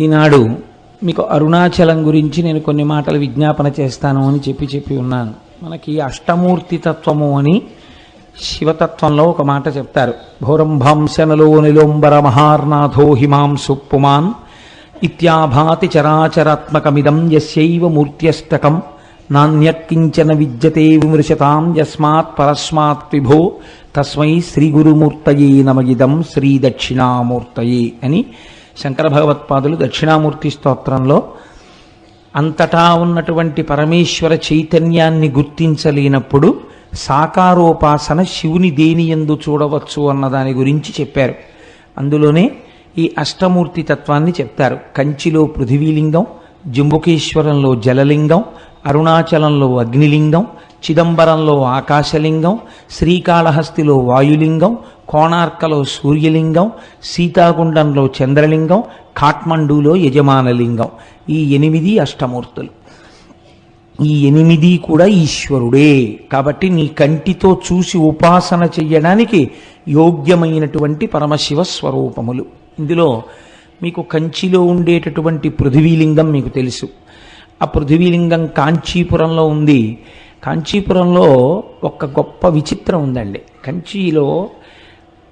ఈనాడు మీకు అరుణాచలం గురించి నేను కొన్ని మాటలు విజ్ఞాపన చేస్తాను అని చెప్పి ఉన్నాను. మనకి అష్టమూర్తి తత్వము అని శివతత్వంలో ఒక మాట చెప్తారు. భౌరంభాంశనలో నిలోంబర మహార్నాథో హిమాంసు పుమాన్ ఇత్యాభాతి చరాచరాత్మకమిదం యస్యైవ మూర్త్యష్టకం నాణ్యత్కించన విద్యతే విమృశతాం యస్మాత్ పరస్మాత్ విభో తస్మై శ్రీ గురుమూర్తయే నమగిదం శ్రీ దక్షిణామూర్తయే అని శంకర భగవత్పాదులు దక్షిణామూర్తి స్తోత్రంలో అంతటా ఉన్నటువంటి పరమేశ్వర చైతన్యాన్ని గుర్తించలేనప్పుడు సాకారోపాసన శివుని దేనియందు చూడవచ్చు అన్న దాని గురించి చెప్పారు. అందులోనే ఈ అష్టమూర్తి తత్వాన్ని చెప్తారు. కంచిలో పృథివీలింగం, జంబుకేశ్వరంలో జలలింగం, అరుణాచలంలో అగ్నిలింగం, చిదంబరంలో ఆకాశలింగం, శ్రీకాళహస్తిలో వాయులింగం, కోణార్కలో సూర్యలింగం, సీతాగుండంలో చంద్రలింగం, కాఠ్మండూలో యజమానలింగం. ఈ 8 అష్టమూర్తులు. ఈ 8 కూడా ఈశ్వరుడే. కాబట్టి నీ కంటితో చూసి ఉపాసన చెయ్యడానికి యోగ్యమైనటువంటి పరమశివ స్వరూపములు. ఇందులో మీకు కంచిలో ఉండేటటువంటి పృథివీలింగం మీకు తెలుసు. ఆ పృథివీలింగం కాంచీపురంలో ఉంది. కాంచీపురంలో ఒక గొప్ప విచిత్రం ఉందండి. కంచిలో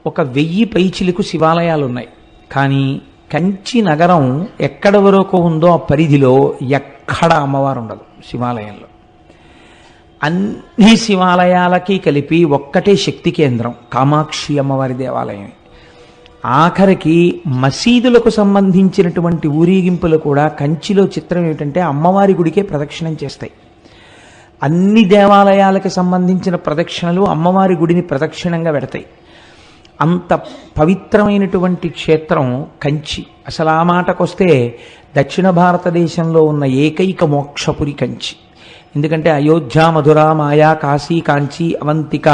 ఒక 1000 పైచిలకు శివాలయాలు ఉన్నాయి. కానీ కంచి నగరం ఎక్కడ వరకు ఉందో ఆ పరిధిలో ఎక్కడ అమ్మవారు ఉండదు శివాలయంలో. అన్ని శివాలయాలకి కలిపి ఒక్కటే శక్తి కేంద్రం కామాక్షి అమ్మవారి దేవాలయం. ఆఖరికి మసీదులకు సంబంధించినటువంటి ఊరేగింపులు కూడా కంచిలో చిత్రం ఏమిటంటే అమ్మవారి గుడికే ప్రదక్షిణం చేస్తాయి. అన్ని దేవాలయాలకు సంబంధించిన ప్రదక్షిణలు అమ్మవారి గుడిని ప్రదక్షిణంగా పెడతాయి. అంత పవిత్రమైనటువంటి క్షేత్రం కంచి. అసలు ఆ మాటకొస్తే దక్షిణ భారతదేశంలో ఉన్న ఏకైక మోక్షపురి కంచి. ఎందుకంటే అయోధ్య, మధుర, మాయా, కాశీ, కాంచి, అవంతిక,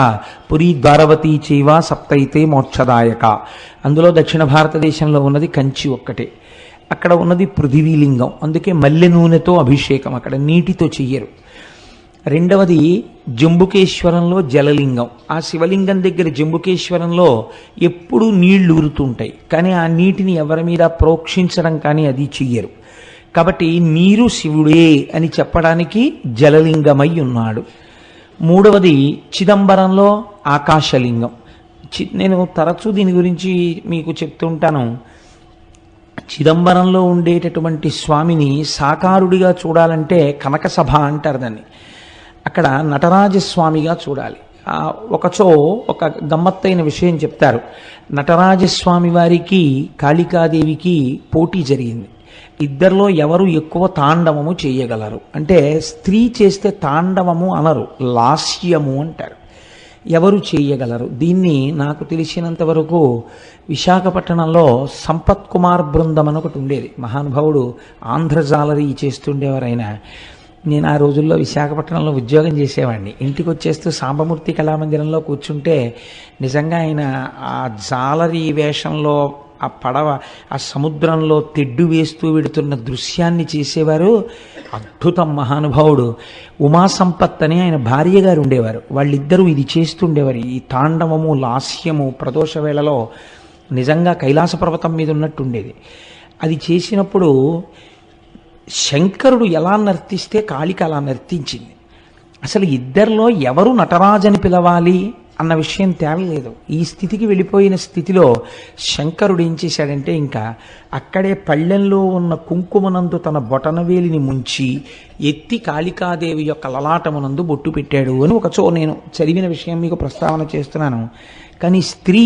పురి, ద్వారవతి చైవ సప్తైతే మోక్షదాయక. అందులో దక్షిణ భారతదేశంలో ఉన్నది కంచి ఒక్కటే. అక్కడ ఉన్నది పృథివీలింగం. అందుకే మల్లె నూనెతో అభిషేకం, అక్కడ నీటితో చెయ్యరు. రెండవది జంబుకేశ్వరంలో జలలింగం. ఆ శివలింగం దగ్గర జంబుకేశ్వరంలో ఎప్పుడూ నీళ్లు ఊరుతుంటాయి. కానీ ఆ నీటిని ఎవరి మీద ప్రోక్షించడం కానీ అది చెయ్యరు. కాబట్టి నీరు శివుడే అని చెప్పడానికి జలలింగమై ఉన్నాడు. మూడవది చిదంబరంలో ఆకాశలింగం. నేను తరచూ దీని గురించి మీకు చెప్తుంటాను. చిదంబరంలో ఉండేటటువంటి స్వామిని సాకారుడిగా చూడాలంటే కనకసభ అంటారు దాన్ని. అక్కడ నటరాజస్వామిగా చూడాలి. ఒకచో ఒక గమ్మత్తైన విషయం చెప్తారు. నటరాజస్వామి వారికి కాళికాదేవికి పోటీ జరిగింది. ఇద్దరిలో ఎవరు ఎక్కువ తాండవము చేయగలరు అంటే, స్త్రీ చేస్తే తాండవము అనరు, లాస్యము అంటారు. ఎవరు చేయగలరు దీన్ని? నాకు తెలిసినంత వరకు విశాఖపట్నంలో సంపత్ కుమార్ బృందం అని ఒకటి ఉండేది. మహానుభావుడు ఆంధ్రజాలరీ చేస్తుండేవారు ఆయన. నేను ఆ రోజుల్లో విశాఖపట్నంలో ఉద్యోగం చేసేవాడిని. ఇంటికి వచ్చేస్తూ సాంబమూర్తి కళామందిరంలో కూర్చుంటే నిజంగా ఆయన ఆ జాలరీ వేషంలో ఆ పడవ ఆ సముద్రంలో తెడ్డు వేస్తూ వెడుతున్న దృశ్యాన్ని చేసేవారు. అద్భుతం. మహానుభావుడు ఉమాసంపత్ అని ఆయన భార్య గారు ఉండేవారు. వాళ్ళిద్దరూ ఇది చేస్తుండేవారు. ఈ తాండవము, లాస్యము ప్రదోష వేళలో నిజంగా కైలాస పర్వతం మీద ఉన్నట్టుండేది. అది చేసినప్పుడు శంకరుడు ఎలా నర్తిస్తే కాళిక అలా నర్తించింది. అసలు ఇద్దరిలో ఎవరు నటరాజని పిలవాలి అన్న విషయం తేలలేదు. ఈ స్థితికి వెళ్ళిపోయిన స్థితిలో శంకరుడు ఏం చేశాడంటే, ఇంకా అక్కడే పళ్ళెంలో ఉన్న కుంకుమనందు తన బొటనవేలిని ముంచి ఎత్తి కాళికాదేవి యొక్క లలాటమునందు బొట్టు పెట్టాడు అని ఒకచో నేను చదివిన విషయం మీకు ప్రస్తావన చేస్తున్నాను. కానీ స్త్రీ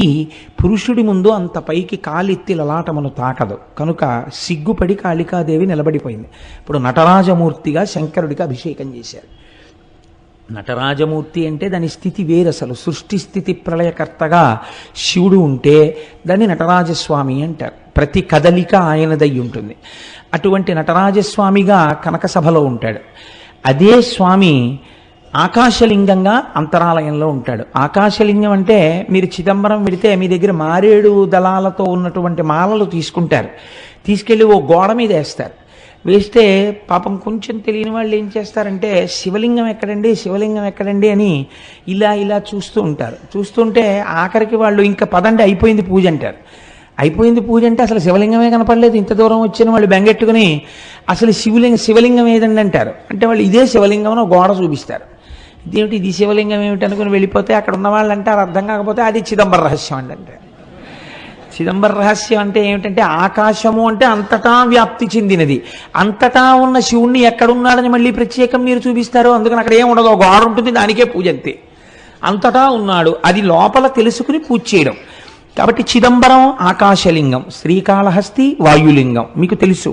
పురుషుడి ముందు అంత పైకి కాలెత్తి లలాటమును తాకదు. కనుక సిగ్గుపడి కాళికాదేవి నిలబడిపోయింది. ఇప్పుడు నటరాజమూర్తిగా శంకరుడికి అభిషేకం చేశారు. నటరాజమూర్తి అంటే దాని స్థితి వేరు. అసలు సృష్టి స్థితి ప్రళయకర్తగా శివుడు ఉంటే దాన్ని నటరాజస్వామి అంటారు. ప్రతి కదలిక ఆయనదై ఉంటుంది. అటువంటి నటరాజస్వామిగా కనకసభలో ఉంటాడు. అదే స్వామి ఆకాశలింగంగా అంతరాలయంలో ఉంటాడు. ఆకాశలింగం అంటే మీరు చిదంబరం వెడితే మీ దగ్గర మారేడు దళాలతో ఉన్నటువంటి మాలలు తీసుకుంటారు, తీసుకెళ్ళి ఓ గోడ మీద వేస్తారు. వేస్తే పాపం కొంచెం తెలియని వాళ్ళు ఏం చేస్తారంటే శివలింగం ఎక్కడండి, శివలింగం ఎక్కడండి అని ఇలా ఇలా చూస్తూ ఉంటారు. చూస్తుంటే ఆఖరికి వాళ్ళు ఇంకా పదండి అయిపోయింది పూజ అంటారు. అయిపోయింది పూజ అంటే అసలు శివలింగమే కనపడలేదు. ఇంత దూరం వచ్చిన వాళ్ళు బెంగెట్టుకుని అసలు శివలింగం ఏదండి అంటారు. అంటే వాళ్ళు ఇదే శివలింగం అని గోడ చూపిస్తారు. ఇదేమిటి ఇది శివలింగం ఏమిటి అనుకుని వెళ్ళిపోతే అక్కడ ఉన్న వాళ్ళు అంటారు, అర్థం కాకపోతే అది చిదంబర రహస్యం అండి అంటే. చిదంబర రహస్యం అంటే ఏమిటంటే ఆకాశము అంటే అంతటా వ్యాప్తి చెందినది. అంతటా ఉన్న శివుణ్ణి ఎక్కడున్నాడని మళ్ళీ ప్రత్యేకం మీరు చూపిస్తారు. అందుకని అక్కడ ఏం ఉండదు, గోడ ఉంటుంది, దానికే పూజ అంతే. అంతటా ఉన్నాడు, అది లోపల తెలుసుకుని పూజ చేయడం. కాబట్టి చిదంబరం ఆకాశలింగం, శ్రీకాళహస్తి వాయులింగం. మీకు తెలుసు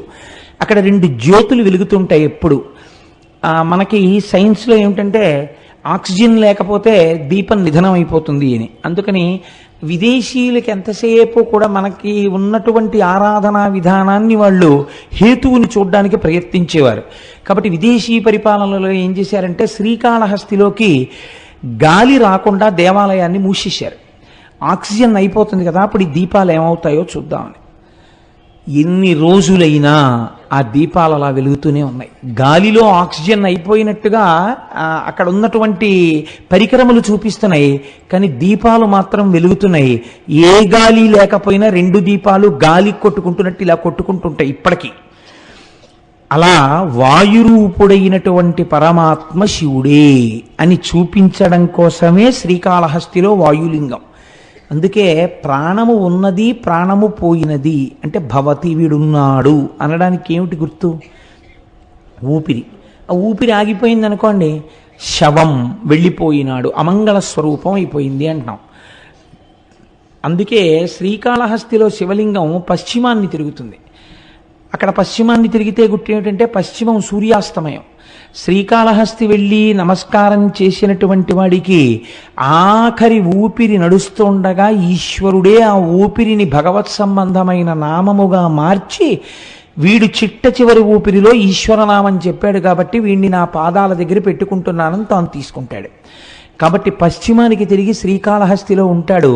అక్కడ 2 జ్యోతులు వెలుగుతుంటాయి ఎప్పుడు. మనకి సైన్స్లో ఏమిటంటే ఆక్సిజన్ లేకపోతే దీపం నిధనం అయిపోతుంది అని. అందుకని విదేశీయులకి ఎంతసేపు కూడా మనకి ఉన్నటువంటి ఆరాధనా విధానాన్ని వాళ్ళు హేతువుని చూడడానికి ప్రయత్నించేవారు. కాబట్టి విదేశీ పరిపాలనలో ఏం చేశారంటే శ్రీకాళహస్తిలోకి గాలి రాకుండా దేవాలయాన్ని మూసేశారు. ఆక్సిజన్ అయిపోతుంది కదా, అప్పుడు ఈ దీపాలు ఏమవుతాయో చూద్దామని. ఎన్ని రోజులైనా ఆ దీపాలు అలా వెలుగుతూనే ఉన్నాయి. గాలిలో ఆక్సిజన్ అయిపోయినట్టుగా అక్కడ ఉన్నటువంటి పరికరములు చూపిస్తున్నాయి, కానీ దీపాలు మాత్రం వెలుగుతున్నాయి. ఏ గాలి లేకపోయినా 2 దీపాలు గాలి కొట్టుకుంటున్నట్టు ఇలా కొట్టుకుంటుంటాయి ఇప్పటికీ. అలా వాయురూపుడైనటువంటి పరమాత్మ శివుడే అని చూపించడం కోసమే శ్రీకాళహస్తిలో వాయులింగం. అందుకే ప్రాణము ఉన్నది, ప్రాణము పోయినది అంటే భవతి, వీడున్నాడు అనడానికి ఏమిటి గుర్తు? ఊపిరి. ఆ ఊపిరి ఆగిపోయింది అనుకోండి, శవం వెళ్ళిపోయినాడు, అమంగళ స్వరూపం అయిపోయింది అంటున్నాం. అందుకే శ్రీకాళహస్తిలో శివలింగం పశ్చిమాన్ని తిరుగుతుంది. అక్కడ పశ్చిమాన్ని తిరిగితే గుర్తు ఏమిటంటే పశ్చిమం సూర్యాస్తమయం. శ్రీకాళహస్తి వెళ్ళి నమస్కారం చేసినటువంటి వాడికి ఆఖరి ఊపిరి నడుస్తుండగా ఈశ్వరుడే ఆ ఊపిరిని భగవత్ సంబంధమైన నామముగా మార్చి వీడు చిట్ట చివరి ఊపిరిలో ఈశ్వరనామం చెప్పాడు కాబట్టి వీడిని నా పాదాల దగ్గర పెట్టుకుంటున్నానని తాను తీసుకుంటాడు. కాబట్టి పశ్చిమానికి తిరిగి శ్రీకాళహస్తిలో ఉంటాడు.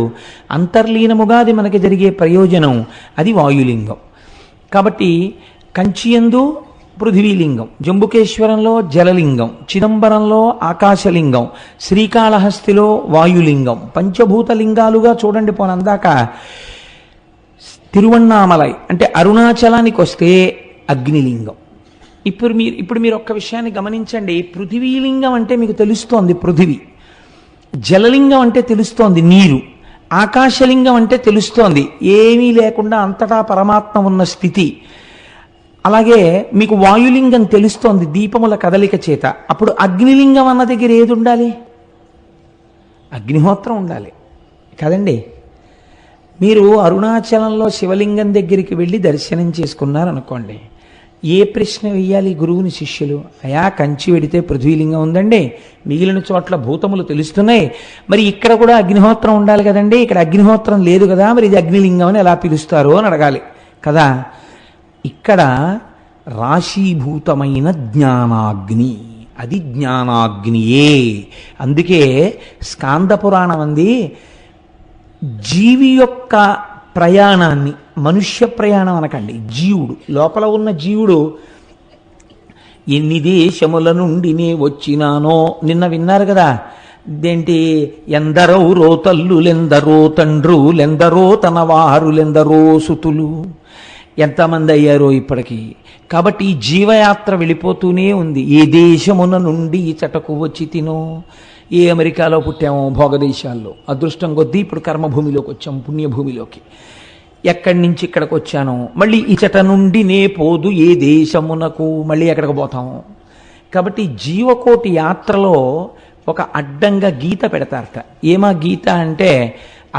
అంతర్లీనముగా అది మనకి జరిగే ప్రయోజనం, అది వాయులింగం. కాబట్టి కంచియందు పృథివీలింగం, జంబుకేశ్వరంలో జలలింగం, చిదంబరంలో ఆకాశలింగం, శ్రీకాళహస్తిలో వాయులింగం. పంచభూత లింగాలుగా చూడండి. పోనందాక తిరువణ్ణామలై అంటే అరుణాచలానికి వస్తే అగ్నిలింగం. ఇప్పుడు మీరు ఒక్క విషయాన్ని గమనించండి. పృథివీలింగం అంటే మీకు తెలుస్తోంది పృథివీ, జలలింగం అంటే తెలుస్తోంది నీరు, ఆకాశలింగం అంటే తెలుస్తోంది ఏమీ లేకుండా అంతటా పరమాత్మ ఉన్న స్థితి. అలాగే మీకు వాయులింగం తెలుస్తోంది దీపముల కదలిక చేత. అప్పుడు అగ్నిలింగం అన్న దగ్గర ఏది ఉండాలి? అగ్నిహోత్రం ఉండాలి కదండి. మీరు అరుణాచలంలో శివలింగం దగ్గరికి వెళ్ళి దర్శనం చేసుకున్నారనుకోండి, ఏ ప్రశ్న వెయ్యాలి గురువుని శిష్యులు? అయా కంచి వెడితే పృథ్వీలింగం ఉందండి, మిగిలిన చోట్ల భూతములు తెలుస్తున్నాయి, మరి ఇక్కడ కూడా అగ్నిహోత్రం ఉండాలి కదండి, ఇక్కడ అగ్నిహోత్రం లేదు కదా, మరి ఇది అగ్నిలింగం అని ఎలా పిలుస్తారు అని అడగాలి కదా. ఇక్కడ రాశీభూతమైన జ్ఞానాగ్ని, అది జ్ఞానాగ్నియే. అందుకే స్కాంద పురాణం అంది జీవి యొక్క ప్రయాణాన్ని, మనుష్య ప్రయాణం అనకండి, జీవుడు లోపల ఉన్న జీవుడు ఎన్ని దేశముల నుండి నే వచ్చినానో నిన్న విన్నారు కదా. ఇదేంటి, ఎందరో రోతల్లులెందరో తండ్రులెందరో తన వారులెందరో సుతులు, ఎంతమంది అయ్యారో ఇప్పటికీ. కాబట్టి ఈ జీవయాత్ర వెళ్ళిపోతూనే ఉంది. ఏ దేశమున నుండి ఈ చటకు వచ్చి తినో, ఏ అమెరికాలో పుట్టామో భోగదేశాల్లో, అదృష్టం కొద్దీ ఇప్పుడు కర్మభూమిలోకి వచ్చాం, పుణ్యభూమిలోకి. ఎక్కడి నుంచి ఇక్కడికి వచ్చానో, మళ్ళీ ఇచట నుండి నే పోదు ఏ దేశమునకు, మళ్ళీ ఎక్కడికి పోతాము. కాబట్టి జీవకోటి యాత్రలో ఒక అడ్డంగా గీత పెడతారట. ఏమా గీత అంటే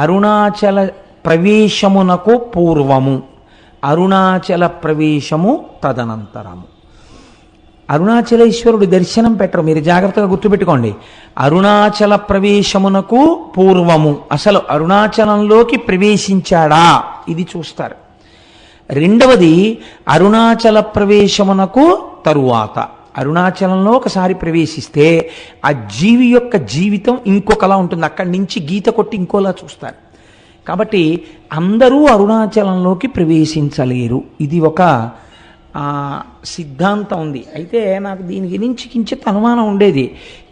అరుణాచల ప్రవేశమునకు పూర్వము, అరుణాచల ప్రవేశము తదనంతరము. అరుణాచలేశ్వరుడు దర్శనం పెట్టరు, మీరు జాగ్రత్తగా గుర్తుపెట్టుకోండి. అరుణాచల ప్రవేశమునకు పూర్వము, అసలు అరుణాచలంలోకి ప్రవేశించాడా ఇది చూస్తారు. రెండవది అరుణాచల ప్రవేశమునకు తరువాత, అరుణాచలంలో ఒకసారి ప్రవేశిస్తే ఆ జీవి యొక్క జీవితం ఇంకొకలా ఉంటుంది, అక్కడి నుంచి గీత కొట్టి ఇంకోలా చూస్తారు. కాబట్టి అందరూ అరుణాచలంలోకి ప్రవేశించలేరు. ఇది ఒక సిద్ధాంతం ఉంది. అయితే నాకు దీని గురించి కించిత్ అనుమానం ఉండేది.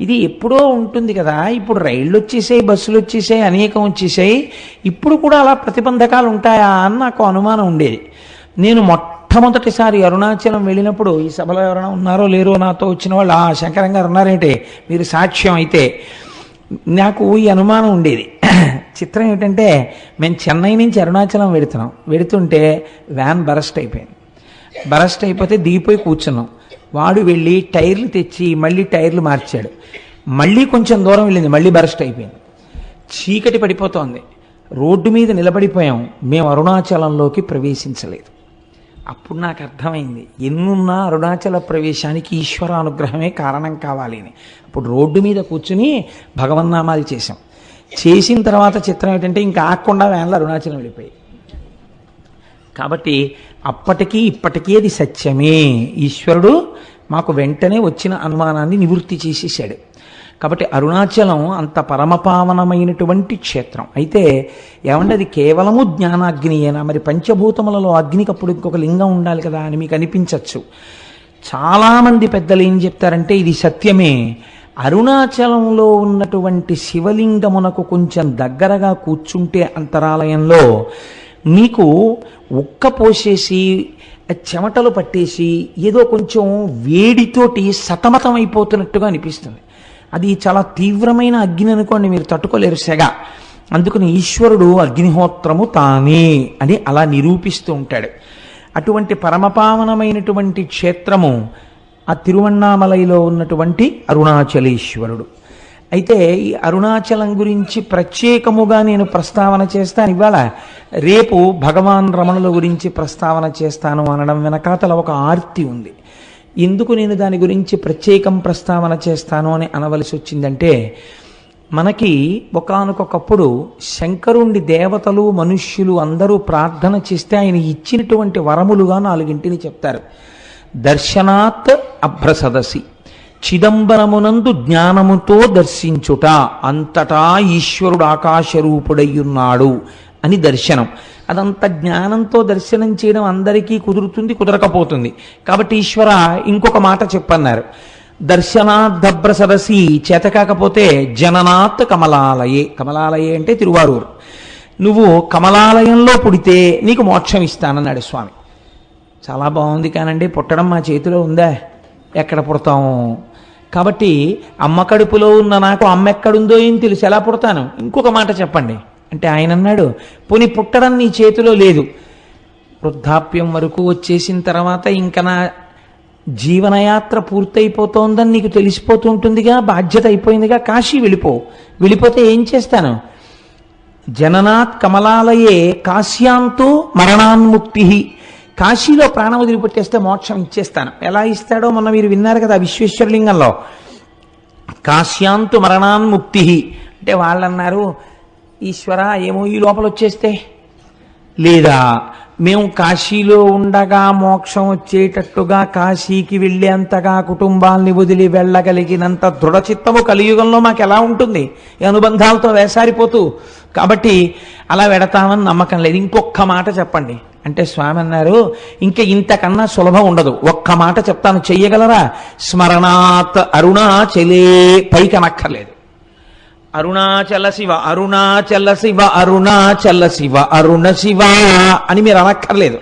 ఇది ఎప్పుడో ఉంటుంది కదా, ఇప్పుడు రైళ్ళు వచ్చేసాయి, బస్సులు వచ్చేసాయి, అనేకం వచ్చేసాయి, ఇప్పుడు కూడా అలా ప్రతిబంధకాలు ఉంటాయా అని నాకు అనుమానం ఉండేది. నేను మొట్టమొదటిసారి అరుణాచలం వెళ్ళినప్పుడు, ఈ సభలో ఎవరైనా ఉన్నారో లేరో నాతో వచ్చిన వాళ్ళు, శంకరం గారు ఉన్నారేంటే మీరు సాక్ష్యం అయితే, నాకు ఈ అనుమానం ఉండేది. చిత్రం ఏంటంటే, మేము చెన్నై నుంచి అరుణాచలం వెడుతుంటే వ్యాన్ బరస్ట్ అయిపోయింది. బరస్ట్ అయిపోతే దిగిపోయి కూర్చున్నాం. వాడు వెళ్ళి టైర్లు తెచ్చి మళ్ళీ టైర్లు మార్చాడు. మళ్ళీ కొంచెం దూరం వెళ్ళింది, మళ్ళీ బరస్ట్ అయిపోయింది. చీకటి పడిపోతోంది. రోడ్డు మీద నిలబడిపోయాం. మేము అరుణాచలంలోకి ప్రవేశించలేదు. అప్పుడు నాకు అర్థమైంది, ఎన్నున్నా అరుణాచల ప్రవేశానికి ఈశ్వరానుగ్రహమే కారణం కావాలి అని. అప్పుడు రోడ్డు మీద కూర్చుని భగవన్నామాలు చేశాం. చేసిన తర్వాత చిత్రం ఏంటంటే, ఇంకా ఆగకుండా వ్యాన్లో అరుణాచలం వెళ్ళిపోయి. కాబట్టి అప్పటికీ ఇప్పటికీ అది సత్యమే. ఈశ్వరుడు మాకు వెంటనే వచ్చిన అనుమానాన్ని నివృత్తి చేసేసాడు. కాబట్టి అరుణాచలం అంత పరమపావనమైనటువంటి క్షేత్రం. అయితే ఏమంటే అది కేవలము జ్ఞానాగ్నియేనా? మరి పంచభూతములలో అగ్నికి అప్పుడు ఇంకొక లింగం ఉండాలి కదా అని మీకు అనిపించవచ్చు. చాలామంది పెద్దలు ఏం చెప్తారంటే ఇది సత్యమే. అరుణాచలంలో ఉన్నటువంటి శివలింగమునకు కొంచెం దగ్గరగా కూర్చుంటే అంతరాలయంలో మీకు ఉక్క పోసేసి చెమటలు పట్టేసి ఏదో కొంచెం వేడితోటి సతమతం అయిపోతున్నట్టుగా అనిపిస్తుంది. అది చాలా తీవ్రమైన అగ్ని అనుకోండి, మీరు తట్టుకోలేరు సెగ. అందుకని ఈశ్వరుడు అగ్నిహోత్రము తానే అని అలా నిరూపిస్తూ ఉంటాడు. అటువంటి పరమపావనమైనటువంటి క్షేత్రము ఆ తిరువణ్ణామలైలో ఉన్నటువంటి అరుణాచలేశ్వరుడు. అయితే ఈ అరుణాచలం గురించి ప్రత్యేకముగా నేను ప్రస్తావన చేస్తాను ఇవాళ. రేపు భగవాన్ రమణుల గురించి ప్రస్తావన చేస్తాను అనడం వెనకాతల ఒక ఆర్తి ఉంది. ఎందుకు నేను దాని గురించి ప్రత్యేకం ప్రస్తావన చేస్తాను అని అనవలసి వచ్చిందంటే, మనకి ఒకానొకప్పుడు శంకరుణ్ణి దేవతలు మనుష్యులు అందరూ ప్రార్థన చేస్తే ఆయన ఇచ్చినటువంటి వరములుగా 4 చెప్తారు. దర్శనాత్ అభ్రసదసి, చిదంబరమునందు జ్ఞానముతో దర్శించుట, అంతటా ఈశ్వరుడు ఆకాశరూపుడయ్యున్నాడు అని దర్శనం. అదంత జ్ఞానంతో దర్శనం చేయడం అందరికీ కుదురుతుంది, కుదరకపోతుంది. కాబట్టి ఈశ్వర ఇంకొక మాట చెప్పన్నారు, దర్శనాద్దభ్ర సరసి, చేత కాకపోతే జననాత్ కమలాలయే. కమలాలయే అంటే తిరువారూరు. నువ్వు కమలాలయంలో పుడితే నీకు మోక్షం ఇస్తానన్నాడు స్వామి. చాలా బాగుంది కానండి, పుట్టడం మా చేతిలో ఉందా? ఎక్కడ పుడతాము? కాబట్టి అమ్మ కడుపులో ఉన్న నాకు అమ్మ ఎక్కడుందో ఏం తెలుసు, ఎలా పుడతాను? ఇంకొక మాట చెప్పండి అంటే ఆయన అన్నాడు, పోనీ పుట్టడం నీ చేతిలో లేదు, వృద్ధాప్యం వరకు వచ్చేసిన తర్వాత ఇంకా నా జీవనయాత్ర పూర్తయిపోతోందని నీకు తెలిసిపోతూ ఉంటుందిగా, బాధ్యత అయిపోయిందిగా, కాశీ వెళ్ళిపోతే ఏం చేస్తాను? జననాత్ కమలాలయే కాశ్యాంతో మరణాన్ముక్తి, కాశీలో ప్రాణం వదిలిపెట్టేస్తే మోక్షం ఇచ్చేస్తాను. ఎలా ఇస్తాడో మొన్న మీరు విన్నారు కదా విశ్వేశ్వరలింగంలో, కాశ్యాంతు మరణాన్ముక్తి అంటే వాళ్ళన్నారు, ఈశ్వర ఏమో ఈ లోపల వచ్చేస్తే, లేదా మేము కాశీలో ఉండగా మోక్షం వచ్చేటట్టుగా కాశీకి వెళ్ళేంతగా కుటుంబాల్ని వదిలి వెళ్ళగలిగినంత దృఢచిత్తము కలియుగంలో మాకు ఎలా ఉంటుంది? ఈ అనుబంధాలతో వేసారిపోతూ. కాబట్టి అలా వెడతామని నమ్మకం లేదు. ఇంకొక మాట చెప్పండి అంటే స్వామి అన్నారు, ఇంకా ఇంతకన్నా సులభం ఉండదు, ఒక్క మాట చెప్తాను, చెయ్యగలరా? స్మరణాత్ అరుణాచలే, పైకి అనక్కర్లేదు. అరుణాచల శివ, అరుణాచల శివ, అరుణాచల శివ, అరుణ శివ అని మీరు అనక్కర్లేదు.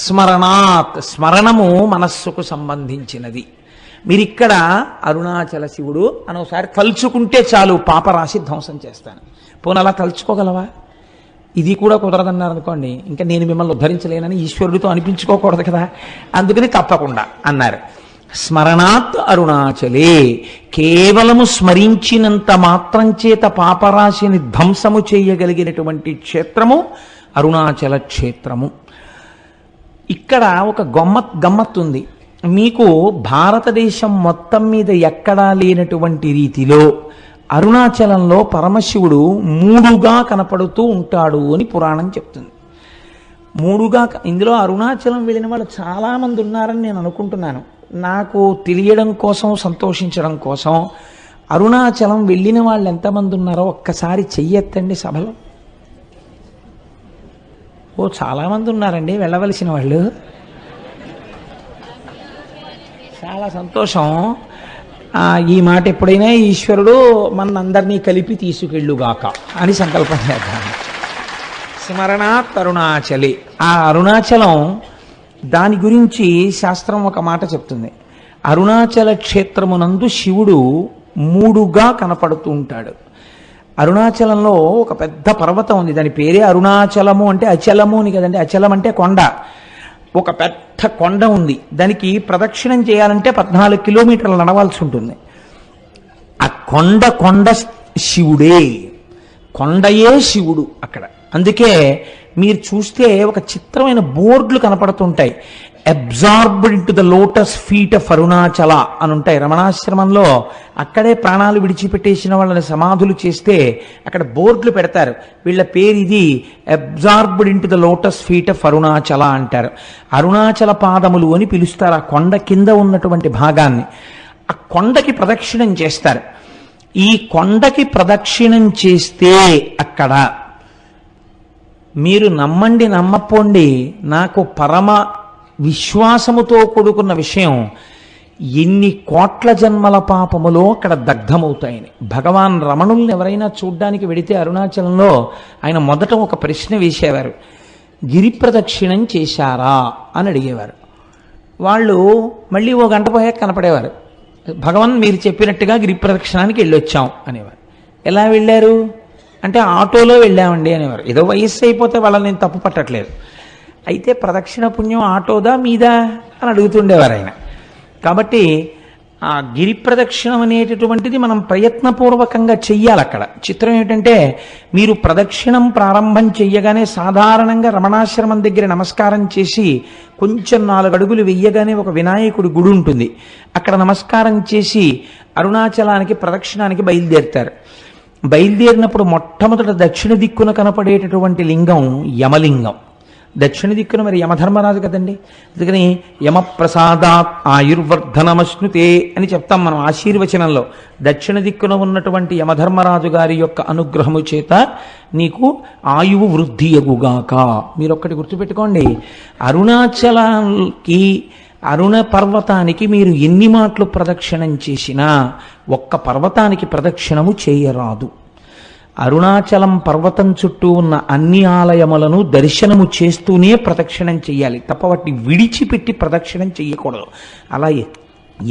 స్మరణాత్, స్మరణము మనస్సుకు సంబంధించినది. మీరిక్కడ అరుణాచల శివుడు అని ఒకసారి తలుచుకుంటే చాలు, పాపరాశి ధ్వంసం చేస్తాను. పోనీ అలా తలుచుకోగలవా? ఇది కూడా కుదరదన్నారు అనుకోండి, ఇంకా నేను మిమ్మల్ని ఉద్ధరించలేనని ఈశ్వరుడితో అనిపించుకోకూడదు కదా, అందుకని తప్పకుండా అన్నారు. స్మరణాత్ అరుణాచలే, కేవలము స్మరించినంత మాత్రం చేత పాపరాశిని ధ్వంసము చేయగలిగినటువంటి క్షేత్రము అరుణాచల క్షేత్రము. ఇక్కడ ఒక గమ్మత్తు ఉంది. మీకు భారతదేశం మొత్తం మీద ఎక్కడా లేనటువంటి రీతిలో అరుణాచలంలో పరమశివుడు 3గా కనపడుతూ ఉంటాడు అని పురాణం చెప్తుంది. 3గా, ఇందులో అరుణాచలం వెళ్ళిన వాళ్ళు చాలామంది ఉన్నారని నేను అనుకుంటున్నాను. నాకు తెలియడం కోసం, సంతోషించడం కోసం, అరుణాచలం వెళ్ళిన వాళ్ళు ఎంతమంది ఉన్నారో ఒక్కసారి చెయ్యెత్తండి సభలో. ఓ చాలామంది ఉన్నారండి వెళ్ళవలసిన వాళ్ళు. చాలా సంతోషం. ఈ మాట ఎప్పుడైనా ఈశ్వరుడు మనందరినీ కలిపి తీసుకెళ్ళుగాక అని సంకల్పం చేద్దాం. స్మరణాత్ అరుణాచలి. ఆ అరుణాచలం దాని గురించి శాస్త్రం ఒక మాట చెప్తుంది. అరుణాచల క్షేత్రమునందు శివుడు మూడుగా కనపడుతూ ఉంటాడు. అరుణాచలంలో ఒక పెద్ద పర్వతం ఉంది, దాని పేరే అరుణాచలము. అంటే అచలము అని కదండి, అచలం అంటే కొండ. ఒక పెద్ద కొండ ఉంది, దానికి ప్రదక్షిణం చేయాలంటే 14 కిలోమీటర్లు నడవాల్సి ఉంటుంది. ఆ కొండ శివుడే, కొండయే శివుడు అక్కడ. అందుకే మీరు చూస్తే ఒక చిత్రమైన బోర్డులు కనపడుతుంటాయి. Absorbed into the lotus feet of Arunachala అని ఉంటాయి. రమణాశ్రమంలో అక్కడే ప్రాణాలు విడిచిపెట్టేసిన వాళ్ళని సమాధులు చేస్తే అక్కడ బోర్డులు పెడతారు, వీళ్ళ పేరు ఇది, absorbed into the lotus feet of Arunachala అంటారు. అరుణాచల పాదములు అని పిలుస్తారు ఆ కొండ కింద ఉన్నటువంటి భాగాన్ని. ఆ కొండకి ప్రదక్షిణం చేస్తారు. ఈ కొండకి ప్రదక్షిణం చేస్తే అక్కడ మీరు నమ్మండి నమ్మపోండి, నాకు పరమ విశ్వాసముతో కూడుకున్న విషయం, ఎన్ని కోట్ల జన్మల పాపములో అక్కడ దగ్ధమవుతాయని. భగవాన్ రమణుల్ని ఎవరైనా చూడ్డానికి వెడితే అరుణాచలంలో ఆయన మొదట ఒక ప్రశ్న వేసేవారు, గిరి ప్రదక్షిణం చేశారా అని అడిగేవారు. వాళ్ళు మళ్ళీ ఓ గంట పోయాక కనపడేవారు, భగవాన్ మీరు చెప్పినట్టుగా గిరి ప్రదక్షిణానికి వెళ్ళొచ్చాం అనేవారు. ఎలా వెళ్ళారు అంటే ఆటోలో వెళ్ళామండి అనేవారు. ఏదో వయస్సు అయిపోతే వాళ్ళని నేను తప్పు పట్టట్లేదు, అయితే ప్రదక్షిణ పుణ్యం ఆటోదా మీదా అని అడుగుతుండేవారు ఆయన. కాబట్టి ఆ గిరి ప్రదక్షిణం అనేటటువంటిది మనం ప్రయత్నపూర్వకంగా చెయ్యాలి. అక్కడ చిత్రం ఏమిటంటే, మీరు ప్రదక్షిణం ప్రారంభం చెయ్యగానే సాధారణంగా రమణాశ్రమం దగ్గర నమస్కారం చేసి కొంచెం 4 అడుగులు వెయ్యగానే ఒక వినాయకుడి గుడి ఉంటుంది, అక్కడ నమస్కారం చేసి అరుణాచలానికి ప్రదక్షిణానికి బయలుదేరుతారు. బయలుదేరినప్పుడు మొట్టమొదట దక్షిణ దిక్కున కనపడేటటువంటి లింగం యమలింగం. దక్షిణ దిక్కున మరి యమధర్మరాజు కదండి, అందుకని యమప్రసాదాత్ ఆయుర్వర్ధనమశ్నుతే అని చెప్తాం మనం ఆశీర్వచనంలో. దక్షిణ దిక్కున ఉన్నటువంటి యమధర్మరాజు గారి యొక్క అనుగ్రహము చేత నీకు ఆయువు వృద్ధి ఎగుగాక. మీరు ఒక్కటి గుర్తుపెట్టుకోండి, అరుణాచలానికి అరుణ పర్వతానికి మీరు ఎన్ని మాటలు ప్రదక్షిణం చేసినా ఒక్క పర్వతానికి ప్రదక్షిణము చేయరాదు. అరుణాచలం పర్వతం చుట్టూ ఉన్న అన్ని ఆలయములను దర్శనము చేస్తూనే ప్రదక్షిణం చెయ్యాలి తప్ప వాటిని విడిచిపెట్టి ప్రదక్షిణం చెయ్యకూడదు. అలా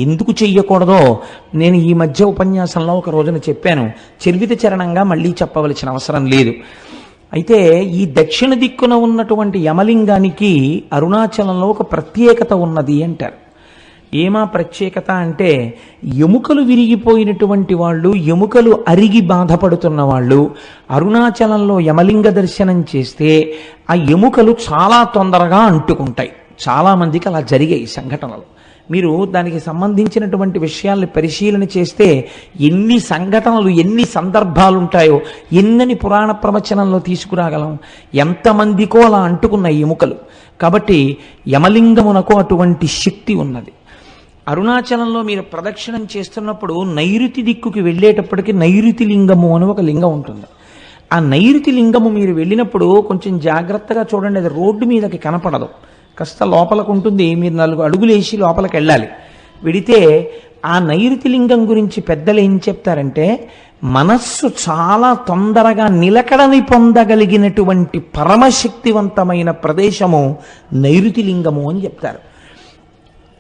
ఎందుకు చెయ్యకూడదో నేను ఈ మధ్య ఉపన్యాసంలో ఒక రోజున చెప్పాను, చర్విత చరణంగా మళ్ళీ చెప్పవలసిన అవసరం లేదు. అయితే ఈ దక్షిణ దిక్కున ఉన్నటువంటి యమలింగానికి అరుణాచలంలో ఒక ప్రత్యేకత ఉన్నది అంటారు. ఏమా ప్రత్యేకత అంటే, ఎముకలు విరిగిపోయినటువంటి వాళ్ళు, ఎముకలు అరిగి బాధపడుతున్న వాళ్ళు అరుణాచలంలో యమలింగ దర్శనం చేస్తే ఆ ఎముకలు చాలా తొందరగా అంటుకుంటాయి. చాలామందికి అలా జరిగాయి సంఘటనలు. మీరు దానికి సంబంధించినటువంటి విషయాల్ని పరిశీలన చేస్తే ఎన్ని సంఘటనలు, ఎన్ని సందర్భాలు ఉంటాయో ఎన్నని పురాణ ప్రవచనంలో తీసుకురాగలం. ఎంతమందికో అలా అంటుకున్న ఎముకలు. కాబట్టి యమలింగమునకు అటువంటి శక్తి ఉన్నది. అరుణాచలంలో మీరు ప్రదక్షిణం చేస్తున్నప్పుడు నైరుతి దిక్కుకి వెళ్ళేటప్పటికి నైరుతి లింగము అని ఒక లింగం ఉంటుంది. ఆ నైరుతి లింగము మీరు వెళ్ళినప్పుడు కొంచెం జాగ్రత్తగా చూడండి, అది రోడ్డు మీదకి కనపడదు, కాస్త లోపలకు ఉంటుంది. మీరు 4 అడుగులు వేసి లోపలికి వెళ్ళాలి. వెడితే ఆ నైరుతి లింగం గురించి పెద్దలు ఏం చెప్తారంటే, మనస్సు చాలా తొందరగా నిలకడని పొందగలిగినటువంటి పరమశక్తివంతమైన ప్రదేశము నైరుతి లింగము అని చెప్తారు.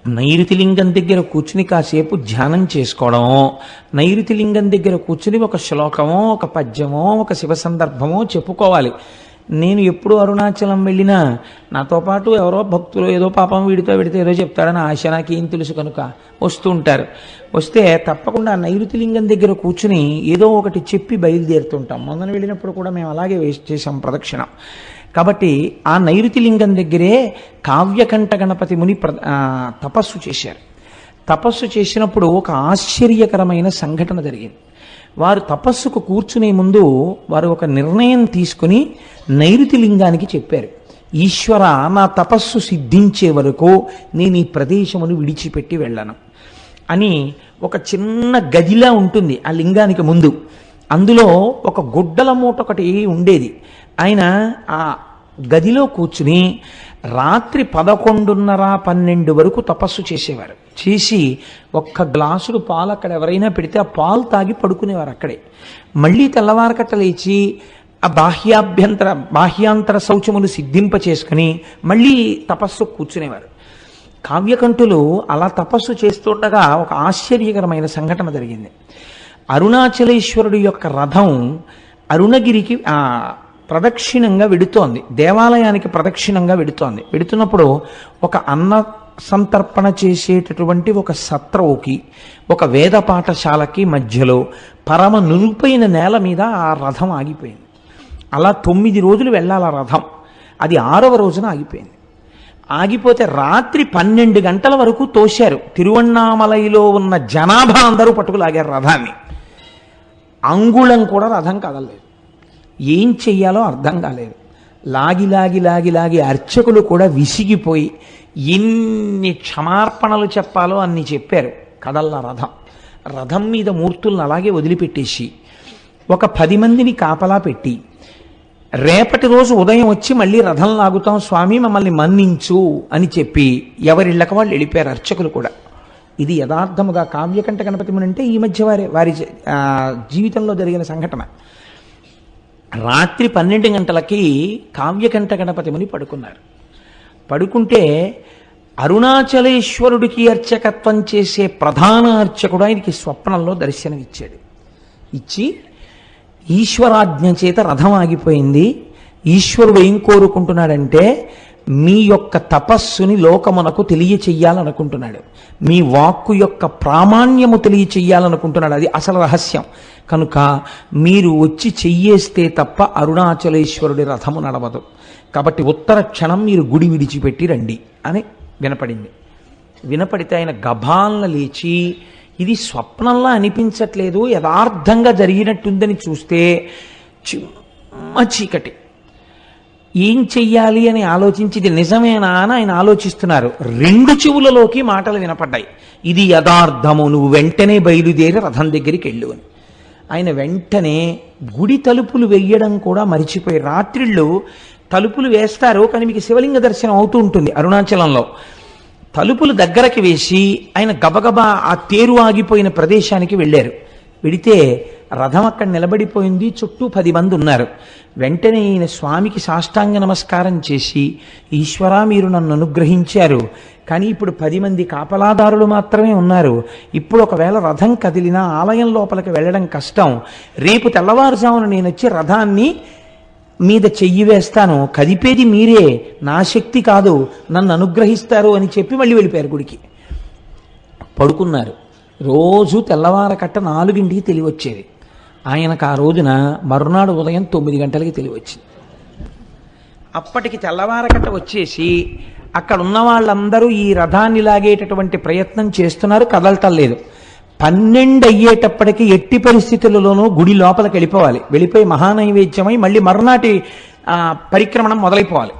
నైరుతి లింగం దగ్గర కూర్చుని కాసేపు ధ్యానం చేసుకోవడమో, నైరుతి లింగం దగ్గర కూర్చుని ఒక శ్లోకమో, ఒక పద్యమో, ఒక శివ సందర్భమో చెప్పుకోవాలి. నేను ఎప్పుడు అరుణాచలం వెళ్ళినా నాతో పాటు ఎవరో భక్తులు ఏదో పాపం వీడితో పెడితే ఏదో చెప్తాడని ఆశ, నాకేం తెలుసు కనుక వస్తూ ఉంటారు. వస్తే తప్పకుండా నైరుతి లింగం దగ్గర కూర్చుని ఏదో ఒకటి చెప్పి బయలుదేరుతుంటాం. మొన్న వెళ్ళినప్పుడు కూడా మేము అలాగే చేసాం ప్రదక్షిణం. కాబట్టి ఆ నైరుతి లింగం దగ్గరే కావ్యకంఠ గణపతి ముని తపస్సు చేశారు. తపస్సు చేసినప్పుడు ఒక ఆశ్చర్యకరమైన సంఘటన జరిగింది. వారు తపస్సుకు కూర్చునే ముందు వారు ఒక నిర్ణయం తీసుకుని నైరుతి లింగానికి చెప్పారు, ఈశ్వర, నా తపస్సు సిద్ధించే వరకు నేను ఈ ప్రదేశమును విడిచిపెట్టి వెళ్ళను అని. ఒక చిన్న గదిలా ఉంటుంది ఆ లింగానికి ముందు, అందులో ఒక గుడ్డల మూట ఒకటి ఉండేది. ఆయన ఆ గదిలో కూర్చుని రాత్రి 11:30, 12 వరకు తపస్సు చేసేవారు. చేసి ఒక్క గ్లాసుడు పాలు అక్కడ ఎవరైనా పెడితే ఆ పాలు తాగి పడుకునేవారు అక్కడే. మళ్ళీ తెల్లవారకట్ట లేచి ఆ బాహ్యాంతర శౌచములు సిద్ధింప చేసుకుని మళ్ళీ తపస్సు కూర్చునేవారు. కావ్యకంఠులు అలా తపస్సు చేస్తుండగా ఒక ఆశ్చర్యకరమైన సంఘటన జరిగింది. అరుణాచలేశ్వరుడి యొక్క రథం అరుణగిరికి ప్రదక్షిణంగా వెడుతోంది, దేవాలయానికి ప్రదక్షిణంగా వెడుతోంది. వెడుతున్నప్పుడు ఒక అన్న సంతర్పణ చేసేటటువంటి ఒక సత్రవుకి, ఒక వేద పాఠశాలకి మధ్యలో పరమ నునుపైన నేల మీద ఆ రథం ఆగిపోయింది. అలా 9 రోజులు వెళ్ళాలి ఆ రథం. అది 6వ రోజున ఆగిపోయింది. ఆగిపోతే రాత్రి 12 గంటల వరకు తోశారు. తిరువణ్ణామలైలో ఉన్న జనాభా అందరూ పట్టుకులాగారు రథాన్ని. అంగుళం కూడా రథం కదలలేదు. ఏం చెయ్యాలో అర్థం కాలేదు. లాగి లాగి లాగి లాగి అర్చకులు కూడా విసిగిపోయి ఎన్ని క్షమార్పణలు చెప్పాలో అన్ని చెప్పారు. కదల్లా రథం. రథం మీద మూర్తులను అలాగే వదిలిపెట్టేసి ఒక 10 మందిని కాపలా పెట్టి, రేపటి రోజు ఉదయం వచ్చి మళ్ళీ రథం లాగుతాం స్వామి, మమ్మల్ని మన్నించు అని చెప్పి ఎవరిళ్ళక వాళ్ళు వెళ్ళిపోయారు అర్చకులు కూడా. ఇది యథార్థముగా కావ్యకంఠ గణపతి ముని అంటే ఈ మధ్య వారి జీవితంలో జరిగిన సంఘటన. రాత్రి 12 గంటలకి కావ్యకంఠ గణపతి ముని పడుకున్నారు. పడుకుంటే అరుణాచలేశ్వరుడికి అర్చకత్వం చేసే ప్రధాన అర్చకుడు ఆయనకి స్వప్నంలో దర్శనమిచ్చాడు. ఇచ్చి ఈశ్వరాజ్ఞ చేత రథం ఆగిపోయింది, ఈశ్వరుడు ఏం కోరుకుంటున్నాడంటే మీ యొక్క తపస్సుని లోకమునకు తెలియచెయ్యాలనుకుంటున్నాడు, మీ వాక్కు యొక్క ప్రామాణ్యము తెలియచెయ్యాలనుకుంటున్నాడు. అది అసలు రహస్యం. కనుక మీరు వచ్చి చెయ్యేస్తే తప్ప అరుణాచలేశ్వరుడి రథము నడవదు. కాబట్టి ఉత్తర క్షణం మీరు గుడి విడిచిపెట్టి రండి అని వినపడింది. వినపడితే ఆయన గభాలన లేచి, ఇది స్వప్నంలా అనిపించట్లేదు, యథార్థంగా జరిగినట్టుందని చూస్తే చిమ్మ చీకటి. ఏం చెయ్యాలి అని ఆలోచించి ఇది నిజమేనా అని ఆయన ఆలోచిస్తున్నారు. 2 చెవులలోకి మాటలు వినపడ్డాయి, ఇది యథార్థము, నువ్వు వెంటనే బయలుదేరి రథం దగ్గరికి వెళ్ళు అని. ఆయన వెంటనే గుడి తలుపులు వెయ్యడం కూడా మరిచిపోయి, రాత్రిళ్ళు తలుపులు వేస్తారు కానీ మీకు శివలింగ దర్శనం అవుతూ ఉంటుంది అరుణాచలంలో, తలుపులు దగ్గరకి వేసి ఆయన గబగబా ఆ తేరు ఆగిపోయిన ప్రదేశానికి వెళ్ళారు. వెడితే రథం అక్కడ నిలబడిపోయింది, చుట్టూ 10 మంది ఉన్నారు. వెంటనే ఈయన స్వామికి సాష్టాంగ నమస్కారం చేసి, ఈశ్వరా మీరు నన్ను అనుగ్రహించారు, కానీ ఇప్పుడు 10 మంది కాపలాదారులు మాత్రమే ఉన్నారు. ఇప్పుడు ఒకవేళ రథం కదిలినా ఆలయం లోపలికి వెళ్ళడం కష్టం. రేపు తెల్లవారుజామున నేను వచ్చి రథాన్ని మీద చెయ్యి వేస్తాను, కదిపేది మీరే, నా శక్తి కాదు, నన్ను అనుగ్రహిస్తారు అని చెప్పి మళ్ళీ వెళ్ళిపోయారు గుడికి. పడుకున్నారు. రోజు తెల్లవారకట్ట 4ంటికి తెలివచ్చేది. ఆయనకు ఆ రోజున మరునాడు ఉదయం 9 గంటలకి తెలివచ్చింది. అప్పటికి తెల్లవారకట్ట వచ్చేసి అక్కడ ఉన్న వాళ్ళందరూ ఈ రథాన్ని లాగేటటువంటి ప్రయత్నం చేస్తున్నారు, కదలటం లేదు. 12 అయ్యేటప్పటికి ఎట్టి పరిస్థితులలోనూ గుడి లోపలికి వెళ్ళిపోవాలి. వెళ్ళిపోయి మహానైవేద్యమై మళ్ళీ మరునాటి పరిక్రమణం మొదలైపోవాలి.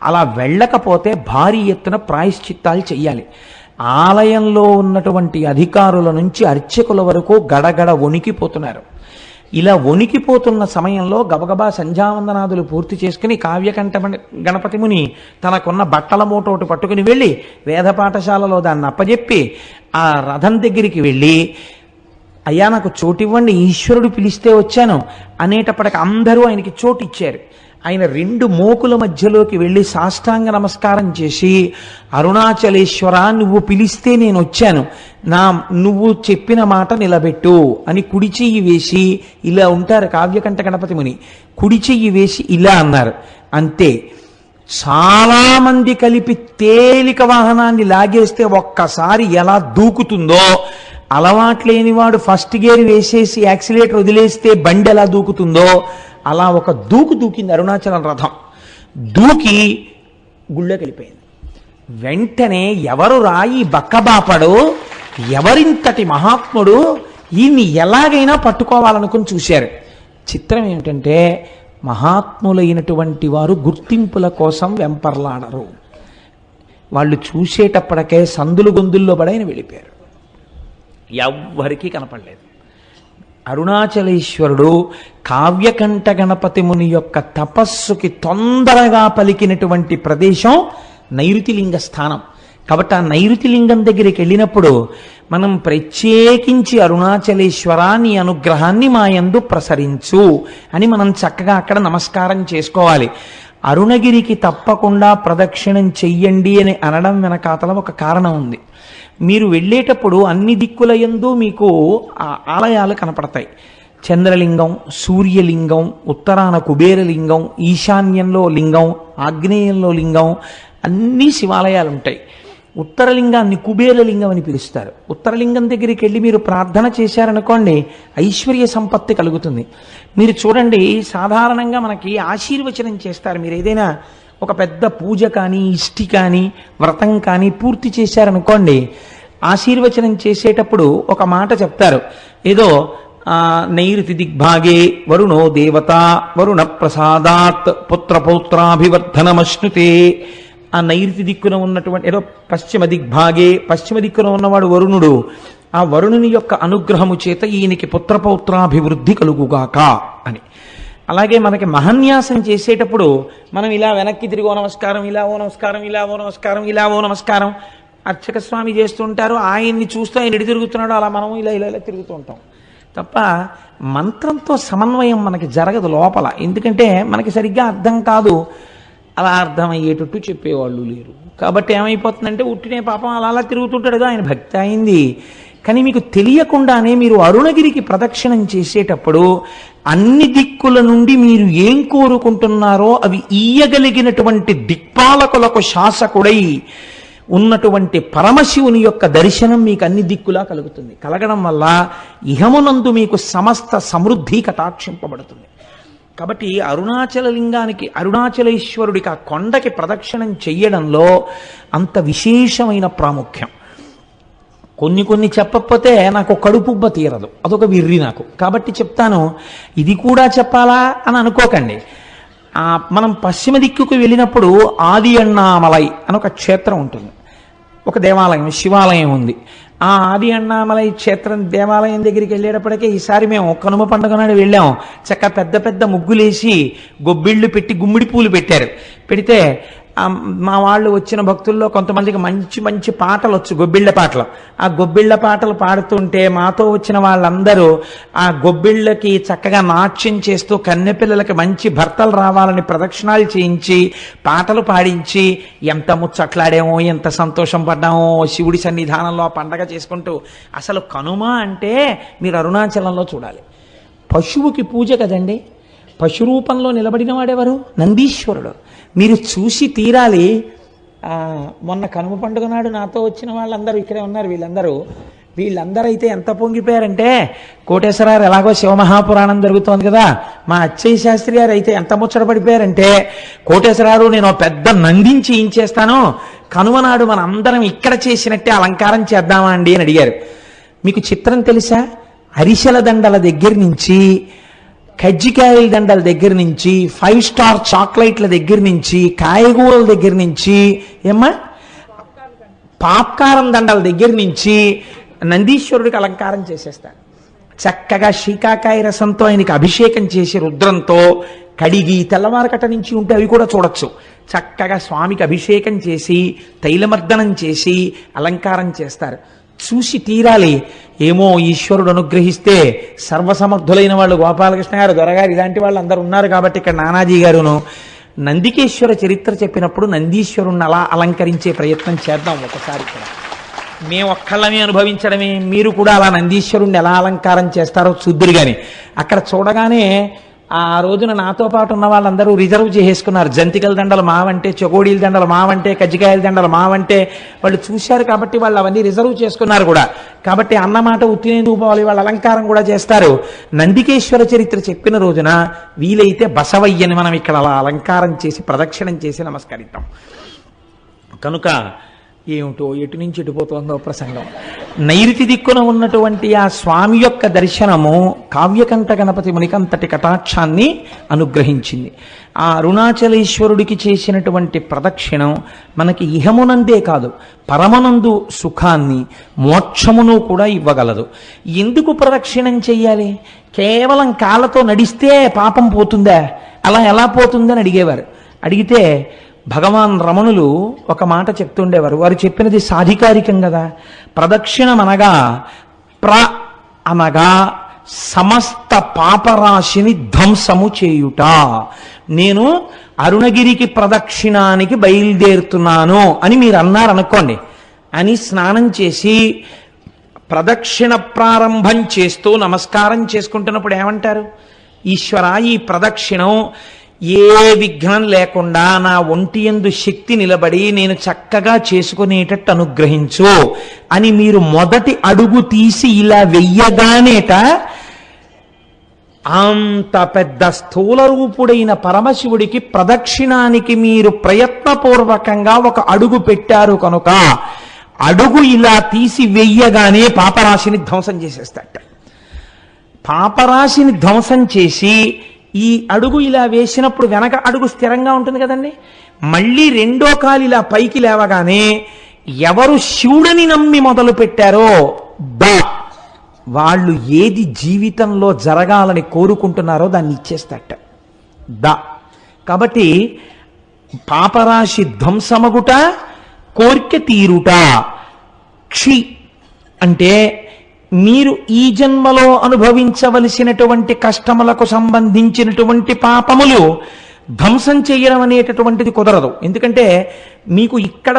అలా వెళ్ళకపోతే భారీ ఎత్తున ప్రాయశ్చిత్తాలు చెయ్యాలి. ఆలయంలో ఉన్నటువంటి అధికారుల నుంచి అర్చకుల వరకు గడగడ వణికిపోతున్నారు. ఇలా వణికిపోతున్న సమయంలో గబగబా సంధ్యావందనాదులు పూర్తి చేసుకుని కావ్యకంఠ గణపతి ముని తనకున్న బట్టల మూటోటి పట్టుకుని వెళ్ళి వేద పాఠశాలలో దాన్ని అప్పజెప్పి ఆ రథం దగ్గరికి వెళ్ళి, అయ్యా నాకు చోటివ్వండి, ఈశ్వరుడు పిలిస్తే వచ్చాను అనేటప్పటికి అందరూ ఆయనకి చోటు ఇచ్చారు. ఆయన 2 మోకుల మధ్యలోకి వెళ్ళి సాష్టాంగ నమస్కారం చేసి, అరుణాచలేశ్వర నువ్వు పిలిస్తే నేను వచ్చాను, నువ్వు చెప్పిన మాట నిలబెట్టు అని కుడి చెయ్యి వేసి, ఇలా ఉంటారు కావ్యకంఠ గణపతి ముని, కుడి చెయ్యి వేసి ఇలా అన్నారు. అంతే. చాలా మంది కలిపి తేలిక వాహనాన్ని లాగేస్తే ఒక్కసారి ఎలా దూకుతుందో, అలవాట్లేనివాడు ఫస్ట్ గేర్ వేసేసి యాక్సిలేటర్ వదిలేస్తే బండి ఎలా దూకుతుందో అలా ఒక దూకింది అరుణాచలం రథం. దూకి గుళ్ళోకి వెళ్ళిపోయింది. వెంటనే ఎవరు రాయి బక్కబాపడు, ఎవరింతటి మహాత్ముడు, ఈయన్ని ఎలాగైనా పట్టుకోవాలనుకుని చూశారు. చిత్రం ఏమిటంటే మహాత్ములైనటువంటి వారు గుర్తింపుల కోసం వెంపర్లాడరు. వాళ్ళు చూసేటప్పటికే సందులు గొంతుల్లో పడైన వెళ్ళిపోయారు. ఎవ్వరికీ కనపడలేదు. అరుణాచలేశ్వరుడు కావ్యకంఠ గణపతి ముని యొక్క తపస్సుకి తొందరగా పలికినటువంటి ప్రదేశం నైరుతిలింగ స్థానం. కాబట్టి ఆ నైరుతి లింగం దగ్గరికి వెళ్ళినప్పుడు మనం ప్రత్యేకించి అరుణాచలేశ్వర నీ అనుగ్రహాన్ని మా యందు ప్రసరించు అని మనం చక్కగా అక్కడ నమస్కారం చేసుకోవాలి. అరుణగిరికి తప్పకుండా ప్రదక్షిణం చెయ్యండి అని అనడం వెనకాతల ఒక కారణం ఉంది. మీరు వెళ్ళేటప్పుడు అన్ని దిక్కుల యందు మీకు ఆ ఆలయాలు కనపడతాయి. చంద్రలింగం, సూర్యలింగం, ఉత్తరాన కుబేరలింగం, ఈశాన్యంలో లింగం, ఆగ్నేయంలో లింగం, అన్ని శివాలయాలు ఉంటాయి. ఉత్తరలింగాన్ని కుబేరలింగం అని పిలుస్తారు. ఉత్తరలింగం దగ్గరికి వెళ్ళి మీరు ప్రార్థన చేశారనుకోండి, ఐశ్వర్య సంపత్తి కలుగుతుంది. మీరు చూడండి, సాధారణంగా మనకి ఆశీర్వచనం చేస్తారు. మీరు ఏదైనా ఒక పెద్ద పూజ కానీ, ఇష్టి కానీ, వ్రతం కానీ పూర్తి చేశారనుకోండి, ఆశీర్వచనం చేసేటప్పుడు ఒక మాట చెప్తారు. ఏదో నైరుతి దిగ్భాగే వరుణో దేవత వరుణ ప్రసాదాత్ పుత్రపౌత్రాభివర్ధనమశ్నుతే. ఆ నైరుతి దిక్కున ఉన్నటువంటి ఏదో పశ్చిమ దిగ్భాగే, పశ్చిమ దిక్కున ఉన్నవాడు వరుణుడు. ఆ వరుణుని యొక్క అనుగ్రహము చేత ఈయనకి పుత్రపౌత్రాభివృద్ధి కలుగుగాక అని. అలాగే మనకి మహన్యాసం చేసేటప్పుడు మనం ఇలా వెనక్కి తిరిగి ఓ నమస్కారం, ఇలా ఓ నమస్కారం, ఇలా ఓ నమస్కారం, ఇలా ఓ నమస్కారం అర్చక స్వామి చేస్తుంటారు. ఆయన్ని చూస్తూ ఆయన ఎడి తిరుగుతున్నాడు, అలా మనం ఇలా ఇలా ఇలా తిరుగుతూ ఉంటాం తప్ప మంత్రంతో సమన్వయం మనకి జరగదు లోపల. ఎందుకంటే మనకి సరిగ్గా అర్థం కాదు, అలా అర్థమయ్యేటట్టు చెప్పేవాళ్ళు లేరు. కాబట్టి ఏమైపోతుందంటే ఉట్టినే పాపం అలా అలా తిరుగుతుంటాడుగా, ఆయన భక్తి అయింది. కానీ మీకు తెలియకుండానే మీరు అరుణగిరికి ప్రదక్షిణం చేసేటప్పుడు అన్ని దిక్కుల నుండి మీరు ఏం కోరుకుంటున్నారో అవి ఈయగలిగినటువంటి దిక్పాలకులకు శాసకుడై ఉన్నటువంటి పరమశివుని యొక్క దర్శనం మీకు అన్ని దిక్కులా కలుగుతుంది. కలగడం వల్ల ఇహమునందు మీకు సమస్త సమృద్ధి కటాక్షింపబడుతుంది. కాబట్టి అరుణాచల లింగానికి, అరుణాచలేశ్వరుడికి ఆ కొండకి ప్రదక్షిణం చెయ్యడంలో అంత విశేషమైన ప్రాముఖ్యం. కొన్ని చెప్పకపోతే నాకు కడుపుబ్బ తీరదు, అదొక విర్రి నాకు. కాబట్టి చెప్తాను, ఇది కూడా చెప్పాలా అని అనుకోకండి. మనం పశ్చిమ దిక్కుకు వెళ్ళినప్పుడు ఆది అన్నామలై అని ఒక క్షేత్రం ఉంటుంది, ఒక దేవాలయం, శివాలయం ఉంది. ఆ ఆది అన్నామలై క్షేత్రం దేవాలయం దగ్గరికి వెళ్ళేటప్పటికే ఈసారి మేము కనుమ పండుగ నాడు వెళ్ళాం. చక్క పెద్ద పెద్ద ముగ్గులేసి గొబ్బిళ్ళు పెట్టి గుమ్మిడి పూలు పెట్టారు. పెడితే మా వాళ్ళు వచ్చిన భక్తుల్లో కొంతమందికి మంచి మంచి పాటలు వచ్చు, గొబ్బిళ్ళ పాటలు. ఆ గొబ్బిళ్ళ పాటలు పాడుతుంటే మాతో వచ్చిన వాళ్ళందరూ ఆ గొబ్బిళ్ళకి చక్కగా నాట్యం చేస్తూ కన్నెపిల్లలకి మంచి భర్తలు రావాలని ప్రదక్షిణాలు చేయించి పాటలు పాడించి ఎంత ముచ్చట్లాడామో, ఎంత సంతోషం పడ్డామో శివుడి సన్నిధానంలో పండగ చేసుకుంటూ. అసలు కనుమ అంటే మీరు అరుణాచలంలో చూడాలి. పశువుకి పూజ కదండి. పశు రూపంలో నిలబడిన వాడెవరు? నందీశ్వరుడు. మీరు చూసి తీరాలి. మొన్న కనుమ పండుగ నాడు నాతో వచ్చిన వాళ్ళందరూ ఇక్కడే ఉన్నారు. వీళ్ళందరూ అయితే ఎంత పొంగిపోయారంటే, కోటేశ్వరారు ఎలాగో శివమహాపురాణం జరుగుతోంది కదా, మా అచ్చయ్య శాస్త్రి గారు అయితే ఎంత ముచ్చట పడిపోయారంటే, కోటేశ్వరారు నేను పెద్ద నందించి ఏం చేస్తాను, కనుమ నాడు మన అందరం ఇక్కడ చేసినట్టే అలంకారం చేద్దామా అండి అని అడిగారు. మీకు చిత్రం తెలుసా? అరిసెల దండల దగ్గర నుంచి, కజ్జికాయల దండల దగ్గర నుంచి, 5 స్టార్ చాక్లెట్ల దగ్గర నుంచి, కాయగూరల దగ్గర నుంచి, ఏమ్మా పాప్కారం దండల దగ్గర నుంచి నందీశ్వరుడికి అలంకారం చేసేస్తారు. చక్కగా శీకాకాయ రసంతో ఆయనకి అభిషేకం చేసి రుద్రంతో కడిగి తెల్లవారకట నుంచి ఉంటే అవి కూడా చూడొచ్చు. చక్కగా స్వామికి అభిషేకం చేసి తైలమర్దనం చేసి అలంకారం చేస్తారు. చూసి తీరాలి. ఏమో ఈశ్వరుడు అనుగ్రహిస్తే సర్వసమర్థులైన వాళ్ళు గోపాలకృష్ణ గారు, దొరగారు, ఇలాంటి వాళ్ళు అందరూ ఉన్నారు కాబట్టి ఇక్కడ నానాజీ గారును నందికేశ్వర చరిత్ర చెప్పినప్పుడు నందీశ్వరుణ్ణి అలా అలంకరించే ప్రయత్నం చేద్దాం ఒకసారి. ఇక్కడ మేము ఒక్కళ్ళమే అనుభవించడమే, మీరు కూడా అలా నందీశ్వరుణ్ణి ఎలా అలంకారం చేస్తారో చూద్దురు. కానీ అక్కడ చూడగానే ఆ రోజున నాతో పాటు ఉన్న వాళ్ళందరూ రిజర్వ్ చేసేసుకున్నారు. జంతికల దండలు మావంటే, చెకోడీల దండలు మావంటే, కజ్జికాయల దండలు మావంటే వాళ్ళు చూశారు కాబట్టి వాళ్ళు అవన్నీ రిజర్వ్ చేసుకున్నారు కూడా. కాబట్టి అన్నమాట ఉత్తినేందుకు పోవాలి, వాళ్ళు అలంకారం కూడా చేస్తారు. నందికేశ్వర చరిత్ర చెప్పిన రోజున వీలైతే బసవయ్యని మనం ఇక్కడ అలా అలంకారం చేసి ప్రదక్షిణం చేసి నమస్కరిద్దాం. కనుక ఏమిటో ఎటు నుంచి ఎటుపోతుందో ప్రసంగం. నైరుతి దిక్కున ఉన్నటువంటి ఆ స్వామి యొక్క దర్శనము కావ్యకంఠ గణపతి మునికంతటి కటాక్షాన్ని అనుగ్రహించింది. ఆ అరుణాచలేశ్వరుడికి చేసినటువంటి ప్రదక్షిణం మనకి ఇహమునందే కాదు, పరమనందు సుఖాన్ని మోక్షమును కూడా ఇవ్వగలదు. ఎందుకు ప్రదక్షిణం చెయ్యాలి? కేవలం కాళ్ళతో నడిస్తే పాపం పోతుందా? అలా ఎలా పోతుందని అడిగేవారు. అడిగితే భగవాన్ రమణులు ఒక మాట చెప్తుండేవారు. వారు చెప్పినది సాధికారికం కదా. ప్రదక్షిణం అనగా అనగా సమస్త పాపరాశిని ధ్వంసము చేయుట. నేను అరుణగిరికి ప్రదక్షిణానికి బయలుదేరుతున్నాను అని మీరు అన్నారనుకోండి, అని స్నానం చేసి ప్రదక్షిణ ప్రారంభం చేస్తూ నమస్కారం చేసుకుంటున్నప్పుడు ఏమంటారు? ఈశ్వర, ఈ ప్రదక్షిణం ఏ విఘ్నం లేకుండా నా ఒంటి యందు శక్తి నిలబడి నేను చక్కగా చేసుకునేటట్టు అనుగ్రహించు అని మీరు మొదటి అడుగు తీసి ఇలా వెయ్యగానేట అంత పెద్ద స్థూల రూపుడైన పరమశివుడికి ప్రదక్షిణానికి మీరు ప్రయత్నపూర్వకంగా ఒక అడుగు పెట్టారు కనుక అడుగు ఇలా తీసి వెయ్యగానే పాపరాశిని ధ్వంసం చేసేస్తాట. పాపరాశిని ధ్వంసం చేసి ఈ అడుగు ఇలా వేసినప్పుడు వెనక అడుగు స్థిరంగా ఉంటుంది కదండి. మళ్ళీ రెండో కాలు ఇలా పైకి లేవగానే ఎవరు శివుడిని నమ్మి మొదలు పెట్టారో వాళ్ళు ఏది జీవితంలో జరగాలని కోరుకుంటున్నారో దాన్ని ఇచ్చేస్తాట. కాబట్టి పాపరాశి ధ్వంసమగుట, కోరిక తీరుట. క్షి అంటే మీరు ఈ జన్మలో అనుభవించవలసినటువంటి కష్టములకు సంబంధించినటువంటి పాపములు ధ్వంసం చేయడం అనేటటువంటిది కుదరదు. ఎందుకంటే మీకు ఇక్కడ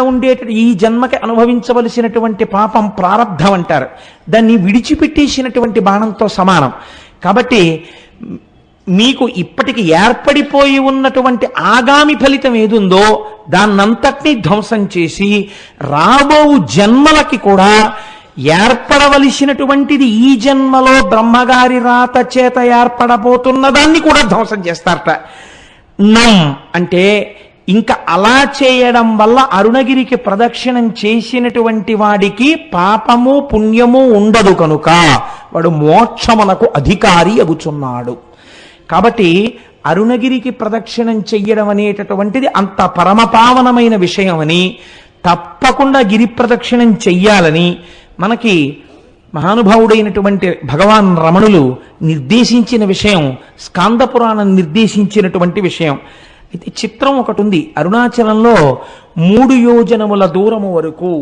ఈ జన్మకి అనుభవించవలసినటువంటి పాపం ప్రారబ్ధం అంటారు. దాన్ని విడిచిపెట్టేసినటువంటి బాణంతో సమానం. కాబట్టి మీకు ఇప్పటికి ఏర్పడిపోయి ఉన్నటువంటి ఆగామి ఫలితం ఏదుందో దాన్నంతటినీ ధ్వంసం చేసి రాబో జన్మలకి కూడా ఏర్పడవలసినటువంటిది ఈ జన్మలో బ్రహ్మగారి రాత చేత ఏర్పడబోతున్న దాన్ని కూడా ధ్వంసం చేస్తారట. అంటే ఇంకా అలా చేయడం వల్ల అరుణగిరికి ప్రదక్షిణం చేసినటువంటి వాడికి పాపము పుణ్యము ఉండదు కనుక వాడు మోక్షమునకు అధికారి అగుచున్నాడు. కాబట్టి అరుణగిరికి ప్రదక్షిణం చెయ్యడం అనేటటువంటిది అంత పరమపావనమైన విషయమని, తప్పకుండా గిరి ప్రదక్షిణం చెయ్యాలని మనకి మహానుభావుడైనటువంటి భగవాన్ రమణులు నిర్దేశించిన విషయం, స్కాంద పురాణం నిర్దేశించినటువంటి విషయం. అయితే చిత్రం ఒకటి ఉంది. అరుణాచలంలో 3 యోజనముల దూరము వరకు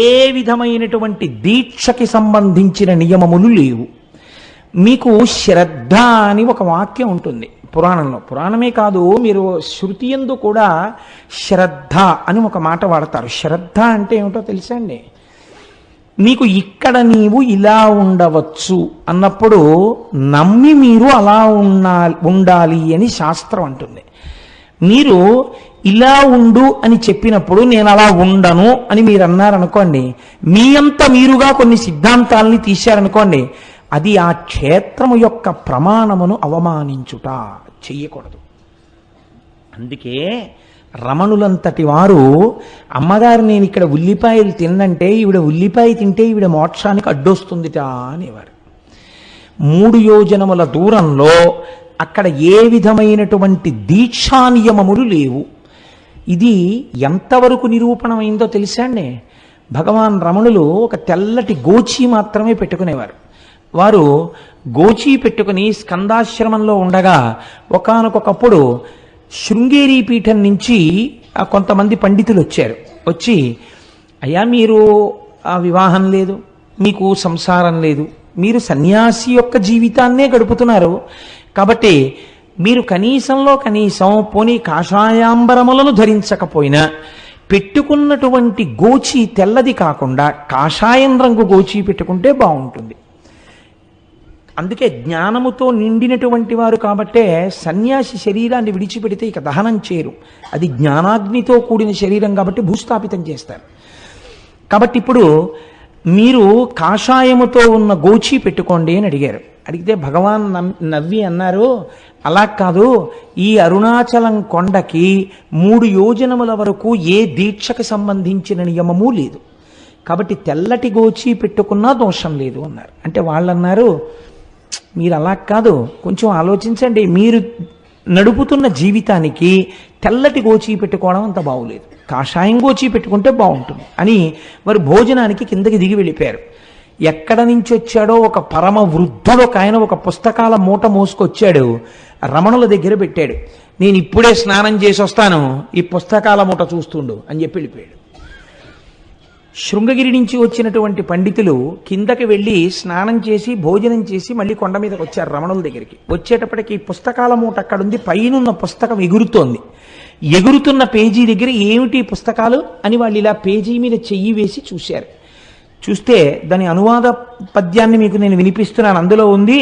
ఏ విధమైనటువంటి దీక్షకి సంబంధించిన నియమములు లేవు. మీకు శ్రద్ధ అని ఒక వాక్యం ఉంటుంది పురాణంలో. పురాణమే కాదు, మీరు శృతి యందు కూడా శ్రద్ధ అని ఒక మాట వాడతారు. శ్రద్ధ అంటే ఏమిటో తెలుసా అండి? నీకు ఇక్కడ నీవు ఇలా ఉండవచ్చు అన్నప్పుడు నమ్మి మీరు అలా ఉండాలి అని శాస్త్రం అంటుంది. మీరు ఇలా ఉండు అని చెప్పినప్పుడు నేను అలా ఉండను అని మీరు అన్నారనుకోండి, మీ అంత మీరుగా కొన్ని సిద్ధాంతాలని తీశారనుకోండి, అది ఆ క్షేత్రము యొక్క ప్రమాణమును అవమానించుట, చెయ్యకూడదు. అందుకే రమణులంతటి వారు అమ్మగారు నేను ఇక్కడ ఉల్లిపాయలు తిన్నంటే ఈవిడ ఉల్లిపాయ తింటే ఈవిడ మోక్షానికి అడ్డొస్తుందిట అనేవారు. 3 యోజనముల దూరంలో అక్కడ ఏ విధమైనటువంటి దీక్షా నియమములు లేవు. ఇది ఎంతవరకు నిరూపణమైందో తెలుసా అండి? భగవాన్ రమణులు ఒక తెల్లటి గోచి మాత్రమే పెట్టుకునేవారు. వారు గోచి పెట్టుకుని స్కందాశ్రమంలో ఉండగా ఒకానొకప్పుడు శృంగేరి పీఠం నుంచి కొంతమంది పండితులు వచ్చి అయ్యా మీరు ఆ వివాహం లేదు, మీకు సంసారం లేదు, మీరు సన్యాసి యొక్క జీవితాన్నే గడుపుతున్నారు, కాబట్టి మీరు కనీసంలో కనీసం పోనీ కాషాయాంబరములను ధరించకపోయినా పెట్టుకున్నటువంటి గోచి తెల్లది కాకుండా కాషాయం రంగు గోచి పెట్టుకుంటే బాగుంటుంది. అందుకే జ్ఞానముతో నిండినటువంటి వారు కాబట్టే సన్యాసి శరీరాన్ని విడిచిపెడితే ఇక దహనం చేయరు. అది జ్ఞానాగ్నితో కూడిన శరీరం కాబట్టి భూస్థాపితం చేస్తారు. కాబట్టి ఇప్పుడు మీరు కాషాయముతో ఉన్న గోచి పెట్టుకోండి అని అడిగారు. అడిగితే భగవాన్ నవ్వి అన్నారు, అలా కాదు, ఈ అరుణాచలం కొండకి 3 యోజనముల వరకు ఏ దీక్షకు సంబంధించిన నియమము లేదు, కాబట్టి తెల్లటి గోచి పెట్టుకున్నా దోషం లేదు అన్నారు. అంటే వాళ్ళు అన్నారు, మీరు అలా కాదు, కొంచెం ఆలోచించండి, మీరు నడుపుతున్న జీవితానికి తెల్లటి గోచి పెట్టుకోవడం అంత బాగులేదు, కాషాయం గోచి పెట్టుకుంటే బాగుంటుంది అని వారు భోజనానికి కిందకి దిగి వెళ్ళిపోయారు. ఎక్కడ నుంచి వచ్చాడో ఒక పరమ వృద్ధుడు ఒక ఆయన ఒక పుస్తకాల మూట మోసుకొచ్చాడు, రమణుల దగ్గర పెట్టాడు. నేను ఇప్పుడే స్నానం చేసి వస్తాను, ఈ పుస్తకాల మూట చూస్తుండు అని చెప్పి వెళ్ళిపోయాడు. శృంగగిరి నుంచి వచ్చినటువంటి పండితులు కిందకి వెళ్ళి స్నానం చేసి భోజనం చేసి మళ్ళీ కొండ మీదకి వచ్చారు రమణుల దగ్గరికి. వచ్చేటప్పటికి పుస్తకాల మూట అక్కడుంది, పైనున్న పుస్తకం ఎగురుతోంది. ఎగురుతున్న పేజీ దగ్గర ఏమిటి పుస్తకాలు అని వాళ్ళు ఇలా పేజీ మీద చెయ్యి వేసి చూశారు. చూస్తే దాని అనువాద పద్యాన్ని మీకు నేను వినిపిస్తున్నాను. అందులో ఉంది,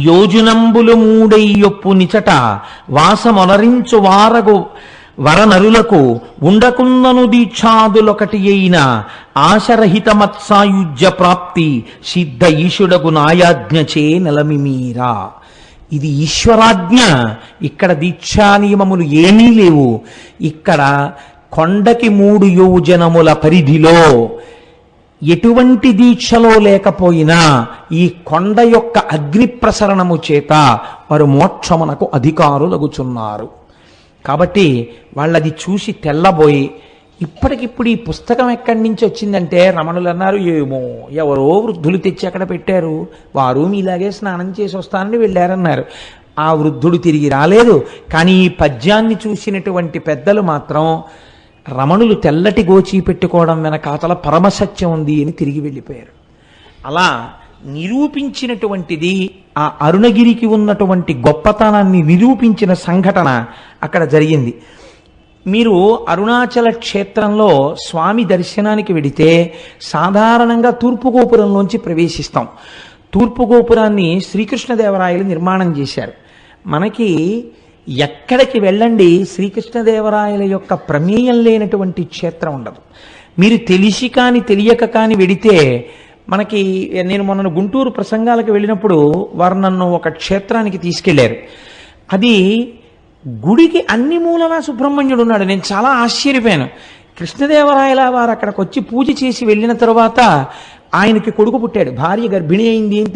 యోజనంబులు మూడయ్యొప్పు నిచట వాసమొనరించు వారగు వరనరులకు ఉండకుందను దీక్షాదులొకటి అయిన ఆశరహిత మత్సాయుజ్య ప్రాప్తి సిద్ధ ఈశుడగు నాయాజ్ఞచే నెలమిమీరా. ఇది ఈశ్వరాజ్ఞ. ఇక్కడ దీక్షా నియమములు ఏమీ లేవు. ఇక్కడ కొండకి 3 యోజనముల పరిధిలో ఎటువంటి దీక్షలో లేకపోయినా ఈ కొండ యొక్క అగ్ని ప్రసరణము చేత వారు మోక్షమునకు అధికారులగుచున్నారు. కాబట్టి వాళ్ళది చూసి తెల్లబోయి, ఇప్పటికిప్పుడు ఈ పుస్తకం ఎక్కడి నుంచి వచ్చిందంటే రమణులు అన్నారు, ఏమో ఎవరో వృద్ధులు తెచ్చి అక్కడ పెట్టారు, వారు మీలాగే స్నానం చేసి వస్తానని వెళ్ళారన్నారు. ఆ వృద్ధుడు తిరిగి రాలేదు. కానీ ఈ పద్యాన్ని చూసినటువంటి పెద్దలు మాత్రం రమణులు తెల్లటి గోచి పెట్టుకోవడం వెనకాతల పరమసత్యం ఉంది అని తిరిగి వెళ్ళిపోయారు. అలా నిరూపించినటువంటిది ఆ అరుణగిరికి ఉన్నటువంటి గొప్పతనాన్ని నిరూపించిన సంఘటన అక్కడ జరిగింది. మీరు అరుణాచల క్షేత్రంలో స్వామి దర్శనానికి వెడితే సాధారణంగా తూర్పు గోపురంలోంచి ప్రవేశిస్తాం. తూర్పు గోపురాన్ని శ్రీకృష్ణదేవరాయలు నిర్మాణం చేశారు. మనకి ఎక్కడికి వెళ్ళండి శ్రీకృష్ణదేవరాయల యొక్క ప్రమేయం లేనటువంటి క్షేత్రం ఉండదు. మీరు తెలిసి కానీ తెలియక కానీ వెడితే, మనకి నేను మొన్న గుంటూరు ప్రసంగాలకు వెళ్ళినప్పుడు వారు నన్ను ఒక క్షేత్రానికి తీసుకెళ్లారు. అది గుడికి అన్ని మూలలా సుబ్రహ్మణ్యుడు ఉన్నాడు. నేను చాలా ఆశ్చర్యపోయాను. కృష్ణదేవరాయల వారు అక్కడికి వచ్చి పూజ చేసి వెళ్ళిన తర్వాత ఆయనకి కొడుకు పుట్టాడు, భార్య గర్భిణి అయింది అని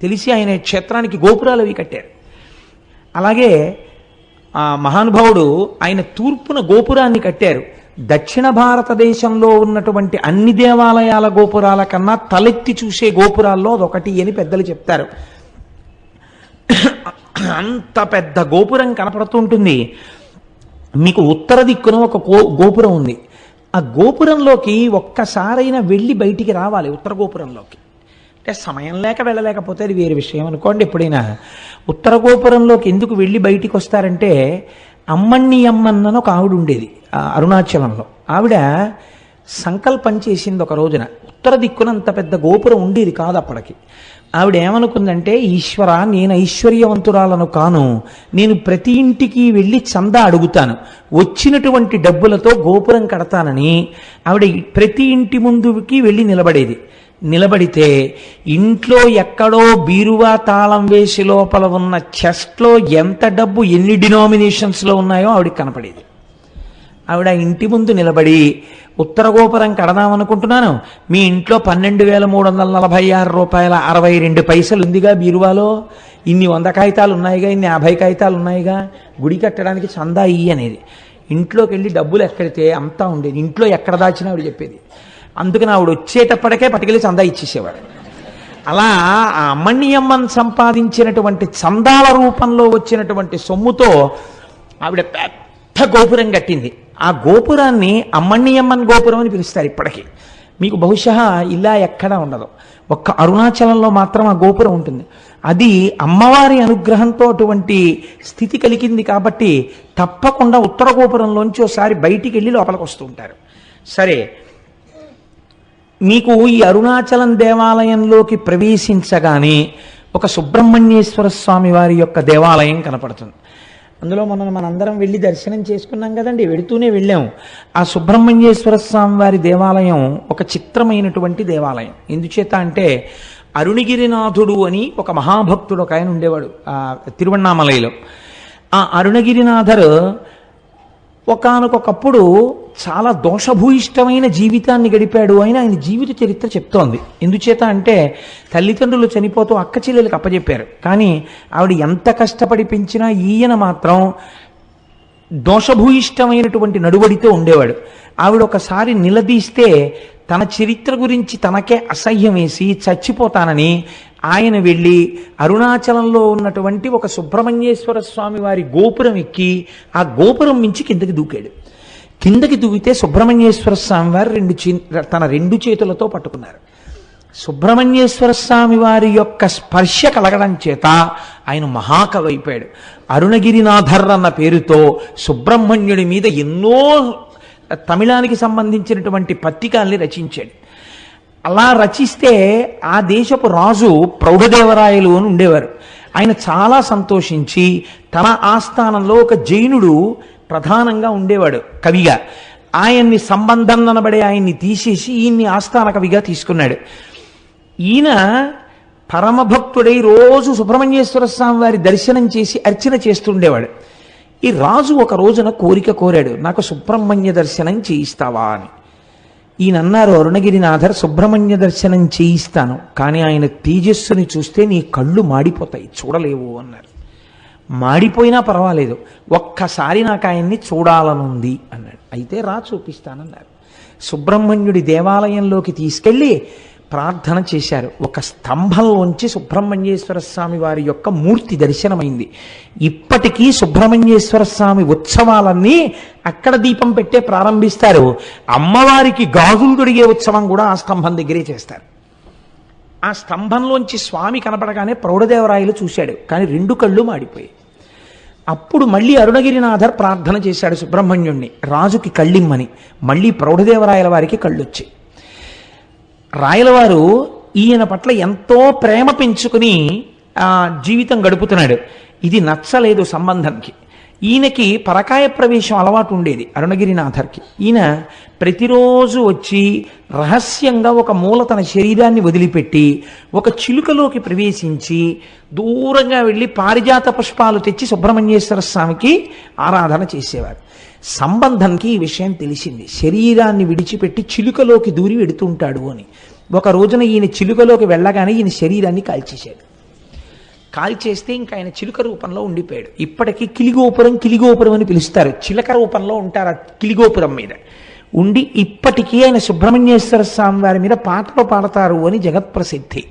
తెలిసి ఆయన క్షేత్రానికి గోపురాలు అవి కట్టారు. అలాగే ఆ మహానుభావుడు ఆయన తూర్పున గోపురాన్ని కట్టారు. దక్షిణ భారతదేశంలో ఉన్నటువంటి అన్ని దేవాలయాల గోపురాల కన్నా తలెత్తి చూసే గోపురాల్లో అదొకటి అని పెద్దలు చెప్తారు. అంత పెద్ద గోపురం కనపడుతుంటుంది. మీకు ఉత్తర దిక్కున ఒక గోపురం ఉంది. ఆ గోపురంలోకి ఒక్కసారైనా వెళ్ళి బయటికి రావాలి. ఉత్తర గోపురంలోకి అంటే సమయం లేక వెళ్ళలేకపోతే అది వేరే విషయం అనుకోండి. ఎప్పుడైనా ఉత్తర గోపురంలోకి ఎందుకు వెళ్ళి బయటికి వస్తారంటే, అమ్మణ్ణి అమ్మన్న ఒక ఆవిడ ఉండేది అరుణాచలంలో. ఆవిడ సంకల్పం చేసింది ఒక రోజున. ఉత్తర దిక్కున అంత పెద్ద గోపురం ఉండేది కాదు అప్పటికి. ఆవిడ ఏమనుకుందంటే, ఈశ్వర, నేను ఐశ్వర్యవంతురాలను కాను, నేను ప్రతి ఇంటికి వెళ్ళి చందా అడుగుతాను, వచ్చినటువంటి డబ్బులతో గోపురం కడతానని ఆవిడ ప్రతి ఇంటి ముందుకి వెళ్ళి నిలబడితే ఇంట్లో ఎక్కడో బీరువా తాళం వేసి లోపల ఉన్న చెస్ట్లో ఎంత డబ్బు ఎన్ని డినామినేషన్స్లో ఉన్నాయో ఆవిడకి కనపడేది. ఆవిడ ఇంటి ముందు నిలబడి, ఉత్తర గోపురం కడదామనుకుంటున్నాను, మీ ఇంట్లో 12,346 రూపాయల 62 పైసలు ఉందిగా బీరువాలో, ఇన్ని 100 కాగితాలు ఉన్నాయిగా, ఇన్ని 50 కాగితాలు ఉన్నాయిగా, గుడి కట్టడానికి చందా ఇయ్యి అనేది. ఇంట్లోకి వెళ్ళి డబ్బులు ఎక్కడితే అంతా ఉండేది. ఇంట్లో ఎక్కడ దాచినా ఆవిడ చెప్పేది. అందుకని ఆవిడ వచ్చేటప్పటికే పట్టుకెళ్ళి చందా ఇచ్చేసేవాడు. అలా ఆ అమ్మణ్యమ్మన్ సంపాదించినటువంటి చందాల రూపంలో వచ్చినటువంటి సొమ్ముతో ఆవిడ పెద్ద గోపురం కట్టింది. ఆ గోపురాన్ని అమ్మణ్యమ్మన్ గోపురం అని పిలుస్తారు ఇప్పటికీ. మీకు బహుశా ఇలా ఎక్కడా ఉండదు, ఒక్క అరుణాచలంలో మాత్రం ఆ గోపురం ఉంటుంది. అది అమ్మవారి అనుగ్రహంతో అటువంటి స్థితి కలిగింది కాబట్టి తప్పకుండా ఉత్తర గోపురంలోంచి ఒకసారి బయటికి వెళ్ళి లోపలికి వస్తూ ఉంటారు. సరే, మీకు ఈ అరుణాచలం దేవాలయంలోకి ప్రవేశించగానే ఒక సుబ్రహ్మణ్యేశ్వర స్వామి వారి యొక్క దేవాలయం కనపడుతుంది. అందులో మనందరం వెళ్ళి దర్శనం చేసుకున్నాం కదండి, వెడుతూనే వెళ్ళాము. ఆ సుబ్రహ్మణ్యేశ్వర స్వామి వారి దేవాలయం ఒక చిత్రమైనటువంటి దేవాలయం. ఎందుచేత అంటే, అరుణగిరినాథుడు అని ఒక మహాభక్తుడు ఒక ఆయన ఉండేవాడు ఆ తిరువణ్ణామలైలో. ఆ అరుణగిరినాథరు ఒకానొకప్పుడు చాలా దోషభూయిష్టమైన జీవితాన్ని గడిపాడు అని ఆయన జీవిత చరిత్ర చెప్తోంది. ఎందుచేత అంటే, తల్లిదండ్రులు చనిపోతూ అక్క చెల్లెలకు అప్పచెప్పారు. కానీ ఆవిడ ఎంత కష్టపడి పెంచినా ఈయన మాత్రం దోషభూయిష్టమైనటువంటి నడువడితో ఉండేవాడు. ఆవిడ ఒకసారి నిలదీస్తే తన చరిత్ర గురించి తనకే అసహ్యం వేసి చచ్చిపోతానని ఆయన వెళ్ళి అరుణాచలంలో ఉన్నటువంటి ఒక సుబ్రహ్మణ్యేశ్వర స్వామి వారి గోపురం ఎక్కి ఆ గోపురం మించి కిందకి దూకాడు. కిందకి దూకితే సుబ్రహ్మణ్యేశ్వర స్వామి వారు తన రెండు చేతులతో పట్టుకున్నారు. సుబ్రహ్మణ్యేశ్వర స్వామి వారి యొక్క స్పర్శ కలగడం చేత ఆయన మహాకవి అయిపోయాడు. అరుణగిరినాథర్ అన్న పేరుతో సుబ్రహ్మణ్యుడి మీద ఎన్నో తమిళానికి సంబంధించినటువంటి పత్రికల్ని రచించాడు. అలా రచిస్తే ఆ దేశపు రాజు ప్రౌఢదేవరాయలు అని ఉండేవారు. ఆయన చాలా సంతోషించి తన ఆస్థానంలో ఒక జైనుడు ప్రధానంగా ఉండేవాడు కవిగా. ఆయన్ని సంబంధం అనబడే ఆయన్ని తీసేసి ఈయన్ని ఆస్థాన కవిగా తీసుకున్నాడు. ఈయన పరమభక్తుడై రోజు సుబ్రహ్మణ్యేశ్వర స్వామి వారి దర్శనం చేసి అర్చన చేస్తుండేవాడు. ఈ రాజు ఒక రోజున కోరిక కోరాడు, నాకు సుబ్రహ్మణ్య దర్శనం చేయిస్తావా అని. ఈయన అన్నారు, అరుణగిరినాథర్ సుబ్రహ్మణ్య దర్శనం చేయిస్తాను, కానీ ఆయన తేజస్సుని చూస్తే నీ కళ్ళు మాడిపోతాయి, చూడలేవు అన్నారు. మాడిపోయినా పర్వాలేదు, ఒక్కసారి నాకు ఆయన్ని చూడాలనుంది అన్నాడు. అయితే రా చూపిస్తానన్నారు. సుబ్రహ్మణ్యుడి దేవాలయంలోకి తీసుకెళ్ళి ప్రార్థన చేశారు. ఒక స్తంభంలోంచి సుబ్రహ్మణ్యేశ్వర స్వామి వారి యొక్క మూర్తి దర్శనమైంది. ఇప్పటికీ సుబ్రహ్మణ్యేశ్వర స్వామి ఉత్సవాలన్నీ అక్కడ దీపం పెట్టే ప్రారంభిస్తారు. అమ్మవారికి గాజులు తొడిగే ఉత్సవం కూడా ఆ స్తంభం దగ్గరే చేస్తారు. ఆ స్తంభంలోంచి స్వామి కనపడగానే ప్రౌఢదేవరాయలు చూశాడు, కానీ రెండు కళ్ళు మాడిపోయాయి. అప్పుడు మళ్ళీ అరుణగిరినాథర్ ప్రార్థన చేశాడు సుబ్రహ్మణ్యుణ్ణి, రాజుకి కళ్ళిమ్మని. మళ్ళీ ప్రౌఢదేవరాయల వారికి కళ్ళొచ్చాయి. రాయలవారు ఈయన పట్ల ఎంతో ప్రేమ పెంచుకుని జీవితం గడుపుతున్నాడు. ఇది నచ్చలేదు సంబంధంకి. ఈయనకి పరకాయ ప్రవేశం అలవాటు ఉండేది అరుణగిరినాథర్కి. ఈయన ప్రతిరోజు వచ్చి రహస్యంగా ఒక మూల తన శరీరాన్ని వదిలిపెట్టి ఒక చిలుకలోకి ప్రవేశించి దూరంగా వెళ్ళి పారిజాత పుష్పాలు తెచ్చి సుబ్రహ్మణ్యేశ్వర స్వామికి ఆరాధన చేసేవారు. సంబంధంకి ఈ విషయం తెలిసింది, శరీరాన్ని విడిచిపెట్టి చిలుకలోకి దూరి వెడుతుంటాడు అని. ఒక రోజున ఈయన చిలుకలోకి వెళ్ళగానే ఈయన శరీరాన్ని కాల్చేశాడు. కాల్చేస్తే ఇంకా ఆయన చిలుక రూపంలో ఉండిపోయాడు. ఇప్పటికీ కిలిగోపురం అని పిలుస్తారు. చిలక రూపంలో ఉంటారు ఆ కిలిగోపురం మీద ఉండి. ఇప్పటికీ ఆయన సుబ్రహ్మణ్యేశ్వర స్వామి వారి మీద పాటలు పాడతారు అని జగత్ప్రసిద్ధి.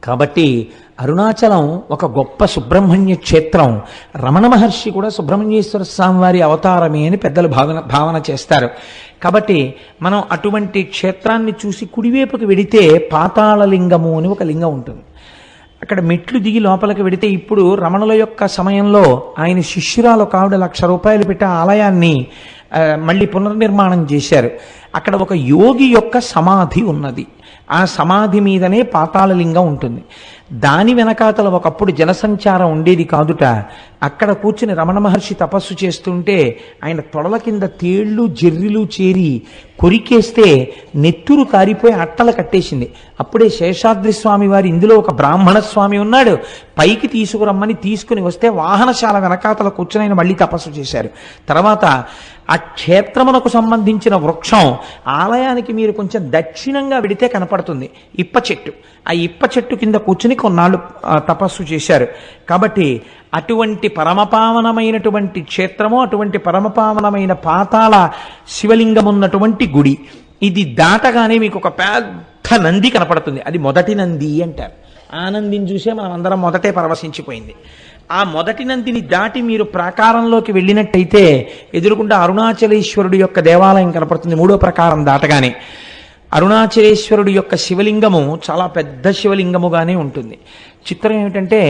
కాబట్టి అరుణాచలం ఒక గొప్ప సుబ్రహ్మణ్య క్షేత్రం. రమణ మహర్షి కూడా సుబ్రహ్మణ్యేశ్వర స్వామి వారి అవతారమే అని పెద్దలు భావన చేస్తారు. కాబట్టి మనం అటువంటి క్షేత్రాన్ని చూసి కుడివైపుకి వెడితే పాతాళలింగము అని ఒక లింగం ఉంటుంది. అక్కడ మెట్లు దిగి లోపలికి వెడితే, ఇప్పుడు రమణుల యొక్క సమయంలో ఆయన శిష్యురాలు కావిడ 1,00,000 రూపాయలు పెట్టి ఆ ఆలయాన్ని మళ్ళీ పునర్నిర్మాణం చేశారు. అక్కడ ఒక యోగి యొక్క సమాధి ఉన్నది. ఆ సమాధి మీదనే పాతాళలింగం ఉంటుంది. దాని వెనకాతల ఒకప్పుడు జనసంచారం ఉండేది కాదుట. అక్కడ కూర్చుని రమణ మహర్షి తపస్సు చేస్తుంటే ఆయన తొడల కింద తేళ్లు జర్రిలు చేరి కొరికేస్తే నెత్తురు కారిపోయి అట్టలు కట్టేసింది. అప్పుడే శేషాద్రి స్వామి వారు ఇందులో ఒక బ్రాహ్మణ స్వామి ఉన్నాడు, పైకి తీసుకురమ్మని తీసుకుని వస్తే వాహనశాల వెనకాతల కూర్చుని ఆయన మళ్ళీ తపస్సు చేశారు. తర్వాత ఆ క్షేత్రమునకు సంబంధించిన వృక్షం ఆలయానికి మీరు కొంచెం దక్షిణంగా వెడితే కనపడుతుంది, ఇప్ప చెట్టు. ఆ ఇప్ప చెట్టు కింద కూర్చుని కొన్నాళ్ళు తపస్సు చేశారు. కాబట్టి అటువంటి పరమపావనమైనటువంటి క్షేత్రము, అటువంటి పరమపావనమైన పాతాళ శివలింగం ఉన్నటువంటి గుడి. ఇది దాటగానే మీకు ఒక పెద్ద నంది కనపడుతుంది. అది మొదటి నంది అంటారు. ఆ నందిని చూసే మనం అందరం మొదటే పరవశించిపోయింది. ఆ మొదటి నందిని దాటి మీరు ప్రాకారంలోకి వెళ్ళినట్టయితే ఎదురుకుండా అరుణాచలేశ్వరుడు యొక్క దేవాలయం కనపడుతుంది. 3వ ప్రాకారం దాటగానే అరుణాచలేశ్వరుడు యొక్క శివలింగము చాలా పెద్ద శివలింగముగానే ఉంటుంది. చిత్రం ఏమిటంటే,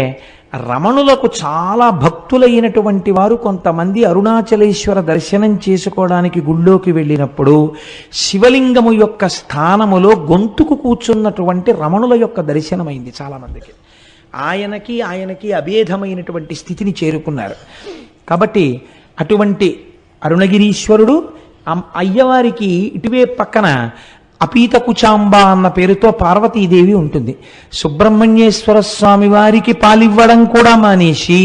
రమణులకు చాలా భక్తులైనటువంటి వారు కొంతమంది అరుణాచలేశ్వర దర్శనం చేసుకోవడానికి గుళ్ళోకి వెళ్ళినప్పుడు శివలింగము యొక్క స్థానములో గొంతుకు కూర్చున్నటువంటి రమణుల యొక్క దర్శనమైంది చాలామందికి. ఆయనకి అభేదమైనటువంటి స్థితిని చేరుకున్నారు. కాబట్టి అటువంటి అరుణగిరీశ్వరుడు, అయ్యవారికి ఇటువే పక్కన అపీతకుచాంబ అన్న పేరుతో పార్వతీదేవి ఉంటుంది. సుబ్రహ్మణ్యేశ్వర స్వామి వారికి పాలివ్వడం కూడా మానేసి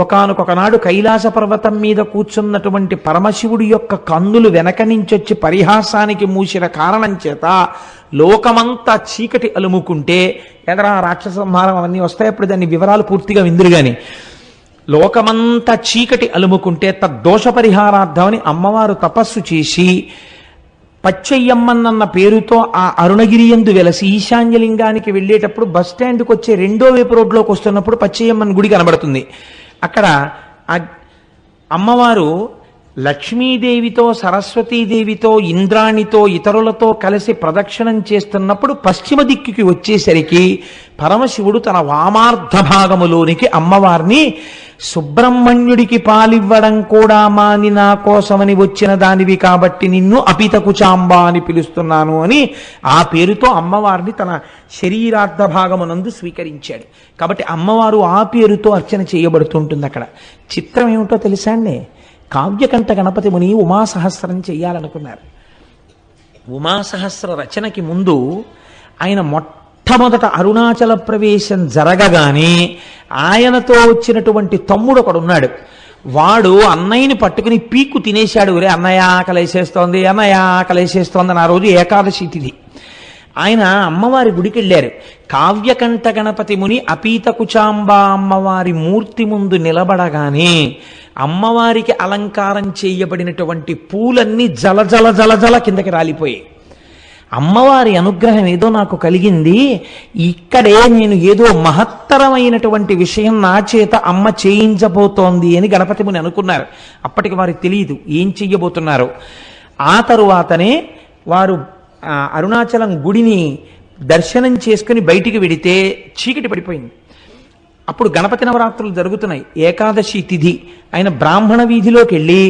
ఒకానొకనాడు కైలాస పర్వతం మీద కూర్చున్నటువంటి పరమశివుడి యొక్క కన్నులు వెనక నుంచొచ్చి పరిహాసానికి మూసిన కారణం చేత లోకమంతా చీకటి అలుముకుంటే, ఎదరా రాక్షస సంహారం అవన్నీ వస్తాయి, అప్పుడు దాని వివరాలు పూర్తిగా విందురుగాని, లోకమంతా చీకటి అలుముకుంటే తద్దోష పరిహారార్థమని అమ్మవారు తపస్సు చేసి పచ్చయ్యమ్మన్న పేరుతో ఆ అరుణగిరి యందు వెలసి ఈశాన్యలింగానికి వెళ్ళేటప్పుడు బస్ స్టాండ్కి వచ్చే రెండో వైపు రోడ్లోకి వస్తున్నప్పుడు పచ్చయ్యమ్మన్ గుడి కనబడుతుంది. అక్కడ ఆ అమ్మవారు లక్ష్మీదేవితో సరస్వతీదేవితో ఇంద్రాణితో ఇతరులతో కలిసి ప్రదక్షిణం చేస్తున్నప్పుడు పశ్చిమ దిక్కుకి వచ్చేసరికి పరమశివుడు తన వామార్ధ భాగములోనికి అమ్మవారిని సుబ్రహ్మణ్యుడికి పాలివ్వడం కూడా మాని నా కోసమని వచ్చిన దానివి కాబట్టి నిన్ను అపితకుచాంబ అని పిలుస్తున్నాను అని ఆ పేరుతో అమ్మవారిని తన శరీరార్థ భాగమునందు స్వీకరించాడు. కాబట్టి అమ్మవారు ఆ పేరుతో అర్చన చేయబడుతుంటుంది. అక్కడ చిత్రం ఏమిటో తెలుసా అండి? కావ్యకంఠ గణపతి ముని ఉమాసహస్రం చెయ్యాలనుకున్నారు. ఉమాసహస్ర రచనకి ముందు ఆయన మొట్టమొదట అరుణాచల ప్రవేశం జరగగానే ఆయనతో వచ్చినటువంటి తమ్ముడు ఒకడున్నాడు. వాడు అన్నయ్యని పట్టుకుని పీక్కు తినేశాడు. ఒరే అన్నయ్య ఆకలేసేస్తోంది, అన్నయ్య ఆకలేసేస్తోంది అని ఆ రోజు ఏకాదశి తిథి. ఆయన అమ్మవారి గుడికి వెళ్ళారు. కావ్యకంఠ గణపతి ముని అపీతకుచాంబ అమ్మవారి మూర్తి ముందు నిలబడగానే అమ్మవారికి అలంకారం చేయబడినటువంటి పూలన్నీ జల జల జల జల కిందకి రాలిపోయాయి. అమ్మవారి అనుగ్రహం ఏదో నాకు కలిగింది, ఇక్కడే నేను ఏదో మహత్తరమైనటువంటి విషయం నా చేత అమ్మ చేయించబోతోంది అని గణపతి ముని అనుకున్నారు. అప్పటికి వారికి తెలియదు ఏం చెయ్యబోతున్నారు. ఆ తరువాతనే వారు అరుణాచలం గుడిని దర్శనం చేసుకుని బయటికి వెడితే చీకటి పడిపోయింది. అప్పుడు గణపతి నవరాత్రులు జరుగుతున్నాయి. ఏకాదశి తిథి. ఆయన బ్రాహ్మణ వీధిలోకి వెళ్ళి,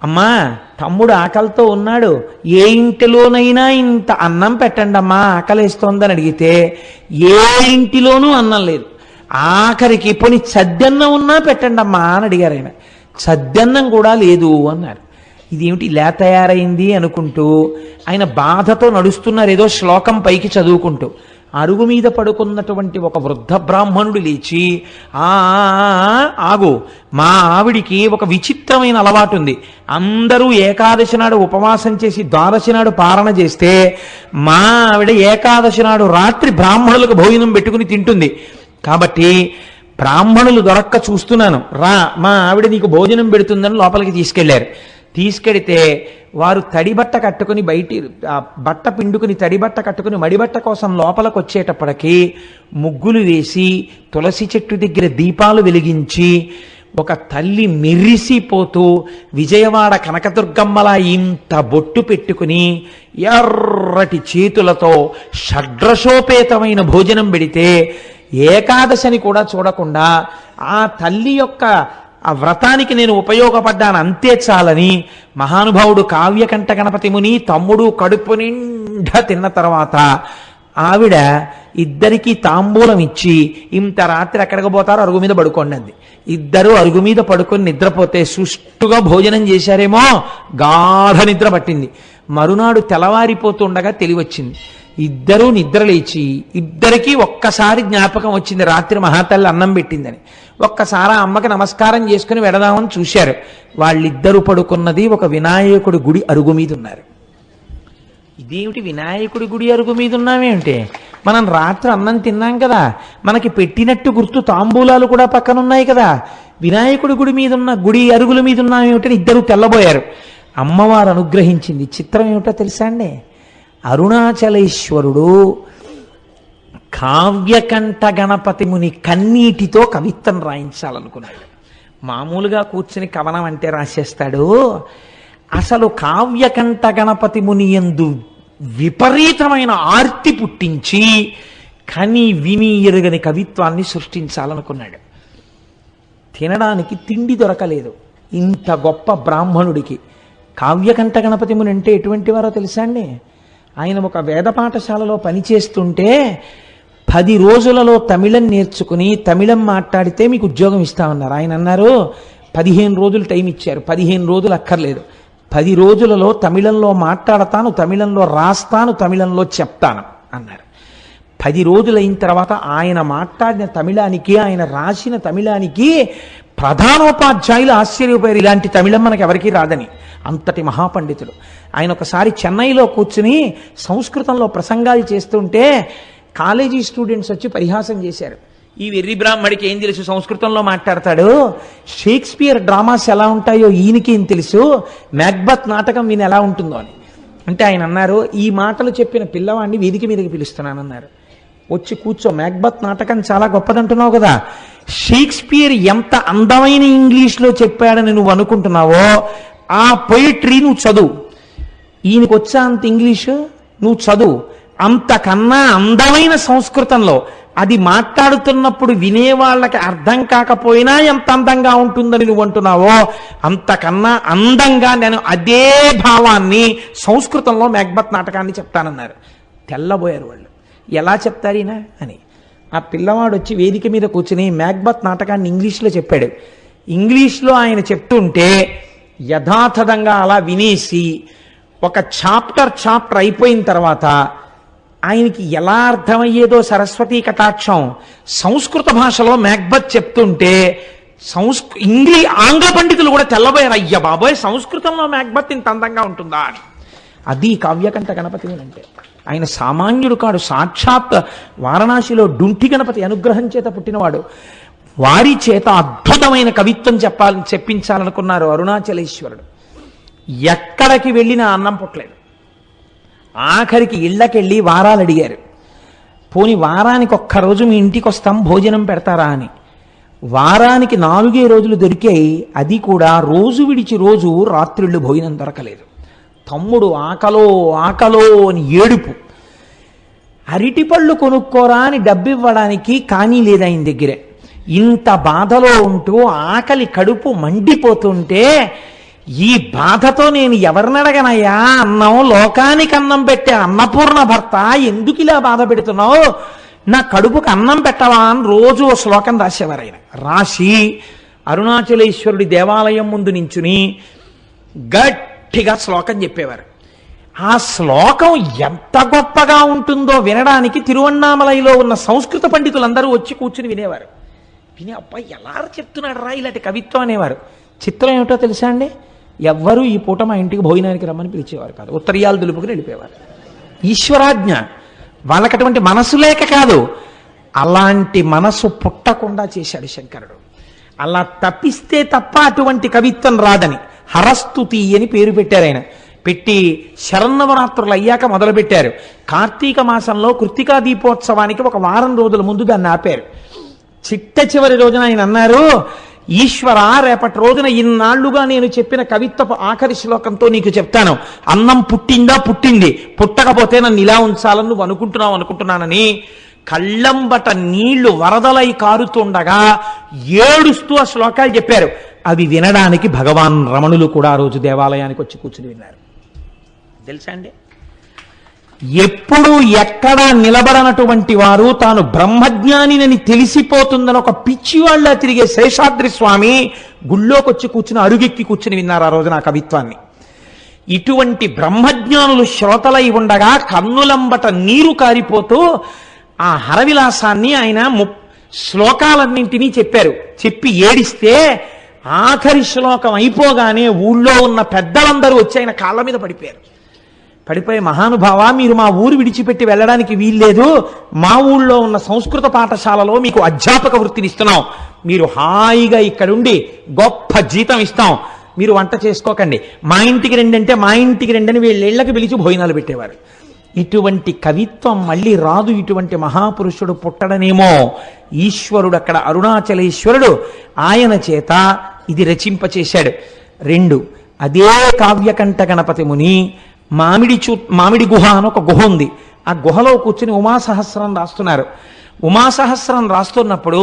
అమ్మా తమ్ముడు ఆకలితో ఉన్నాడు, ఏ ఇంటిలోనైనా ఇంత అన్నం పెట్టండి అమ్మా ఆకలేస్తోందని అడిగితే ఏ ఇంటిలోనూ అన్నం లేదు. ఆఖరికి పోని సద్దన్నం ఉన్నా పెట్టండి అమ్మా అని అడిగారు. ఆయన సద్దన్నం కూడా లేదు అన్నారు. ఇదేమిటి ఇలా తయారైంది అనుకుంటూ ఆయన బాధతో నడుస్తున్నారు, ఏదో శ్లోకం పైకి చదువుకుంటూ. అరుగు మీద పడుకున్నటువంటి ఒక వృద్ధ బ్రాహ్మణుడు లేచి, ఆగు, మా ఆవిడికి ఒక విచిత్రమైన అలవాటు ఉంది. అందరూ ఏకాదశి నాడు ఉపవాసం చేసి ద్వాదశి నాడు పారణ చేస్తే మా ఆవిడ ఏకాదశి నాడు రాత్రి బ్రాహ్మణులకు భోజనం పెట్టుకుని తింటుంది. కాబట్టి బ్రాహ్మణులు దొరక్క చూస్తున్నాను, రా మా ఆవిడ నీకు భోజనం పెడుతుందని లోపలికి తీసుకెళ్లారు. తీసుకెడితే వారు తడిబట్ట కట్టుకుని బట్ట పిండుకుని తడిబట్ట కట్టుకుని మడిబట్ట కోసం లోపలికి వచ్చేటప్పటికి ముగ్గులు వేసి తులసి చెట్టు దగ్గర దీపాలు వెలిగించి ఒక తల్లి మెరిసిపోతూ విజయవాడ కనకదుర్గమ్మలా ఇంత బొట్టు పెట్టుకుని ఎర్రటి చేతులతో షడ్రశోపేతమైన భోజనం పెడితే ఏకాదశని కూడా చూడకుండా ఆ తల్లి యొక్క ఆ వ్రతానికి నేను ఉపయోగపడ్డాను అంతే చాలని మహానుభావుడు కావ్యకంఠ గణపతి ముని తమ్ముడు కడుపు నిండా తిన్న తర్వాత ఆవిడ ఇద్దరికీ తాంబూలం ఇచ్చి, ఇంత రాత్రి ఎక్కడికి పోతారో అరుగు మీద పడుకోండి అంది. ఇద్దరు అరుగు మీద పడుకొని నిద్రపోతే సుష్టుగా భోజనం చేశారేమో గాఢ నిద్ర పట్టింది. మరునాడు తెల్లవారిపోతుండగా తెలివచ్చింది. ఇద్దరూ నిద్ర లేచి ఇద్దరికీ ఒక్కసారి జ్ఞాపకం వచ్చింది, రాత్రి మహాతల్లి అన్నం పెట్టిందని. ఒక్కసారి ఆ అమ్మకి నమస్కారం చేసుకుని వెడదామని చూశారు. వాళ్ళిద్దరూ పడుకున్నది ఒక వినాయకుడి గుడి అరుగు మీద ఉన్నారు. ఇదేమిటి వినాయకుడి గుడి అరుగు మీద ఉన్నామేమిటి? మనం రాత్రి అన్నం తిన్నాం కదా, మనకి పెట్టినట్టు గుర్తు తాంబూలాలు కూడా పక్కన ఉన్నాయి కదా, వినాయకుడి గుడి మీద ఉన్న గుడి అరుగుల మీద ఉన్నామేమిటని ఇద్దరు తెల్లబోయారు. అమ్మవారు అనుగ్రహించింది. చిత్రం ఏమిటో తెలుసా అండి? అరుణాచలేశ్వరుడు కావ్యకంఠ గణపతి ముని కన్నీటితో కవిత్వం రాయించాలనుకున్నాడు. మామూలుగా కూర్చుని కవనం అంటే రాసేస్తాడు. అసలు కావ్యకంఠ గణపతి ముని యందు విపరీతమైన ఆర్తి పుట్టించి కని విని ఎరుగని కవిత్వాన్ని సృష్టించాలనుకున్నాడు. తినడానికి తిండి దొరకలేదు ఇంత గొప్ప బ్రాహ్మణుడికి. కావ్యకంఠ గణపతి ముని అంటే ఎటువంటి వారో తెలుసా అండి? ఆయన ఒక వేద పాఠశాలలో పనిచేస్తుంటే 10 రోజులలో తమిళం నేర్చుకుని తమిళం మాట్లాడితే మీకు ఉద్యోగం ఇస్తామన్నారు. ఆయన అన్నారు 15 రోజులు టైం ఇచ్చారు. 15 రోజులు అక్కర్లేదు, 10 రోజులలో తమిళంలో మాట్లాడతాను, తమిళంలో రాస్తాను, తమిళంలో చెప్తాను అన్నారు. 10 రోజులైన తర్వాత ఆయన మాట్లాడిన తమిళానికి ఆయన రాసిన తమిళానికి ప్రధానోపాధ్యాయులు ఆశ్చర్యపోయారు. ఇలాంటి తమిళం మనకి ఎవరికీ రాదని. అంతటి మహాపండితుడు ఆయన. ఒకసారి చెన్నైలో కూర్చుని సంస్కృతంలో ప్రసంగాలు చేస్తుంటే కాలేజీ స్టూడెంట్స్ వచ్చి పరిహాసం చేశారు. ఈ వెర్రి బ్రాహ్మడికి ఏం తెలుసు, సంస్కృతంలో మాట్లాడతాడు, షేక్స్పియర్ డ్రామాస్ ఎలా ఉంటాయో ఈయనకి ఏం తెలుసు, మ్యాక్బత్ నాటకం ఈయన ఎలా ఉంటుందో అని. అంటే ఆయన అన్నారు, ఈ మాటలు చెప్పిన పిల్లవాడిని వేదిక మీదకి పిలుస్తున్నానన్నారు. వచ్చి కూర్చో, మ్యాక్బత్ నాటకం చాలా గొప్పదంటున్నావు కదా, షేక్స్పియర్ ఎంత అందమైన ఇంగ్లీష్లో చెప్పాడని నువ్వు అనుకుంటున్నావో ఆ పొయిట్రీ నువ్వు చదువు. ఈయనకు వచ్చా అంత ఇంగ్లీషు, నువ్వు చదువు. అంతకన్నా అందమైన సంస్కృతంలో అది మాట్లాడుతున్నప్పుడు వినేవాళ్ళకి అర్థం కాకపోయినా ఎంత అందంగా ఉంటుందని నువ్వు అంటున్నావో అంతకన్నా అందంగా నేను అదే భావాన్ని సంస్కృతంలో మ్యాక్బత్ నాటకాన్ని చెప్తానన్నారు. తెల్లబోయారు వాళ్ళు, ఎలా చెప్తారీనా అని. ఆ పిల్లవాడు వచ్చి వేదిక మీద కూర్చుని మ్యాక్బత్ నాటకాన్ని ఇంగ్లీష్లో చెప్పాడు. ఇంగ్లీష్లో ఆయన చెప్తుంటే యథాతథంగా అలా వినేసి ఒక చాప్టర్ అయిపోయిన తర్వాత ఆయనకి ఎలా అర్థమయ్యేదో సరస్వతీ కటాక్షం, సంస్కృత భాషలో మ్యాక్బత్ చెప్తుంటే ఆంగ్ల పండితులు కూడా తెల్లబోయారు, అయ్య బాబోయ్ సంస్కృతంలో మ్యాక్బత్ ఇంత అందంగా ఉంటుందా అని. అది కావ్యకంఠ గణపతి అంటే. ఆయన సామాన్యుడు కాడు, సాక్షాత్ వారణాసిలో డుంఠి గణపతి అనుగ్రహం చేత పుట్టినవాడు. వారి చేత అద్భుతమైన కవిత్వం చెప్పించాలనుకున్నారు అరుణాచలేశ్వరుడు. ఎక్కడికి వెళ్ళినా అన్నం పుట్టలేదు. ఆఖరికి ఇళ్ళకెళ్ళి వారాలు అడిగారు, పోని వారానికి ఒక్కరోజు మీ ఇంటికి వస్తాం భోజనం పెడతారా అని. వారానికి 4 రోజులు దొరికాయి, అది కూడా రోజు విడిచి రోజు రాత్రిళ్ళు భోజనం దొరకలేదు. తమ్ముడు ఆకలో ఆకలో అని ఏడుపు. అరటిపళ్ళు కొనుక్కోరా అని డబ్బివ్వడానికి కానీ లేదు ఆయన దగ్గరే. ఇంత బాధలో ఉంటూ ఆకలి కడుపు మండిపోతుంటే ఈ బాధతో నేను ఎవరినడగనయ్యా, అన్నం లోకానికి అన్నం పెట్టే అన్నపూర్ణ భర్త ఎందుకు ఇలా బాధ పెడుతున్నావు, నా కడుపుకి అన్నం పెట్టవా అని రోజు ఓ శ్లోకం రాసేవారు ఆయన. రాసి అరుణాచలేశ్వరుడి దేవాలయం ముందు నించుని గట్టిగా శ్లోకం చెప్పేవారు. ఆ శ్లోకం ఎంత గొప్పగా ఉంటుందో వినడానికి తిరువన్నామలైలో ఉన్న సంస్కృత పండితులందరూ వచ్చి కూర్చుని వినేవారు. విని అబ్బాయి ఎలా చెప్తున్నాడు రా ఇలాంటి కవిత్వం అనేవారు. చిత్రం ఏమిటో తెలుసా అండి, ఎవ్వరూ ఈ పూట మా ఇంటికి భోజనానికి రమ్మని పిలిచేవారు కాదు, ఉత్తరీయాలు దులుపుకుని వెళ్ళిపోయేవారు. ఈశ్వరాజ్ఞ. వాళ్ళకి అటువంటి మనసు లేక కాదు, అలాంటి మనసు పుట్టకుండా చేశాడు శంకరుడు. అలా తప్పిస్తే తప్ప అటువంటి కవిత్వం రాదని హరస్తుతి అని పేరు పెట్టారు ఆయన. పెట్టి శరన్నవరాత్రులు అయ్యాక మొదలుపెట్టారు. కార్తీక మాసంలో కృత్తికా దీపోత్సవానికి ఒక వారం రోజుల ముందు దాన్ని ఆపారు. చిట్ట చివరి రోజున ఆయన అన్నారు, ఈశ్వర రేపటి రోజున ఇన్నాళ్లుగా నేను చెప్పిన కవిత్వపు ఆఖరి శ్లోకంతో నీకు చెప్తాను. అన్నం పుట్టిందా? పుట్టింది. పుట్టకపోతే నన్ను ఇలా ఉంచాలని నువ్వు అనుకుంటున్నానని కళ్ళంబట నీళ్లు వరదలై కారుతుండగా ఏడుస్తూ ఆ శ్లోకాలు చెప్పారు. అవి వినడానికి భగవాన్ రమణులు కూడా ఆ రోజు దేవాలయానికి వచ్చి కూర్చుని విన్నారు. తెలుసా అండి, ఎప్పుడు ఎక్కడా నిలబడనటువంటి వారు తాను బ్రహ్మజ్ఞానినని తెలిసిపోతుందని ఒక పిచ్చివాళ్ళ తిరిగే శేషాద్రి స్వామి గుళ్ళోకి వచ్చి కూర్చుని అరుగెక్కి కూర్చుని విన్నారు ఆ రోజున ఆ కవిత్వాన్ని. ఇటువంటి బ్రహ్మజ్ఞానులు శ్రోతలై ఉండగా కన్నులంబట నీరు కారిపోతూ ఆ హరవిలాసాన్ని ఆయన శ్లోకాలన్నింటినీ చెప్పారు. చెప్పి ఏడిస్తే ఆఖరి శ్లోకం అయిపోగానే ఊళ్ళో ఉన్న పెద్దలందరూ వచ్చి ఆయన కాళ్ళ మీద పడిపోయారు. పడిపోయి, మహానుభావ మీరు మా ఊరు విడిచిపెట్టి వెళ్ళడానికి వీల్లేదు, మా ఊళ్ళో ఉన్న సంస్కృత పాఠశాలలో మీకు అధ్యాపక వృత్తిని ఇస్తున్నాం, మీరు హాయిగా ఇక్కడుండి గొప్ప జీతం ఇస్తాం, మీరు వంట చేసుకోకండి, మా ఇంటికి రండి అంటే మా ఇంటికి రండి అని వీళ్ళకి పిలిచి భోజనాలు పెట్టేవారు. ఇటువంటి కవిత్వం మళ్ళీ రాదు, ఇటువంటి మహాపురుషుడు పుట్టడనేమో. ఈశ్వరుడు అక్కడ అరుణాచలేశ్వరుడు ఆయన చేత ఇది రచింపచేశాడు. 2 అదే కావ్యకంఠ గణపతి ముని మామిడి గుహ అని ఒక గుహ ఉంది. ఆ గుహలో కూర్చుని ఉమాసహస్రం రాస్తున్నారు. ఉమాసహస్రం రాస్తున్నప్పుడు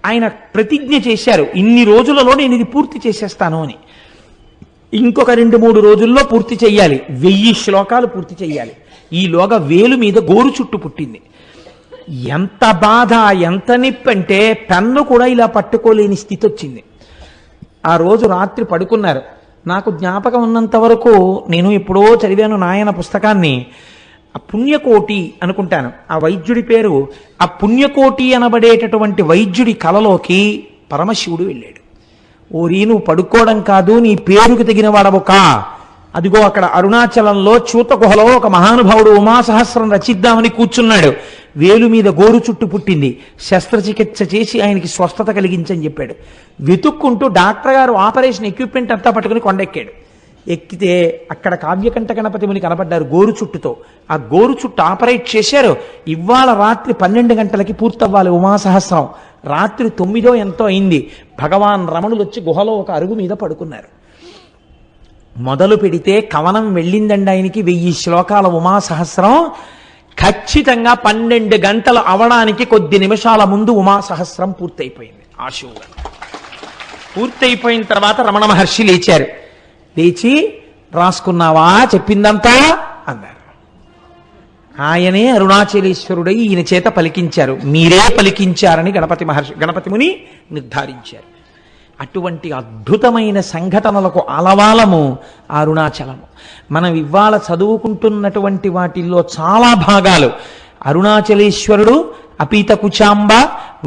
ఆయన ప్రతిజ్ఞ చేశారు, ఇన్ని రోజులలో నేను ఇది పూర్తి చేసేస్తాను అని. ఇంకొక 2-3 రోజుల్లో పూర్తి చెయ్యాలి, 1000 శ్లోకాలు పూర్తి చెయ్యాలి. ఈలోగా వేలు మీద గోరు చుట్టు పుట్టింది. ఎంత బాధ, ఎంత నొప్పి అంటే పెన్ను కూడా ఇలా పట్టుకోలేని స్థితి వచ్చింది. ఆ రోజు రాత్రి పడుకున్నారు. నాకు జ్ఞాపకం ఉన్నంత వరకు నేను ఎప్పుడో చదివాను నాయన పుస్తకాన్ని, ఆ పుణ్యకోటి అనుకుంటాను ఆ వైద్యుడి పేరు. ఆ పుణ్యకోటి అనబడేటటువంటి వైద్యుడి కలలోకి పరమశివుడు వెళ్ళాడు. ఓరి నువ్వు పడుకోవడం కాదు, నీ పేరుకు తగిన వాడవు కా, అదిగో అక్కడ అరుణాచలంలో చూత గుహలో ఒక మహానుభావుడు ఉమాసహస్రం రచిద్దామని కూర్చున్నాడు. వేలు మీద గోరు చుట్టు పుట్టింది, శస్త్రచికిత్స చేసి ఆయనకి స్వస్థత కలిగించని చెప్పాడు. వెతుక్కుంటూ డాక్టర్ గారు ఆపరేషన్ ఎక్విప్మెంట్ అంతా పట్టుకుని కొండెక్కాడు. ఎక్కితే అక్కడ కావ్యకంఠ గణపతి ముని కనపడ్డారు గోరు చుట్టుతో. ఆ గోరు చుట్టు ఆపరేట్ చేశారు. ఇవాళ రాత్రి 12 గంటలకి పూర్తవ్వాలి ఉమాసహస్రం. రాత్రి 9 ఎంతో అయింది. భగవాన్ రమణులు వచ్చి గుహలో ఒక అరుగు మీద పడుకున్నారు. మొదలు పెడితే కవనం వెళ్ళిందండి ఆయనకి 1000 శ్లోకాల ఉమాసహస్రం. ఖచ్చితంగా 12 గంటలు అవడానికి కొద్ది నిమిషాల ముందు ఉమాసహస్రం పూర్తయిపోయింది. ఆశువుగా పూర్తయిపోయిన తర్వాత రమణ మహర్షి లేచారు. లేచి రాసుకున్నావా చెప్పిందంతా అన్నారు. ఆయనే అరుణాచలేశ్వరుడై ఈయన చేత పలికించారు. మీరే పలికించారని గణపతి ముని నిర్ధారించారు. అటువంటి అద్భుతమైన సంఘటనలకు ఆలవాలము అరుణాచలము. మనం ఇవాళ చదువుకుంటున్నటువంటి వాటిల్లో చాలా భాగాలు అరుణాచలేశ్వరుడు, అపీత కుచాంబ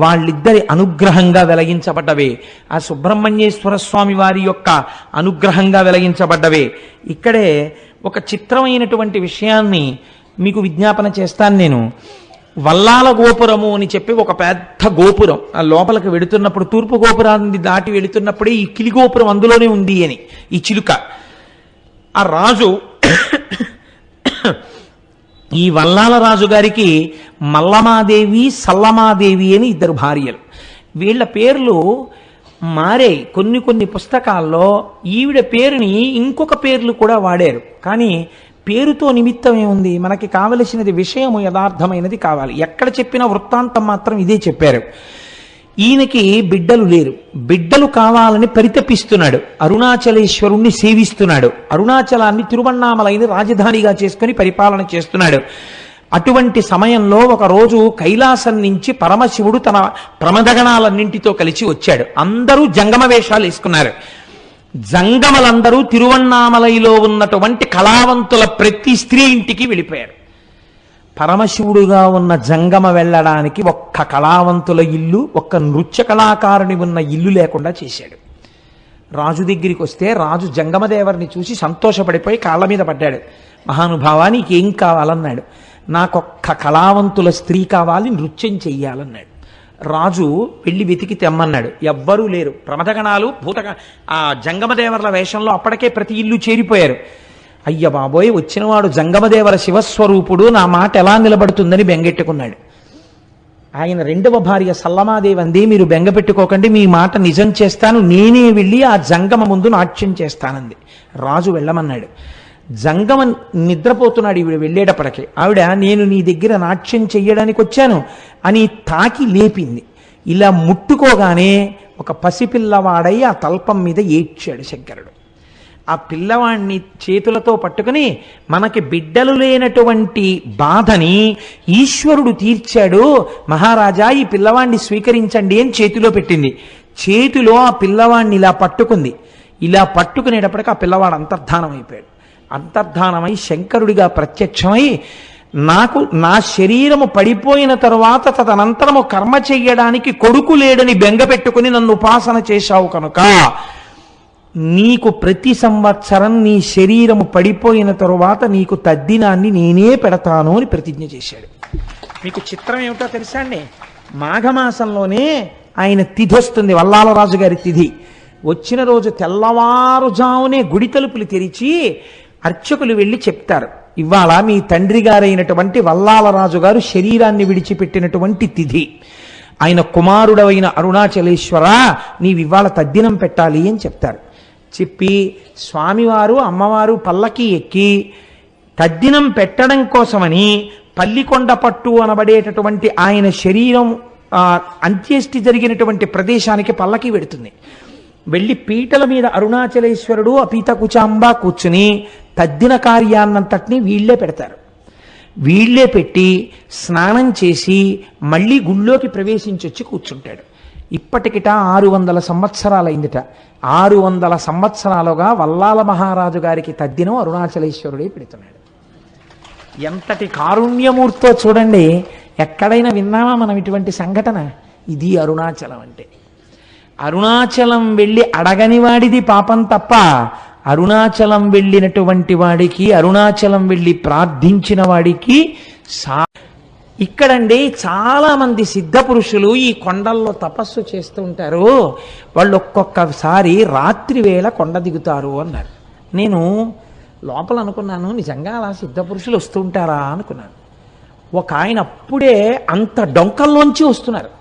వాళ్ళిద్దరి అనుగ్రహంగా వెలగించబడ్డవే. ఆ సుబ్రహ్మణ్యేశ్వర స్వామి వారి యొక్క అనుగ్రహంగా వెలగించబడ్డవే. ఇక్కడే ఒక చిత్రమైనటువంటి విషయాన్ని మీకు విజ్ఞాపన చేస్తాను నేను. వల్లాల గోపురము అని చెప్పి ఒక పెద్ద గోపురం, ఆ లోపలికి వెడుతున్నప్పుడు తూర్పు గోపురాన్ని దాటి వెళుతున్నప్పుడే ఈ కిలి గోపురం అందులోనే ఉంది అని ఈ చిలుక. ఆ రాజు ఈ వల్లాల రాజు గారికి మల్లమాదేవి, సల్లమాదేవి అని 2 భార్యలు. వీళ్ళ పేర్లు మారే. కొన్ని పుస్తకాల్లో ఈవిడ పేరుని ఇంకొక పేర్లు కూడా వాడారు. కానీ పేరుతో నిమిత్తం ఏముంది? మనకి కావలసినది విషయము యథార్థమైనది కావాలి. ఎక్కడ చెప్పిన వృత్తాంతం మాత్రం ఇదే చెప్పారు. ఈయనకి బిడ్డలు లేరు. బిడ్డలు కావాలని పరితపిస్తున్నాడు. అరుణాచలేశ్వరుణ్ణి సేవిస్తున్నాడు. అరుణాచలాన్ని తిరువణ్ణామలైని రాజధానిగా చేసుకుని పరిపాలన చేస్తున్నాడు. అటువంటి సమయంలో ఒకరోజు కైలాసం నుంచి పరమశివుడు తన ప్రమదగణాలన్నింటితో కలిసి వచ్చాడు. అందరూ జంగమ వేషాలు వేసుకున్నారు. జంగమలందరూ తిరువణ్ణామలైలో ఉన్నటువంటి కళావంతుల ప్రతి స్త్రీ ఇంటికి వెళ్ళిపోయారు. పరమశివుడుగా ఉన్న జంగమ వెళ్ళడానికి ఒక్క కళావంతుల ఇల్లు, ఒక్క నృత్య కళాకారుని ఉన్న ఇల్లు లేకుండా చేశాడు. రాజు దగ్గరికి వస్తే రాజు జంగమదేవరిని చూసి సంతోషపడిపోయి కాళ్ళ మీద పడ్డాడు. మహానుభావా నీకేం కావాలన్నాడు. నాకొక్క కళావంతుల స్త్రీ కావాలి, నృత్యం చెయ్యాలన్నాడు. రాజు వెళ్ళి వెతికి తెమ్మన్నాడు. ఎవ్వరూ లేరు. ప్రమదగణాలు ఆ జంగమదేవర్ల వేషంలో అప్పటికే ప్రతి ఇల్లు చేరిపోయారు. అయ్య బాబోయ్, వచ్చినవాడు జంగమదేవర శివస్వరూపుడు, నా మాట ఎలా నిలబడుతుందని బెంగెట్టుకున్నాడు. ఆయన 2వ భార్య సల్లమాదేవి అంది, మీరు బెంగ పెట్టుకోకండి, మీ మాట నిజం చేస్తాను, నేనే వెళ్ళి ఆ జంగమ ముందు నాట్యం చేస్తానంది. రాజు వెళ్ళమన్నాడు. జంగమ నిద్రపోతున్నాడు. ఈవిడ వెళ్ళేటప్పటికి ఆవిడ నేను నీ దగ్గర నాట్యం చెయ్యడానికి వచ్చాను అని తాకి లేపింది. ఇలా ముట్టుకోగానే ఒక పసిపిల్లవాడై ఆ తల్పం మీద ఏడ్చాడు శంకరుడు. ఆ పిల్లవాడిని చేతులతో పట్టుకుని మనకి బిడ్డలు లేనటువంటి బాధని ఈశ్వరుడు తీర్చాడు, మహారాజా ఈ పిల్లవాడిని స్వీకరించండి అని చేతిలో పెట్టింది. చేతిలో ఆ పిల్లవాడిని ఇలా పట్టుకుంది. ఇలా పట్టుకునేటప్పటికి ఆ పిల్లవాడు అంతర్ధానం అయిపోయాడు. అంతర్ధానమై శంకరుడిగా ప్రత్యక్షమై నాకు నా శరీరము పడిపోయిన తరువాత తదనంతరము కర్మ చెయ్యడానికి కొడుకు లేడని బెంగ పెట్టుకుని నన్ను ఉపాసన చేశావు కనుక నీకు ప్రతి సంవత్సరం నీ శరీరము పడిపోయిన తరువాత నీకు తద్దినాన్ని నేనే పెడతాను అని ప్రతిజ్ఞ చేశాడు. మీకు చిత్రం ఏమిటో తెలుసా అండి? మాఘమాసంలోనే ఆయన తిథి వస్తుంది, వల్లాలరాజు గారి తిథి. వచ్చిన రోజు తెల్లవారుజామునే గుడి తలుపులు తెరిచి అర్చకులు వెళ్ళి చెప్తారు, ఇవాళ మీ తండ్రి గారైనటువంటి వల్లాలరాజు గారు శరీరాన్ని విడిచిపెట్టినటువంటి తిథి. ఆయన కుమారుడవైన అరుణాచలేశ్వర నీవివాళ తద్దినం పెట్టాలి అని చెప్తారు. చెప్పి స్వామివారు అమ్మవారు పల్లకి ఎక్కి తద్దినం పెట్టడం కోసమని పల్లికొండ పట్టు అనబడేటటువంటి ఆయన శరీరం అంత్యేష్టి జరిగినటువంటి ప్రదేశానికి పల్లకి వెడుతుంది. వెళ్ళి పీటల మీద అరుణాచలేశ్వరుడు అపీత కుచాంబ కూర్చుని తద్దిన కార్యాన్నంతటినీ వీళ్లే పెడతారు. వీళ్లే పెట్టి స్నానం చేసి మళ్ళీ గుళ్ళోకి ప్రవేశించొచ్చి కూర్చుంటాడు. ఇప్పటికిట 600 సంవత్సరాలైందిట. 600 సంవత్సరాలుగా వల్లాల మహారాజు గారికి తద్దినం అరుణాచలేశ్వరుడే పెడుతున్నాడు. ఎంతటి కారుణ్యమూర్తో చూడండి. ఎక్కడైనా విన్నామా మనం ఇటువంటి సంఘటన? ఇది అరుణాచలం అంటే. అరుణాచలం వెళ్ళి అడగని వాడిది పాపం తప్ప, అరుణాచలం వెళ్ళినటువంటి వాడికి, అరుణాచలం వెళ్ళి ప్రార్థించిన వాడికి ఇక్కడండి చాలా మంది సిద్ధ పురుషులు ఈ కొండల్లో తపస్సు చేస్తూ ఉంటారు. వాళ్ళు ఒక్కొక్కసారి రాత్రి వేళ కొండ దిగుతారు అన్నారు. నేను లోపల అనుకున్నాను, నిజంగా అలా సిద్ధపురుషులు వస్తూ ఉంటారా అనుకున్నాను. ఒక ఆయన అప్పుడే అంత డొంకల్లోంచి వస్తున్నారు.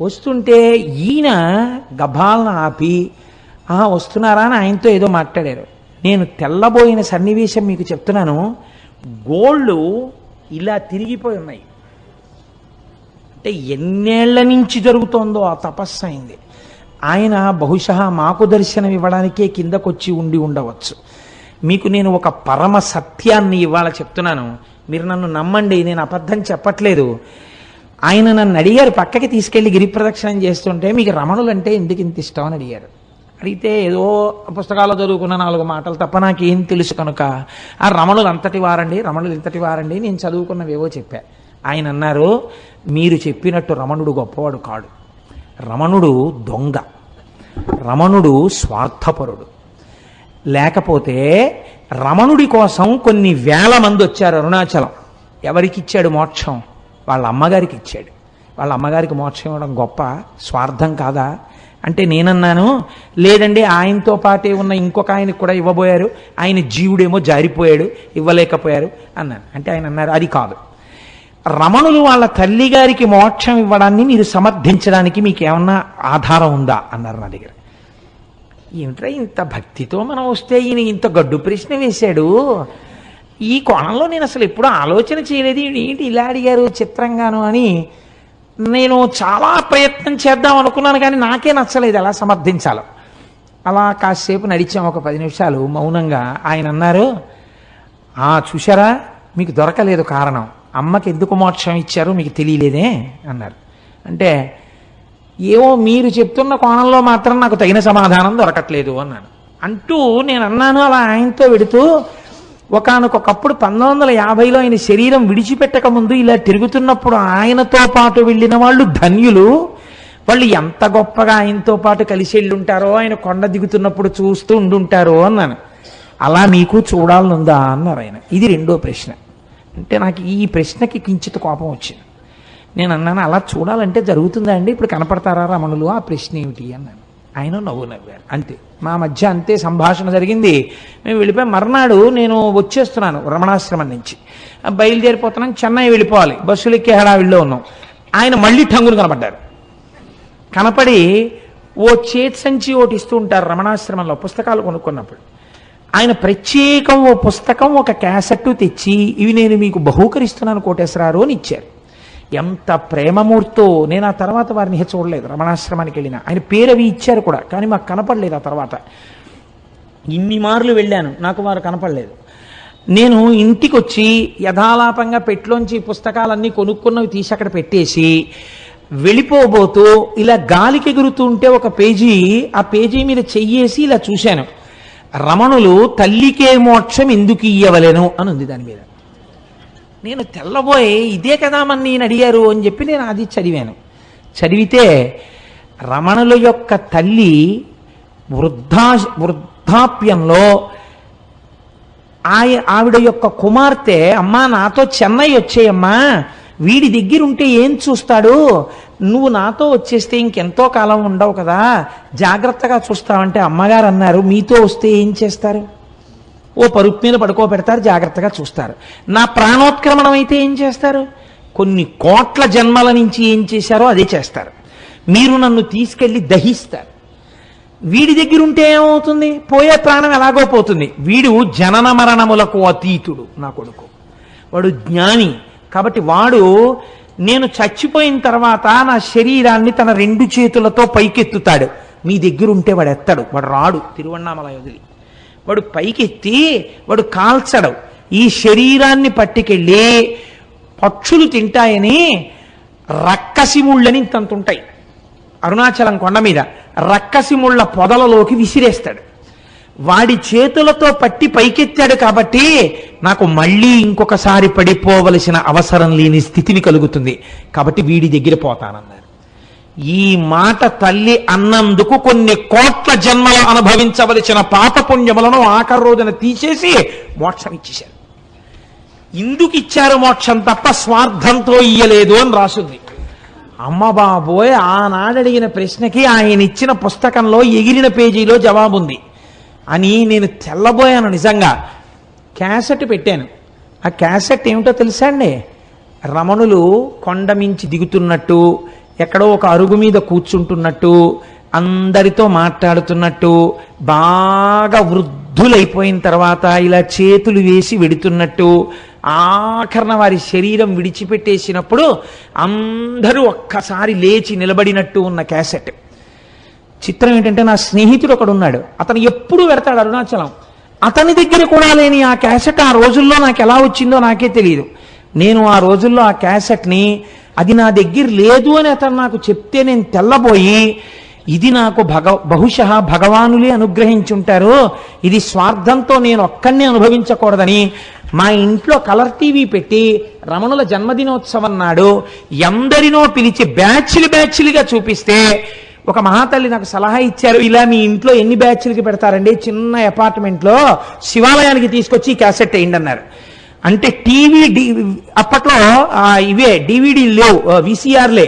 వస్తుంటే ఈయన గభాలను ఆపి వస్తున్నారా అని ఆయనతో ఏదో మాట్లాడారు. నేను తెల్లబోయిన సన్నివేశం మీకు చెప్తున్నాను. గోళ్ళు ఇలా తిరిగిపోయి ఉన్నాయి. అంటే ఎన్నేళ్ల నుంచి జరుగుతోందో ఆ తపస్సు అయింది. ఆయన బహుశా మాకు దర్శనం ఇవ్వడానికే కిందకొచ్చి ఉండి ఉండవచ్చు. మీకు నేను ఒక పరమ సత్యాన్ని ఇవాళ చెప్తున్నాను, మీరు నన్ను నమ్మండి, నేను అబద్ధం చెప్పట్లేదు. ఆయన నన్ను అడిగారు, పక్కకి తీసుకెళ్లి గిరి ప్రదక్షిణం చేస్తుంటే మీకు రమణులు అంటే ఎందుకు ఇంత ఇష్టం అని అడిగారు. అడిగితే ఏదో పుస్తకాల్లో చదువుకున్న 4 మాటలు తప్ప నాకేం తెలుసు కనుక ఆ రమణులు అంతటి వారండి, రమణులు ఇంతటి వారండి, నేను చదువుకున్నవేవో చెప్పా. ఆయన అన్నారు, మీరు చెప్పినట్టు రమణుడు గొప్పవాడు కాడు, రమణుడు దొంగ, రమణుడు స్వార్థపరుడు. లేకపోతే రమణుడి కోసం కొన్ని వేల మంది వచ్చారు అరుణాచలం. ఎవరికి ఇచ్చాడు మోక్షం? వాళ్ళ అమ్మగారికి ఇచ్చాడు. వాళ్ళ అమ్మగారికి మోక్షం ఇవ్వడం గొప్ప, స్వార్థం కాదా అంటే నేనన్నాను, లేదండి ఆయనతో పాటే ఉన్న ఇంకొక ఆయనకు కూడా ఇవ్వబోయారు, ఆయన జీవుడేమో జారిపోయాడు, ఇవ్వలేకపోయారు అన్నాను. అంటే ఆయన అన్నారు, అది కాదు, రమణులు వాళ్ళ తల్లి గారికి మోక్షం ఇవ్వడాన్ని మీరు సమర్థించడానికి మీకు ఏమన్నా ఆధారం ఉందా అన్నారు నా దగ్గర. ఏమిట్రా ఇంత భక్తితో మనం వస్తే ఈయన ఇంత గడ్డు ప్రశ్న వేశాడు, ఈ కోణంలో నేను అసలు ఎప్పుడూ ఆలోచన చేయలేదు, ఏంటి ఇలా అడిగారు చిత్రంగాను అని నేను చాలా ప్రయత్నం చేద్దాం అనుకున్నాను. కానీ నాకే నచ్చలేదు ఎలా సమర్థించాలో. అలా కాసేపు నడిచాం, ఒక 10 నిమిషాలు మౌనంగా. ఆయన అన్నారు, చూశారా మీకు దొరకలేదు కారణం, అమ్మకి ఎందుకు మోక్షం ఇచ్చారో మీకు తెలియలేదే అన్నారు. అంటే ఏవో మీరు చెప్తున్న కోణంలో మాత్రం నాకు తగిన సమాధానం దొరకట్లేదు అన్నాను. అంటూ నేను అన్నాను అలా ఆయనతో వెడుతూ, ఒకానొకప్పుడు 1950లో ఆయన శరీరం విడిచిపెట్టక ముందు ఇలా తిరుగుతున్నప్పుడు ఆయనతో పాటు వెళ్ళిన వాళ్ళు ధన్యులు, వాళ్ళు ఎంత గొప్పగా ఆయనతో పాటు కలిసి వెళ్ళుంటారో, ఆయన కొండ దిగుతున్నప్పుడు చూస్తూ ఉండుంటారో అన్నాను. అలా మీకు చూడాలనుందా అన్నారు ఆయన. ఇది రెండో ప్రశ్న. అంటే నాకు ఈ ప్రశ్నకి కించిత కోపం వచ్చింది. నేను అన్నాను, అలా చూడాలంటే జరుగుతుందా అండి, ఇప్పుడు కనపడతారా రమణులు, ఆ ప్రశ్న ఏమిటి అన్నాను. ఆయన నవ్వారు. అంతే, మా మధ్య అంతే సంభాషణ జరిగింది. మేము వెళ్ళిపోయి మర్నాడు నేను వచ్చేస్తున్నాను రమణాశ్రమం నుంచి, బయలుదేరిపోతున్నాను, చెన్నై వెళ్ళిపోవాలి, బస్సులు ఎక్కే హడావిడిలో ఉన్నాం. ఆయన మళ్ళీ ఠంగులు కనపడ్డారు. కనపడి ఓ చేతి సంచి ఒకటి ఇస్తూ ఉంటారు రమణాశ్రమంలో పుస్తకాలు కొనుక్కున్నప్పుడు. ఆయన ప్రత్యేకం ఓ పుస్తకం ఒక క్యాసెట్టు తెచ్చి, ఇవి నేను మీకు బహూకరిస్తున్నాను కోటేశ్వరారు అని ఇచ్చారు. ఎంత ప్రేమమూర్తో. నేను ఆ తర్వాత వారిని చూడలేదు, రమణాశ్రమానికి వెళ్ళిన ఆయన పేరు అవి ఇచ్చారు కూడా, కానీ మాకు కనపడలేదు. ఆ తర్వాత ఇన్ని మార్లు వెళ్ళాను, నాకు వారు కనపడలేదు. నేను ఇంటికి వచ్చి యథాలాపంగా పెట్లోంచి పుస్తకాలన్నీ కొనుక్కున్నవి తీసి అక్కడ పెట్టేసి వెళ్ళిపోబోతూ ఇలా గాలికి ఎగురుతూ ఉంటే ఒక పేజీ, ఆ పేజీ మీద చెయ్యేసి ఇలా చూశాను, రమణులు తల్లికే మోక్షం ఎందుకు ఇయ్యవలెను అని ఉంది దాని మీద. నేను తెల్లబోయి ఇదే కదా మన నేను అడిగారు అని చెప్పి నేను అది చదివాను. చదివితే రమణుల యొక్క తల్లి వృద్ధాప్యంలో ఆవిడ యొక్క కుమార్తె, అమ్మా నాతో చెన్నై వచ్చేయమ్మా, వీడి దగ్గర ఉంటే ఏం చూస్తాడు, నువ్వు నాతో వచ్చేస్తే ఇంకెంతో కాలం ఉండవు కదా, జాగ్రత్తగా చూస్తావంటే అమ్మగారు అన్నారు, మీతో వస్తే ఏం చేస్తారు, ఓ పరుపు మీద పడుకోబెడతారు, జాగ్రత్తగా చూస్తారు. నా ప్రాణోత్క్రమణం అయితే ఏం చేస్తారు, కొన్ని కోట్ల జన్మల నుంచి ఏం చేశారో అదే చేస్తారు. మీరు నన్ను తీసుకెళ్లి దహిస్తారు. వీడి దగ్గర ఉంటే ఏమవుతుంది, పోయే ప్రాణం ఎలాగో పోతుంది. వీడు జనన మరణములకు అతీతుడు నా కొడుకు, వాడు జ్ఞాని. కాబట్టి వాడు నేను చచ్చిపోయిన తర్వాత నా శరీరాన్ని తన 2 చేతులతో పైకెత్తుతాడు. మీ దగ్గర ఉంటే వాడు ఎత్తాడు, వాడు రాడు తిరువణ్ణామలై వదిలి, వాడు పైకెత్తి వాడు కాల్చడు. ఈ శరీరాన్ని పట్టుకెళ్ళి పక్షులు తింటాయని రక్కసిముళ్ళని ఇంతంత ఉంటాయి అరుణాచలం కొండ మీద, రక్కసిముళ్ళ పొదలలోకి విసిరేస్తాడు. వాడి చేతులతో పట్టి పైకెత్తాడు కాబట్టి నాకు మళ్ళీ ఇంకొకసారి పడిపోవలసిన అవసరం లేని స్థితిని కలుగుతుంది, కాబట్టి వీడి దగ్గర పోతానన్నారు. ఈ మాట తల్లి అన్నందుకు కొన్ని కోట్ల జన్మలు అనుభవించవలసిన పాపపుణ్యములను ఆఖరి రోజున తీసేసి మోక్షం ఇచ్చేశారు. ఇందుకు ఇచ్చారు మోక్షం తప్ప స్వార్థంతో ఇయ్యలేదు అని రాసుంది. అమ్మ బాబోయ్, ఆనాడు అడిగిన ప్రశ్నకి ఆయన ఇచ్చిన పుస్తకంలో ఎగిరిన పేజీలో జవాబుంది. అని నేను తెల్లబోయాను నిజంగా. క్యాసెట్ పెట్టాను. ఆ క్యాసెట్ ఏమిటో తెలుసా అండి? రమణులు కొండ మించి దిగుతున్నట్టు, ఎక్కడో ఒక అరుగు మీద కూర్చుంటున్నట్టు, అందరితో మాట్లాడుతున్నట్టు, బాగా వృద్ధులైపోయిన తర్వాత ఇలా చేతులు వేసి వెడుతున్నట్టు, ఆఖరణ వారి శరీరం విడిచిపెట్టేసినప్పుడు అందరూ ఒక్కసారి లేచి నిలబడినట్టు ఉన్న క్యాసెట్. చిత్రం ఏంటంటే, నా స్నేహితుడు ఒకడు ఉన్నాడు, అతను ఎప్పుడు వెడతాడు అరుణాచలం. అతని దగ్గర కూడా లేని ఆ క్యాసెట్ ఆ రోజుల్లో నాకు ఎలా వచ్చిందో నాకే తెలియదు. నేను ఆ రోజుల్లో ఆ క్యాసెట్ని, అది నా దగ్గర లేదు అని అతను నాకు చెప్తే నేను తెల్లబోయి, ఇది నాకు బహుశः భగవానులే అనుగ్రహించుంటారు, ఇది స్వార్థంతో నేను ఒక్కడిని అనుభవించకూడదని మా ఇంట్లో కలర్ టీవీ పెట్టి రమణుల జన్మదినోత్సవం నాడు ఎందరినో పిలిచి బ్యాచ్లుగా చూపిస్తే ఒక మహాతల్లి నాకు సలహా ఇచ్చారు, ఇలా మీ ఇంట్లో ఎన్ని బ్యాచ్లకి పెడతారండి, చిన్న అపార్ట్మెంట్లో శివాలయానికి తీసుకొచ్చి క్యాసెట్ వేయండి అన్నారు. అంటే టీవీ అప్పట్లో ఇవే డివిడీలు లేవు, వీసీఆర్లే.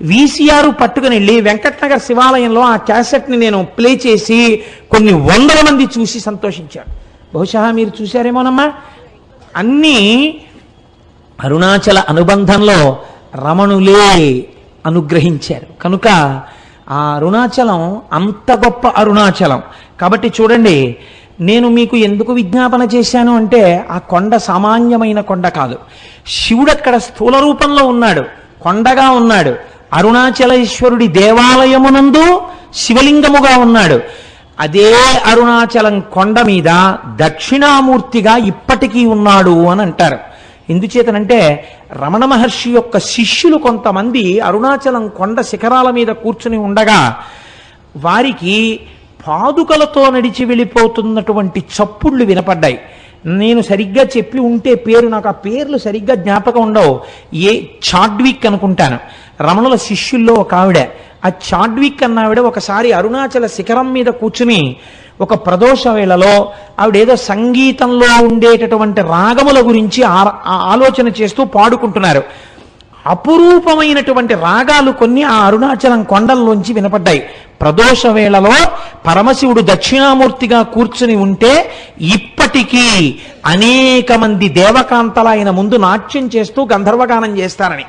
వీసీఆర్ పట్టుకుని వెళ్ళి వెంకటనగర్ శివాలయంలో ఆ క్యాసెట్ని నేను ప్లే చేసి కొన్ని వందల మంది చూసి సంతోషించారు. బహుశా మీరు చూశారేమోనమ్మా. అన్నీ అరుణాచల అనుబంధంలో రమణులే అనుగ్రహించారు కనుక ఆ అరుణాచలం అంత గొప్ప అరుణాచలం. కాబట్టి చూడండి, నేను మీకు ఎందుకు విజ్ఞాపన చేశాను అంటే, ఆ కొండ సామాన్యమైన కొండ కాదు. శివుడు అక్కడ స్థూల రూపంలో ఉన్నాడు, కొండగా ఉన్నాడు. అరుణాచలేశ్వరుడి దేవాలయమునందు శివలింగముగా ఉన్నాడు. అదే అరుణాచలం కొండ మీద దక్షిణామూర్తిగా ఇప్పటికీ ఉన్నాడు అని అంటారు. ఎందుచేతనంటే, రమణ మహర్షి యొక్క శిష్యులు కొంతమంది అరుణాచలం కొండ శిఖరాల మీద కూర్చుని ఉండగా వారికి పాదుకలతో నడిచి వెళ్ళిపోతున్నటువంటి చప్పుళ్ళు వినపడ్డాయి. నేను సరిగ్గా చెప్పి ఉంటే పేరు, నాకు ఆ పేర్లు సరిగ్గా జ్ఞాపకం ఉండవు. చాడ్విక్ అనుకుంటాను, రమణుల శిష్యుల్లో ఒక ఆవిడ. ఆ చాడ్విక్ అన్నావిడ ఒకసారి అరుణాచల శిఖరం మీద కూర్చుని ఒక ప్రదోష వేళలో ఆవిడేదో సంగీతంలో ఉండేటటువంటి రాగముల గురించి ఆలోచన చేస్తూ పాడుకుంటున్నారు. అపురూపమైనటువంటి రాగాలు కొన్ని ఆ అరుణాచలం కొండల్లోంచి వినపడ్డాయి. ప్రదోష వేళలో పరమశివుడు దక్షిణామూర్తిగా కూర్చుని ఉంటే ఇప్పటికీ అనేక మంది దేవకాంతల ఆయన ముందు నాట్యం చేస్తూ గంధర్వగానం చేస్తారని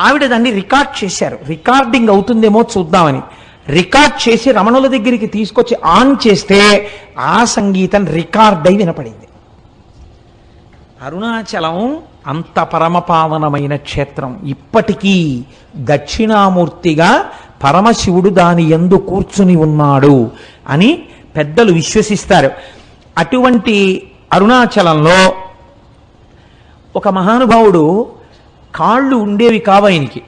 ఆవిడ దాన్ని రికార్డ్ చేశారు. రికార్డింగ్ అవుతుందేమో చూద్దామని రికార్డ్ చేసి రమణుల దగ్గరికి తీసుకొచ్చి ఆన్ చేస్తే ఆ సంగీతం రికార్డ్ అయి వినపడింది. అరుణాచలం అంత పరమపావనమైన క్షేత్రం. ఇప్పటికీ దక్షిణామూర్తిగా పరమశివుడు దాని యందు కూర్చుని ఉన్నాడు అని పెద్దలు విశ్వసిస్తారు. అటువంటి అరుణాచలంలో ఒక మహానుభావుడు, కాళ్ళు ఉండేవి కావాయనికి,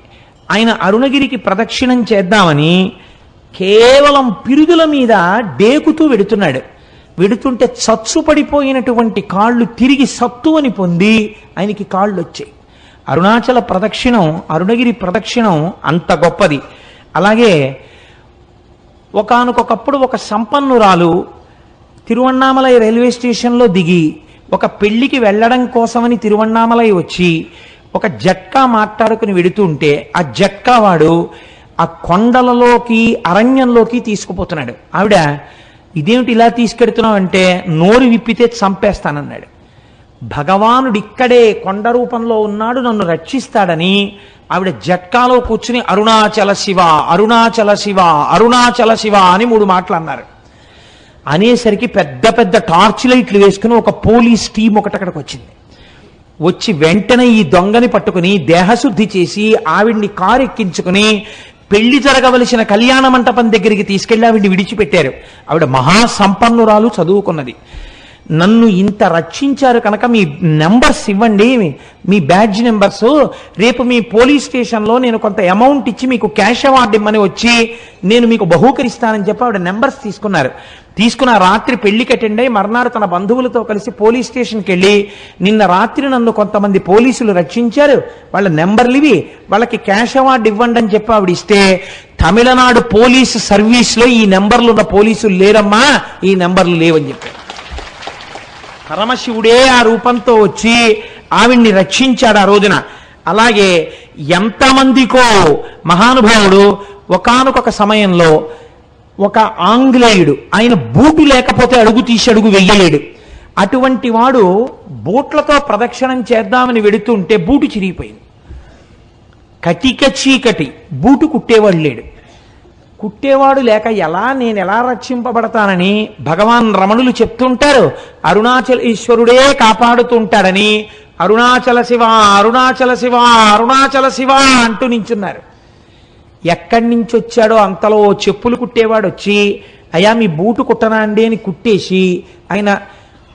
ఆయన అరుణగిరికి ప్రదక్షిణం చేద్దామని కేవలం పిరుదుల మీద డేకుతూ వెడుతున్నాడు. వెడుతుంటే చచ్చు పడిపోయినటువంటి కాళ్ళు తిరిగి సత్తువని పొంది ఆయనకి కాళ్ళు వచ్చాయి. అరుణాచల ప్రదక్షిణం, అరుణగిరి ప్రదక్షిణం అంత గొప్పది. అలాగే ఒకానొకప్పుడు ఒక సంపన్నురాలు తిరువణ్ణామలై రైల్వే స్టేషన్లో దిగి ఒక పెళ్లికి వెళ్ళడం కోసమని తిరువణ్ణామలై వచ్చి ఒక జట్కా మాట్లాడుకుని వెడుతుంటే ఆ జట్కా వాడు ఆ కొండలలోకి అరణ్యంలోకి తీసుకుపోతున్నాడు. ఆవిడ, ఇదేమిటి ఇలా తీసుకెడుతున్నావు అంటే, నోరు విప్పితే చంపేస్తానన్నాడు. భగవానుడు ఇక్కడే కొండ రూపంలో ఉన్నాడు, నన్ను రక్షిస్తాడని ఆవిడ జట్కాలో కూర్చుని అరుణాచల శివ, అరుణాచల శివ, అరుణాచల శివ అని 3 మాటలు అన్నారు. అనేసరికి పెద్ద పెద్ద టార్చ్ లైట్లు వేసుకుని ఒక పోలీస్ టీం ఒకటక్కడికి వచ్చింది. వచ్చి వెంటనే ఈ దొంగని పట్టుకుని దేహశుద్ధి చేసి ఆవిడ్ని కారు ఎక్కించుకుని పెళ్లి జరగవలసిన కళ్యాణ మంటపం దగ్గరికి తీసుకెళ్లి ఆవిడ్ని విడిచిపెట్టారు. ఆవిడ మహాసంపన్నురాలు, చదువుకున్నది. నన్ను ఇంత రక్షించారు కనుక మీ నెంబర్స్ ఇవ్వండి, మీ బ్యాడ్జ్ నెంబర్స్, రేపు మీ పోలీస్ స్టేషన్లో నేను కొంత అమౌంట్ ఇచ్చి మీకు క్యాష్ అవార్డు ఇమ్మని వచ్చి నేను మీకు బహూకరిస్తానని చెప్పి ఆవిడ నెంబర్స్ తీసుకున్నారు. తీసుకున్న రాత్రి పెళ్లికి అటెండ్ అయ్యి మర్నాడు తన బంధువులతో కలిసి పోలీస్ స్టేషన్కి వెళ్ళి, నిన్న రాత్రి నన్ను కొంతమంది పోలీసులు రక్షించారు, వాళ్ళ నెంబర్లు ఇవి, వాళ్ళకి క్యాష్ అవార్డు ఇవ్వండి అని చెప్పి ఆవిడ ఇస్తే, తమిళనాడు పోలీసు సర్వీస్లో ఈ నెంబర్లు ఉన్న పోలీసులు లేరమ్మా, ఈ నెంబర్లు లేవని చెప్పారు. పరమశివుడే ఆ రూపంతో వచ్చి ఆవిడ్ని రక్షించాడు ఆ రోజున. అలాగే ఎంతమందికో మహానుభావుడు ఒకానొక సమయంలో ఒక ఆంగ్లేయుడు, ఆయన బూటు లేకపోతే అడుగు తీసి అడుగు వెయ్యలేడు. అటువంటి వాడు బూట్లతో ప్రదక్షిణం చేద్దామని వెడుతుంటే బూటు చిరిగిపోయింది. కటిక చీకటి, బూటు కుట్టేవాడు లేడు. కుట్టేవాడు లేక నేను ఎలా రక్షింపబడతానని భగవాన్ రమణులు చెప్తుంటారు. అరుణాచలేశ్వరుడే కాపాడుతుంటాడని అరుణాచల శివ అరుణాచల శివ అరుణాచల శివ అంటూ నించున్నారు. ఎక్కడి నుంచి వచ్చాడో అంతలో చెప్పులు కుట్టేవాడు వచ్చి, అయ్యా మీ బూటు కుట్టనా అండి అని కుట్టేసి ఆయన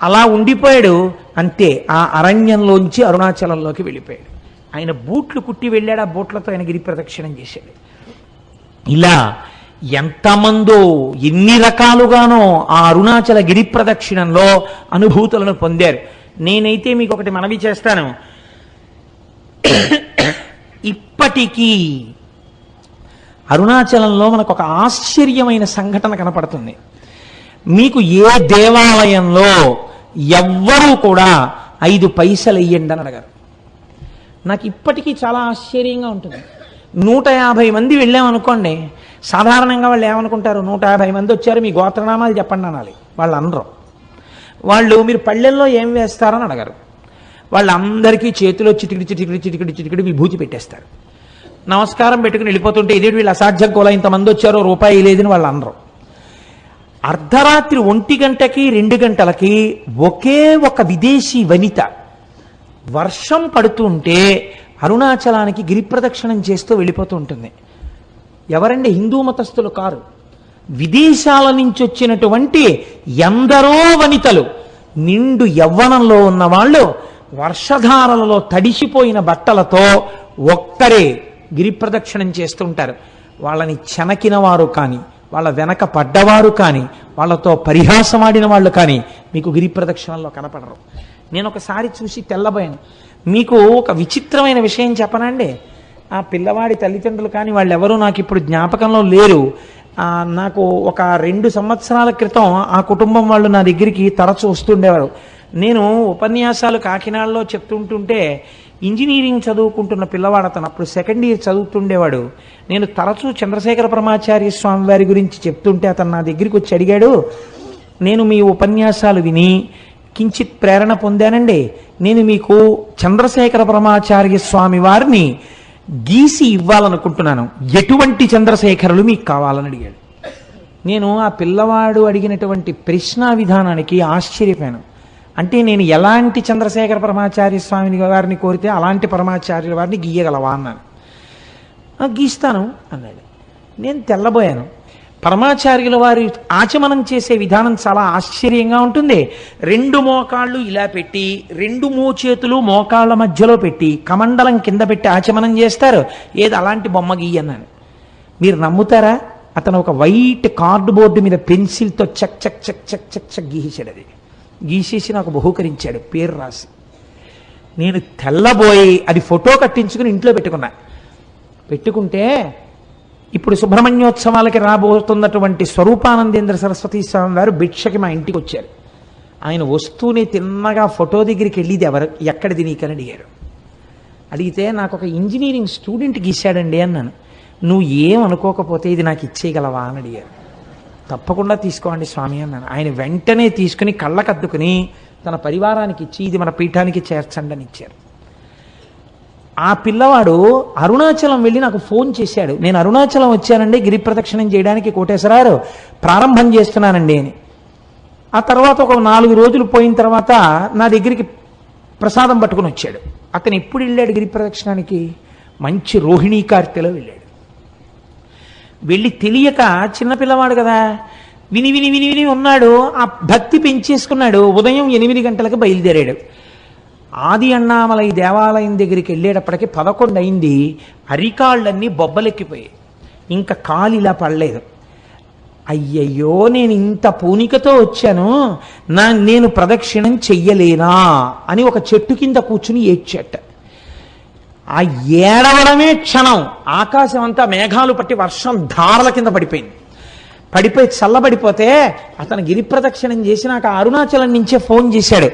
అలా ఉండిపోయాడు. అంతే, ఆ అరణ్యంలోంచి అరుణాచలంలోకి వెళ్ళిపోయాడు. ఆయన బూట్లు కుట్టి వెళ్ళాడు, ఆ బూట్లతో ఆయన గిరి ప్రదక్షిణం చేశాడు. ఇలా ఎంతమందో ఎన్ని రకాలుగానో ఆ అరుణాచల గిరి ప్రదక్షిణంలో అనుభూతులను పొందారు. నేనైతే మీకు ఒకటి మనవి చేస్తాను. ఇప్పటికీ అరుణాచలంలో మనకు ఒక ఆశ్చర్యమైన సంఘటన కనపడుతుంది. మీకు ఏ దేవాలయంలో ఎవ్వరూ కూడా 5 పైసలు వెయ్యండి అని అడగారు. నాకు ఇప్పటికీ చాలా ఆశ్చర్యంగా ఉంటుంది. 150 మంది వెళ్ళామనుకోండి, సాధారణంగా వాళ్ళు ఏమనుకుంటారు, 150 మంది వచ్చారు మీ గోత్రనామాలు చెప్పండి అనాలి. వాళ్ళు అనరు. వాళ్ళు మీరు పళ్ళెల్లో ఏం వేస్తారని అడగరు. వాళ్ళందరికీ చేతిలో చిటికిడి చిటికిడి చిటికిడి చిటికిడి విభూతి పెట్టేస్తారు. నమస్కారం పెట్టుకుని వెళ్ళిపోతుంటే ఇదేంటి వీళ్ళు అసాధ్యం కూడా ఇంతమంది వచ్చారో రూపాయి లేదని వాళ్ళు అనరు. అర్ధరాత్రి 1 గంటకి 2 గంటలకి ఒకే ఒక విదేశీ వనిత వర్షం పడుతుంటే అరుణాచలానికి గిరి ప్రదక్షిణం చేస్తూ వెళ్ళిపోతూ ఉంటుంది. ఎవరండి? హిందూ మతస్థులు కారు, విదేశాల నుంచి వచ్చినటువంటి ఎందరో వనితలు, నిండు యవ్వనంలో ఉన్న వాళ్ళు వర్షధారలలో తడిసిపోయిన బట్టలతో ఒక్కరే గిరి ప్రదక్షిణం చేస్తుంటారు. వాళ్ళని చెనకిన వారు కానీ, వాళ్ళ వెనక పడ్డవారు కానీ, వాళ్ళతో పరిహాసమాడిన వాళ్ళు కానీ మీకు గిరి ప్రదక్షిణంలో కనపడరు. నేను ఒకసారి చూసి తెల్లబోయాను. మీకు ఒక విచిత్రమైన విషయం చెప్పనండి. ఆ పిల్లవాడి తల్లిదండ్రులు కానీ వాళ్ళెవరూ నాకు ఇప్పుడు జ్ఞాపకంలో లేరు. నాకు ఒక 2 సంవత్సరాల క్రితం ఆ కుటుంబం వాళ్ళు నా దగ్గరికి తరచూ వస్తుండేవారు. నేను ఉపన్యాసాలు కాకినాడలో చెప్తుంటుంటే ఇంజనీరింగ్ చదువుకుంటున్న పిల్లవాడు అతను, అప్పుడు 2nd ఇయర్ చదువుతుండేవాడు. నేను తరచూ చంద్రశేఖర పరమాచార్య స్వామి వారి గురించి చెప్తుంటే అతను నా దగ్గరికి వచ్చి అడిగాడు, నేను మీ ఉపన్యాసాలు విని కించిత్ ప్రేరణ పొందానండి, నేను మీకు చంద్రశేఖర పరమాచార్య స్వామి వారిని గీసి ఇవ్వాలనుకుంటున్నాను, ఎటువంటి చంద్రశేఖరులు మీకు కావాలని అడిగాడు. నేను ఆ పిల్లవాడు అడిగినటువంటి ప్రశ్నా విధానానికి ఆశ్చర్యపోయాను. అంటే నేను ఎలాంటి చంద్రశేఖర పరమాచార్య స్వామిని వారిని కోరితే అలాంటి పరమాచార్యుల వారిని గీయగలవా అన్నాను. గీస్తాను అన్నాడు. నేను తెల్లబోయాను. పరమాచార్యుల వారి ఆచమనం చేసే విధానం చాలా ఆశ్చర్యంగా ఉంటుంది. 2 మోకాళ్ళు ఇలా పెట్టి 2 మోచేతులు మోకాళ్ళ మధ్యలో పెట్టి కమండలం కింద పెట్టి ఆచమనం చేస్తారు. ఏది అలాంటి బొమ్మ గీయన్నాను. మీరు నమ్ముతారా? అతను ఒక వైట్ కార్డుబోర్డు మీద పెన్సిల్తో చక్ చక్ చక్ చక్ చక్ చక్ గీసాడు. అది గీసేసి నాకు బహూకరించాడు, పేరు రాసి. నేను తెల్లబోయి అది ఫోటో కట్టించుకుని ఇంట్లో పెట్టుకుంటే ఇప్పుడు సుబ్రహ్మణ్యోత్సవాలకి రాబోతున్నటువంటి స్వరూపానందేంద్ర సరస్వతీ స్వామి వారు భిక్షకి మా ఇంటికి వచ్చారు. ఆయన వస్తూనే తిన్నగా ఫోటో దగ్గరికి వెళ్ళిది ఎక్కడిది నీకని అడిగారు. అడిగితే నాకు ఒక ఇంజనీరింగ్ స్టూడెంట్ గీశాడండి అన్నాను. నువ్వు ఏమనుకోకపోతే ఇది నాకు ఇచ్చేయగలవా అని అడిగారు. తప్పకుండా తీసుకోండి స్వామి అన్నాను. ఆయన వెంటనే తీసుకుని కళ్ళకద్దుకుని తన పరివారానికి ఇచ్చి ఇది మన పీఠానికి చేర్చండి అని ఇచ్చారు. ఆ పిల్లవాడు అరుణాచలం వెళ్ళి నాకు ఫోన్ చేశాడు, నేను అరుణాచలం వచ్చానండి గిరి ప్రదక్షిణం చేయడానికి కోటేశ్వరారు, ప్రారంభం చేస్తున్నానండి అని. ఆ తర్వాత ఒక 4 రోజులు పోయిన తర్వాత నా దగ్గరికి ప్రసాదం పట్టుకుని వచ్చాడు. అతను ఎప్పుడు వెళ్ళాడు గిరి ప్రదక్షిణానికి? మంచి రోహిణీ కార్తెలో వెళ్ళాడు. వెళ్ళి తెలియక చిన్నపిల్లవాడు కదా, విని విని విని విని ఉన్నాడు. ఆ భక్తి పెంచేసుకున్నాడు. ఉదయం 8 గంటలకు బయలుదేరాడు. ఆది అన్నామలై దేవాలయం దగ్గరికి వెళ్ళేటప్పటికి 11 అయింది. అరికాళ్ళన్నీ బొబ్బలెక్కిపోయాయి. ఇంకా కాలు ఇలా పడలేదు. అయ్యయ్యో, నేను ఇంత పూనికతో వచ్చాను, నేను ప్రదక్షిణం చెయ్యలేనా అని ఒక చెట్టు కింద కూర్చుని ఏడ్చేట. ఆ ఏడవడమే క్షణం ఆకాశం అంతా మేఘాలు పట్టి వర్షం ధారల కింద పడిపోయి చల్లబడిపోతే అతను గిరి ప్రదక్షిణం చేసి నాకు అరుణాచలం నుంచే ఫోన్ చేశాడు,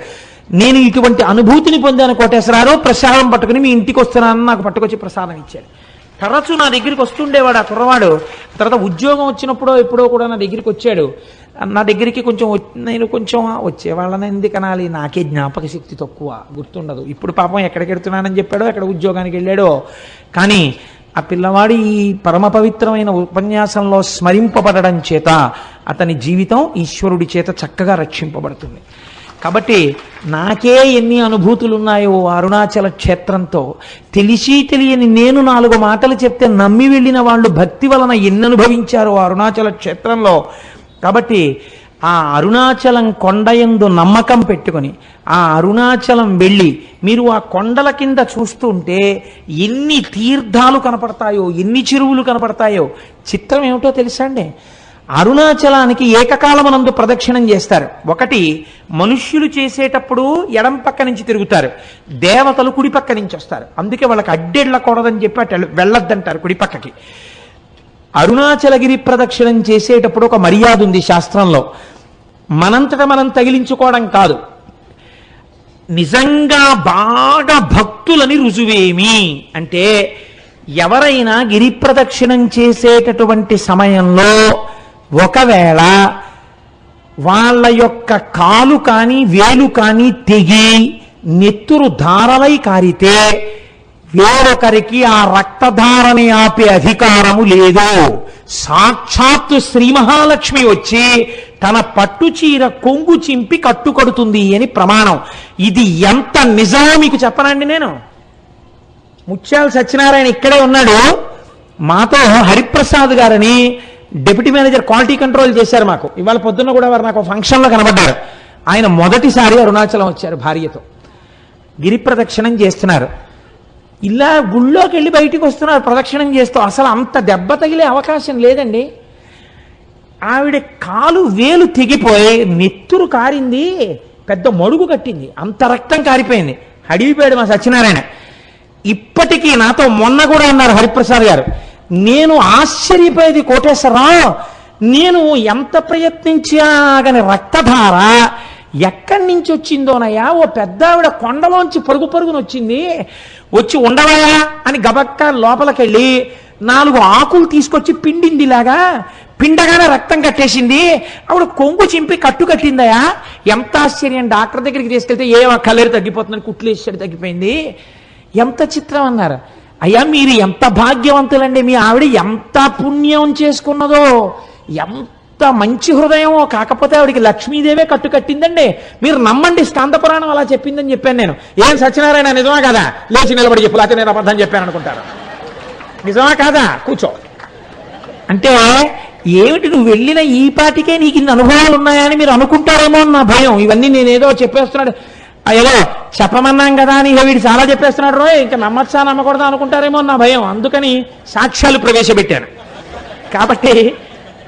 నేను ఇటువంటి అనుభూతిని పొందాను కోటేశ్వరారు, ప్రసాదం పట్టుకుని మీ ఇంటికి వస్తున్నానని నాకు పట్టుకొచ్చి ప్రసాదం ఇచ్చాడు. తరచు నా దగ్గరికి వస్తుండేవాడు ఆ కుర్రవాడు. తర్వాత ఉద్యోగం వచ్చినప్పుడో ఎప్పుడో కూడా నా దగ్గరికి వచ్చాడు. నా దగ్గరికి నేను కొంచెం వచ్చేవాళ్ళని ఎందుకు అనాలి, నాకే జ్ఞాపక శక్తి తక్కువ, గుర్తుండదు. ఇప్పుడు పాపం ఎక్కడికి వెళ్తున్నానని చెప్పాడో, ఎక్కడ ఉద్యోగానికి వెళ్ళాడో. కానీ ఆ పిల్లవాడు ఈ పరమ పవిత్రమైన ఉపన్యాసంలో స్మరింపబడడం చేత అతని జీవితం ఈశ్వరుడి చేత చక్కగా రక్షింపబడుతుంది. కాబట్టి నాకే ఎన్ని అనుభూతులు ఉన్నాయో అరుణాచల క్షేత్రంతో, తెలిసి తెలియని నేను 4 మాటలు చెప్తే నమ్మి వెళ్ళిన వాళ్ళు భక్తి వలన ఎన్ని అనుభవించారో అరుణాచల క్షేత్రంలో. కాబట్టి ఆ అరుణాచలం కొండయందు నమ్మకం పెట్టుకొని ఆ అరుణాచలం వెళ్ళి మీరు ఆ కొండల కింద చూస్తుంటే ఎన్ని తీర్థాలు కనపడతాయో, ఎన్ని చెరువులు కనపడతాయో. చిత్రం ఏమిటో తెలుసా అండి, అరుణాచలానికి ఏకకాలమునందు ప్రదక్షిణం చేస్తారు. ఒకటి మనుష్యులు చేసేటప్పుడు ఎడం పక్క నుంచి తిరుగుతారు, దేవతలు కుడి పక్క నుంచి వస్తారు. అందుకే వాళ్ళకి అడ్డెళ్ళకూడదని చెప్పి అటు వెళ్ళొద్దంటారు కుడి పక్కకి. అరుణాచలగిరి ప్రదక్షిణం చేసేటప్పుడు ఒక మర్యాద ఉంది శాస్త్రంలో. మనంతట మనం తగిలించుకోవడం కాదు, నిజంగా బాగా భక్తులని రుజువేమి అంటే, ఎవరైనా గిరి ప్రదక్షిణం చేసేటటువంటి సమయంలో ఒకవేళ వాళ్ళ యొక్క కాలు కానీ వేలు కానీ తెగి నెత్తురు ధారలై కారితే వేరొకరికి ఆ రక్తధారని ఆపే అధికారము లేదు. సాక్షాత్తు శ్రీ మహాలక్ష్మి వచ్చి తన పట్టు చీర కొంగు చింపి కట్టుకడుతుంది అని ప్రమాణం. ఇది ఎంత నిజమో మీకు చెప్పనండి. నేను ముత్యాల సత్యనారాయణ ఇక్కడే ఉన్నాడు, మాతో హరిప్రసాద్ గారని డిప్యూటీ మేనేజర్ క్వాలిటీ కంట్రోల్ చేశారు మాకు. ఇవాళ పొద్దున్న కూడా వారు నాకు ఫంక్షన్లో కనబడ్డారు. ఆయన మొదటిసారి అరుణాచలం వచ్చారు భార్యతో, గిరి ప్రదక్షిణం చేస్తున్నారు. ఇలా గుళ్ళోకి వెళ్ళి బయటికి వస్తున్నారు ప్రదక్షిణం చేస్తూ. అసలు అంత దెబ్బ తగిలే అవకాశం లేదండి. ఆవిడ కాలు వేలు తెగిపోయి నెత్తురు కారింది, పెద్ద మడుగు కట్టింది, అంత రక్తం కారిపోయింది. అడిగిపోయాడు మా సత్యనారాయణ. ఇప్పటికీ నాతో మొన్న కూడా అన్నారు హరిప్రసాద్ గారు, నేను ఆశ్చర్యపోయేది కోటేశ్వరరావు, నేను ఎంత ప్రయత్నించాగని రక్తధార ఎక్కడి నుంచి వచ్చిందోనయ్యా. ఓ పెద్ద ఆవిడ కొండలోంచి పరుగున వచ్చింది, వచ్చి ఉండవయా అని గబక్క లోపలికెళ్ళి 4 ఆకులు తీసుకొచ్చి పిండిందిలాగా, పిండగానే రక్తం కట్టేసింది. ఆవిడ కొంగు చింపి కట్టు కట్టిందయా. ఎంత ఆశ్చర్యం. డాక్టర్ దగ్గరికి తీసుకెళ్తే కలేరు తగ్గిపోతుందని కుట్లేసాడు, తగ్గిపోయింది. ఎంత చిత్రం అన్నారు. అయ్యా మీరు ఎంత భాగ్యవంతులండి, మీ ఆవిడ ఎంత పుణ్యం చేసుకున్నదో, ఎంత మంచి హృదయమో. కాకపోతే ఆవిడికి లక్ష్మీదేవే కట్టు కట్టిందండి. మీరు నమ్మండి, స్కాంద పురాణం అలా చెప్పిందని చెప్పాను నేను. ఏం సత్యనారాయణ నిజమా కదా, లేచి నిలబడి చెప్పు, లేకపోతే నేను అబద్ధం చెప్పాను అనుకుంటారు. నిజమా కాదా, కూర్చో అంటే ఏమిటి నువ్వు వెళ్ళిన ఈ పాటికే నీకు ఇన్ని అనుభవాలు ఉన్నాయని మీరు అనుకుంటారేమో అన్న భయం. ఇవన్నీ నేనేదో చెప్పేస్తున్నాడు, ఏదో చెప్పమన్నాం కదా అని వీడు చాలా చెప్పేస్తున్నాడు రో, ఇంకా నమ్మచ్చా నమ్మకూడదా అనుకుంటారేమో నా భయం. అందుకని సాక్ష్యాలు ప్రవేశపెట్టాను. కాబట్టి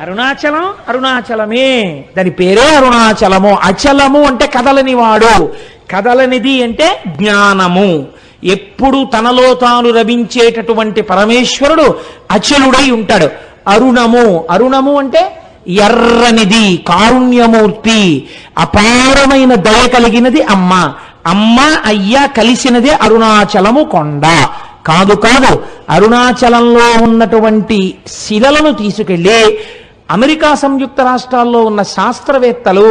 అరుణాచలం అరుణాచలమే, దాని పేరే అరుణాచలము. అచలము అంటే కదలని వాడు, కదలనిది అంటే జ్ఞానము. ఎప్పుడు తనలో తాను రవించేటటువంటి పరమేశ్వరుడు అచలుడై ఉంటాడు. అరుణము, అరుణము అంటే ఎర్రనిది, కారుణ్యమూర్తి, అపారమైన దయ కలిగినది అమ్మ. అమ్మ అయ్య కలిసినదే అరుణాచలము కొండ. కాదు కాదు, అరుణాచలంలో ఉన్నటువంటి శిలలను తీసుకెళ్లి అమెరికా సంయుక్త రాష్ట్రాల్లో ఉన్న శాస్త్రవేత్తలు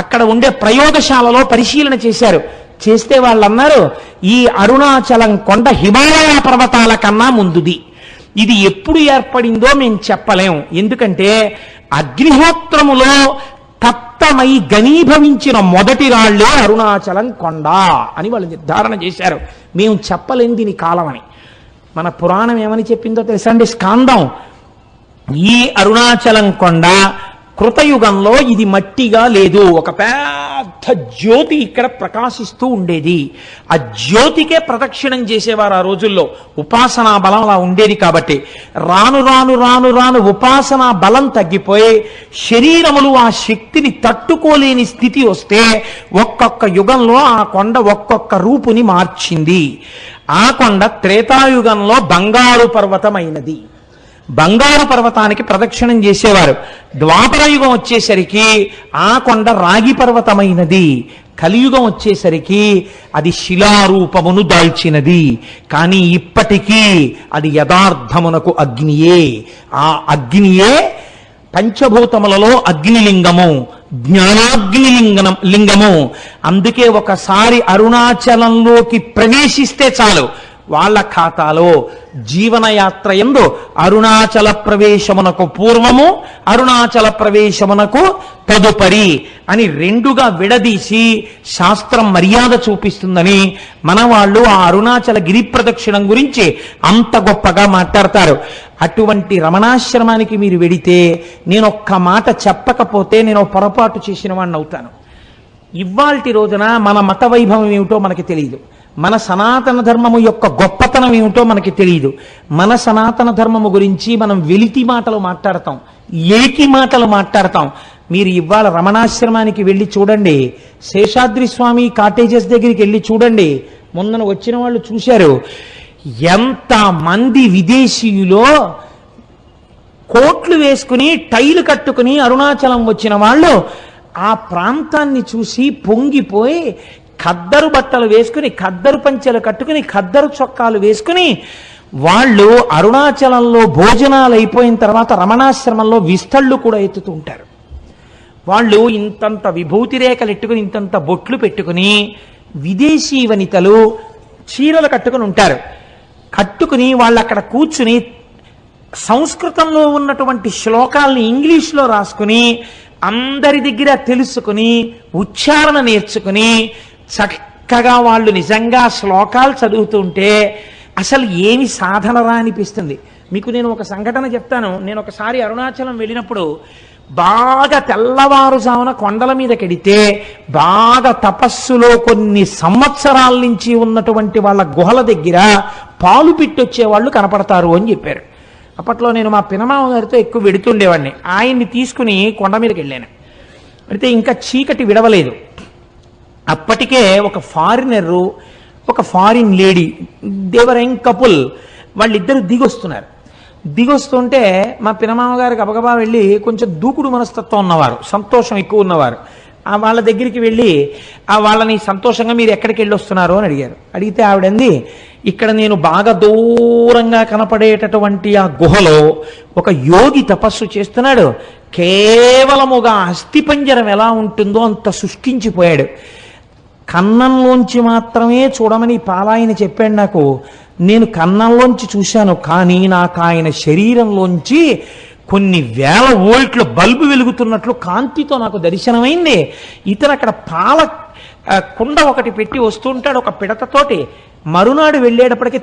అక్కడ ఉండే ప్రయోగశాలలో పరిశీలన చేశారు. చేస్తే వాళ్ళు అన్నారు, ఈ అరుణాచలం కొండ హిమాలయ పర్వతాల కన్నా ముందుది. ఇది ఎప్పుడు ఏర్పడిందో మేము చెప్పలేం, ఎందుకంటే అగ్నిహోత్రములో తప్తమై ఘనీభవించిన మొదటి రాళ్లే అరుణాచలం కొండ అని వాళ్ళు నిర్ధారణ చేశారు. మేము చెప్పలేం దీని కాలం అని. మన పురాణం ఏమని చెప్పిందో తెలుసండి, స్కాందం. ఈ అరుణాచలం కొండ కృతయుగంలో ఇది మట్టిగా లేదు, ఒక పెద్ద జ్యోతి ఇక్కడ ప్రకాశిస్తూ ఉండేది. ఆ జ్యోతికే ప్రదక్షిణం చేసేవారు ఆ రోజుల్లో. ఉపాసనా బలం అలా ఉండేది. కాబట్టి రాను రాను రాను రాను ఉపాసనా బలం తగ్గిపోయి శరీరములు ఆ శక్తిని తట్టుకోలేని స్థితి వస్తే ఒక్కొక్క యుగంలో ఆ కొండ ఒక్కొక్క రూపుని మార్చింది. ఆ కొండ త్రేతాయుగంలో బంగారు పర్వతమైనది. బంగారు పర్వతానికి ప్రదక్షిణం చేసేవారు. ద్వాపర యుగం వచ్చేసరికి ఆ కొండ రాగి పర్వతమైనది. కలియుగం వచ్చేసరికి అది శిలారూపమును దాల్చినది. కానీ ఇప్పటికీ అది యథార్థమునకు అగ్నియే. ఆ అగ్నియే పంచభూతములలో అగ్నిలింగము, లింగము. అందుకే ఒకసారి అరుణాచలంలోకి ప్రవేశిస్తే చాలు, వాళ్ళ ఖాతాలో జీవనయాత్ర యందు అరుణాచల ప్రవేశమునకు పూర్వము, అరుణాచల ప్రవేశమునకు తదుపరి అని రెండుగా విడదీసి శాస్త్రం మర్యాద చూపిస్తుందని మన వాళ్ళు ఆ అరుణాచల గిరి ప్రదక్షిణం గురించి అంత గొప్పగా మాట్లాడతారు. అటువంటి రమణాశ్రమానికి మీరు వెడితే నేను ఒక్క మాట చెప్పకపోతే నేను పొరపాటు చేసిన వాడిని అవుతాను. ఇవాల్టి రోజున మన మత వైభవం ఏమిటో మనకి తెలియదు, మన సనాతన ధర్మము యొక్క గొప్పతనం ఏమిటో మనకి తెలియదు. మన సనాతన ధర్మము గురించి మనం వెలితి మాటలు మాట్లాడతాం, ఏకి మాటలు మాట్లాడతాం. మీరు ఇవాళ రమణాశ్రమానికి వెళ్ళి చూడండి, శేషాద్రి స్వామి కాటేజెస్ దగ్గరికి వెళ్ళి చూడండి. మొన్న వచ్చిన వాళ్ళు చూశారు, ఎంత మంది విదేశీయులో కోట్లు వేసుకుని టైలు కట్టుకుని అరుణాచలం వచ్చిన వాళ్ళు ఆ ప్రాంతాన్ని చూసి పొంగిపోయి ఖద్దరు బట్టలు వేసుకుని, ఖద్దరు పంచెలు కట్టుకుని, ఖద్దరు చొక్కాలు వేసుకుని వాళ్ళు అరుణాచలంలో భోజనాలు అయిపోయిన తర్వాత రమణాశ్రమంలో విస్తళ్ళు కూడా ఎత్తుతూ ఉంటారు. వాళ్ళు ఇంతంత విభూతి రేఖలు ఎట్టుకుని, ఇంతంత బొట్లు పెట్టుకుని, విదేశీ వనితలు చీరలు కట్టుకుని ఉంటారు. కట్టుకుని వాళ్ళు అక్కడ కూర్చుని సంస్కృతంలో ఉన్నటువంటి శ్లోకాలని ఇంగ్లీష్లో రాసుకుని, అందరి దగ్గర తెలుసుకుని, ఉచ్చారణ నేర్చుకుని చక్కగా వాళ్ళు నిజంగా శ్లోకాలు చదువుతుంటే అసలు ఏమి సాధనరా అనిపిస్తుంది. మీకు నేను ఒక సంఘటన చెప్తాను. నేను ఒకసారి అరుణాచలం వెళ్ళినప్పుడు బాగా తెల్లవారుజామున కొండల మీదకి వెడితే బాగా తపస్సులో కొన్ని సంవత్సరాల నుంచి ఉన్నటువంటి వాళ్ళ గుహల దగ్గర పాలు పిట్టొచ్చే వాళ్ళు కనపడతారు అని చెప్పారు. అప్పట్లో నేను మా పినమామ గారితో ఎక్కువ వెడుతుండేవాడిని. ఆయన్ని తీసుకుని కొండ మీదకి వెళ్ళాను. అయితే ఇంకా చీకటి విడవలేదు. అప్పటికే ఒక ఫారినరు, ఒక ఫారిన్ లేడీ, దేవర్ యంగ్ కపుల్, వాళ్ళిద్దరూ దిగొస్తున్నారు. దిగొస్తుంటే మా పినమామ గారికి గబగబా వెళ్ళి, కొంచెం దూకుడు మనస్తత్వం ఉన్నవారు, సంతోషం ఎక్కువ ఉన్నవారు, ఆ వాళ్ళ దగ్గరికి వెళ్ళి ఆ వాళ్ళని సంతోషంగా మీరు ఎక్కడికి వెళ్ళి వస్తున్నారు అని అడిగారు. అడిగితే ఆవిడంది, ఇక్కడ నేను బాగా దూరంగా కనపడేటటువంటి ఆ గుహలో ఒక యోగి తపస్సు చేస్తున్నాడు, కేవలముగా అస్థిపంజరం ఎలా ఉంటుందో అంత శుష్కించిపోయాడు. కన్నంలోంచి మాత్రమే చూడమని పాలాయన చెప్పాడు నాకు. నేను కన్నంలోంచి చూశాను, కానీ నాకు ఆయన శరీరంలోంచి కొన్ని వేల వోల్ట్ల బల్బు వెలుగుతున్నట్లు కాంతితో నాకు దర్శనమైంది. ఇతను అక్కడ పాల కుండ ఒకటి పెట్టి వస్తుంటాడు ఒక పిడతతోటి. మరునాడు వెళ్ళేటప్పటికి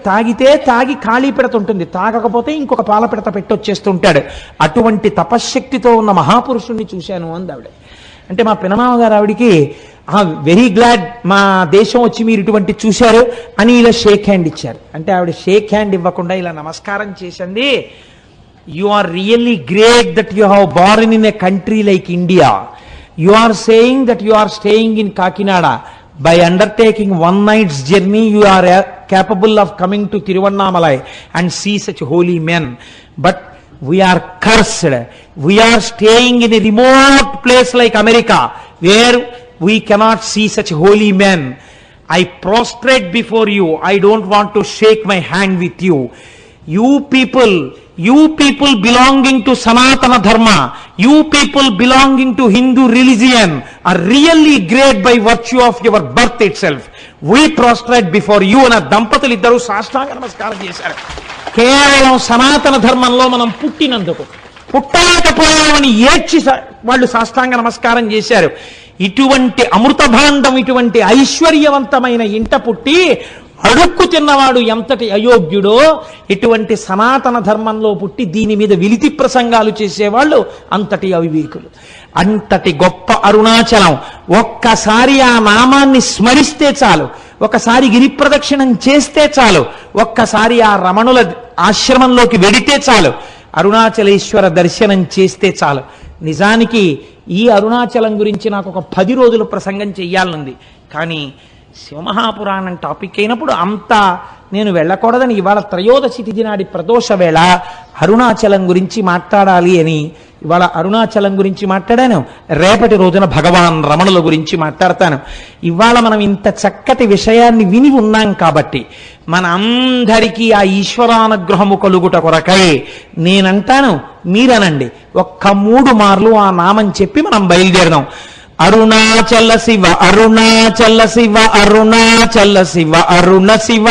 తాగి ఖాళీ పిడత ఉంటుంది, తాగకపోతే ఇంకొక పాల పిడత పెట్టి వచ్చేస్తుంటాడు. అటువంటి తపశ్శక్తితో ఉన్న మహాపురుషుణ్ణి చూశాను అంది ఆవిడ. అంటే మా పినమామ గారు ఆవిడికి వెరీ గ్లాడ్ మా దేశం వచ్చి మీరు ఇటువంటి చూశారు అని ఇలా షేక్ హ్యాండ్ ఇచ్చారు. అంటే ఆవిడ షేక్ హ్యాండ్ ఇవ్వకుండా ఇలా నమస్కారం చేసింది. You are really great that you have born in a country like India. You are saying that you are staying in Kakinada. By undertaking one night's journey, you are capable of coming to Tiruvannamalai and see such holy men. But we are cursed. We are staying in a remote place like America, where we cannot see such holy men. I prostrate before you. I don't want to shake my hand with you. You people belonging to Sanatana Dharma, you people belonging to Hindu religion are really great by virtue of your birth itself. We prostrate before you. అన్న దంపతులు ఇద్దరు సాష్టాంగ నమస్కారం చేశారు. కేవలం సనాతన ధర్మంలో మనం పుట్టినందుకు, పుట్టలేకపోయామని ఏడ్చి వాళ్ళు సాష్టాంగ నమస్కారం చేశారు. ఇటువంటి అమృత భాండం, ఇటువంటి ఐశ్వర్యవంతమైన ఇంట పుట్టి అడుక్కు తిన్నవాడు ఎంతటి అయోగ్యుడో, ఇటువంటి సనాతన ధర్మంలో పుట్టి దీని మీద విలితి ప్రసంగాలు చేసేవాళ్ళు అంతటి అవివేకులు. అంతటి గొప్ప అరుణాచలం. ఒక్కసారి ఆ నామాన్ని స్మరిస్తే చాలు, ఒకసారి గిరి ప్రదక్షిణం చేస్తే చాలు, ఒక్కసారి ఆ రమణుల ఆశ్రమంలోకి వెడితే చాలు, అరుణాచలేశ్వర దర్శనం చేస్తే చాలు. నిజానికి ఈ అరుణాచలం గురించి నాకు ఒక 10 రోజులు ప్రసంగం చెయ్యాలనుంది. కానీ శివమహాపురాణం టాపిక్ అయినప్పుడు అంత నేను వెళ్ళకూడదని ఇవాళ త్రయోదశి తిథి నాడి ప్రదోష వేళ అరుణాచలం గురించి మాట్లాడాలి అని ఇవాళ అరుణాచలం గురించి మాట్లాడాను. రేపటి రోజున భగవాన్ రమణుల గురించి మాట్లాడతాను. ఇవాళ మనం ఇంత చక్కటి విషయాన్ని విని ఉన్నాం కాబట్టి మన అందరికీ ఆ ఈశ్వరానుగ్రహము కలుగుట కొరకై నేనంటాను, మీరనండి. ఒక్క 3 మార్లు ఆ నామం చెప్పి మనం బయలుదేరదాం. అరుణాచల శివ అరుణాచల శివ అరుణాచల శివ అరుణ శివ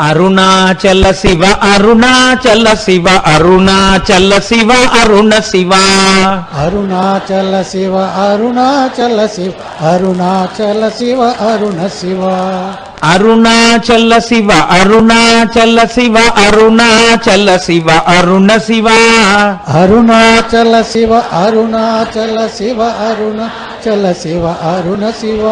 అరుణాచల శివ అరుణాచల శివ అరుణాచల శివ అరుణ శివ అరుణాచల శివ అరుణాచల శివ అరుణాచల శివ అరుణ శివ అరుణాచల శివ అరుణాచల శివ అరుణాచల శివ అరుణ శివ అరుణాచల శివ అరుణాచల శివ అరుణాచల శివ అరుణ శివ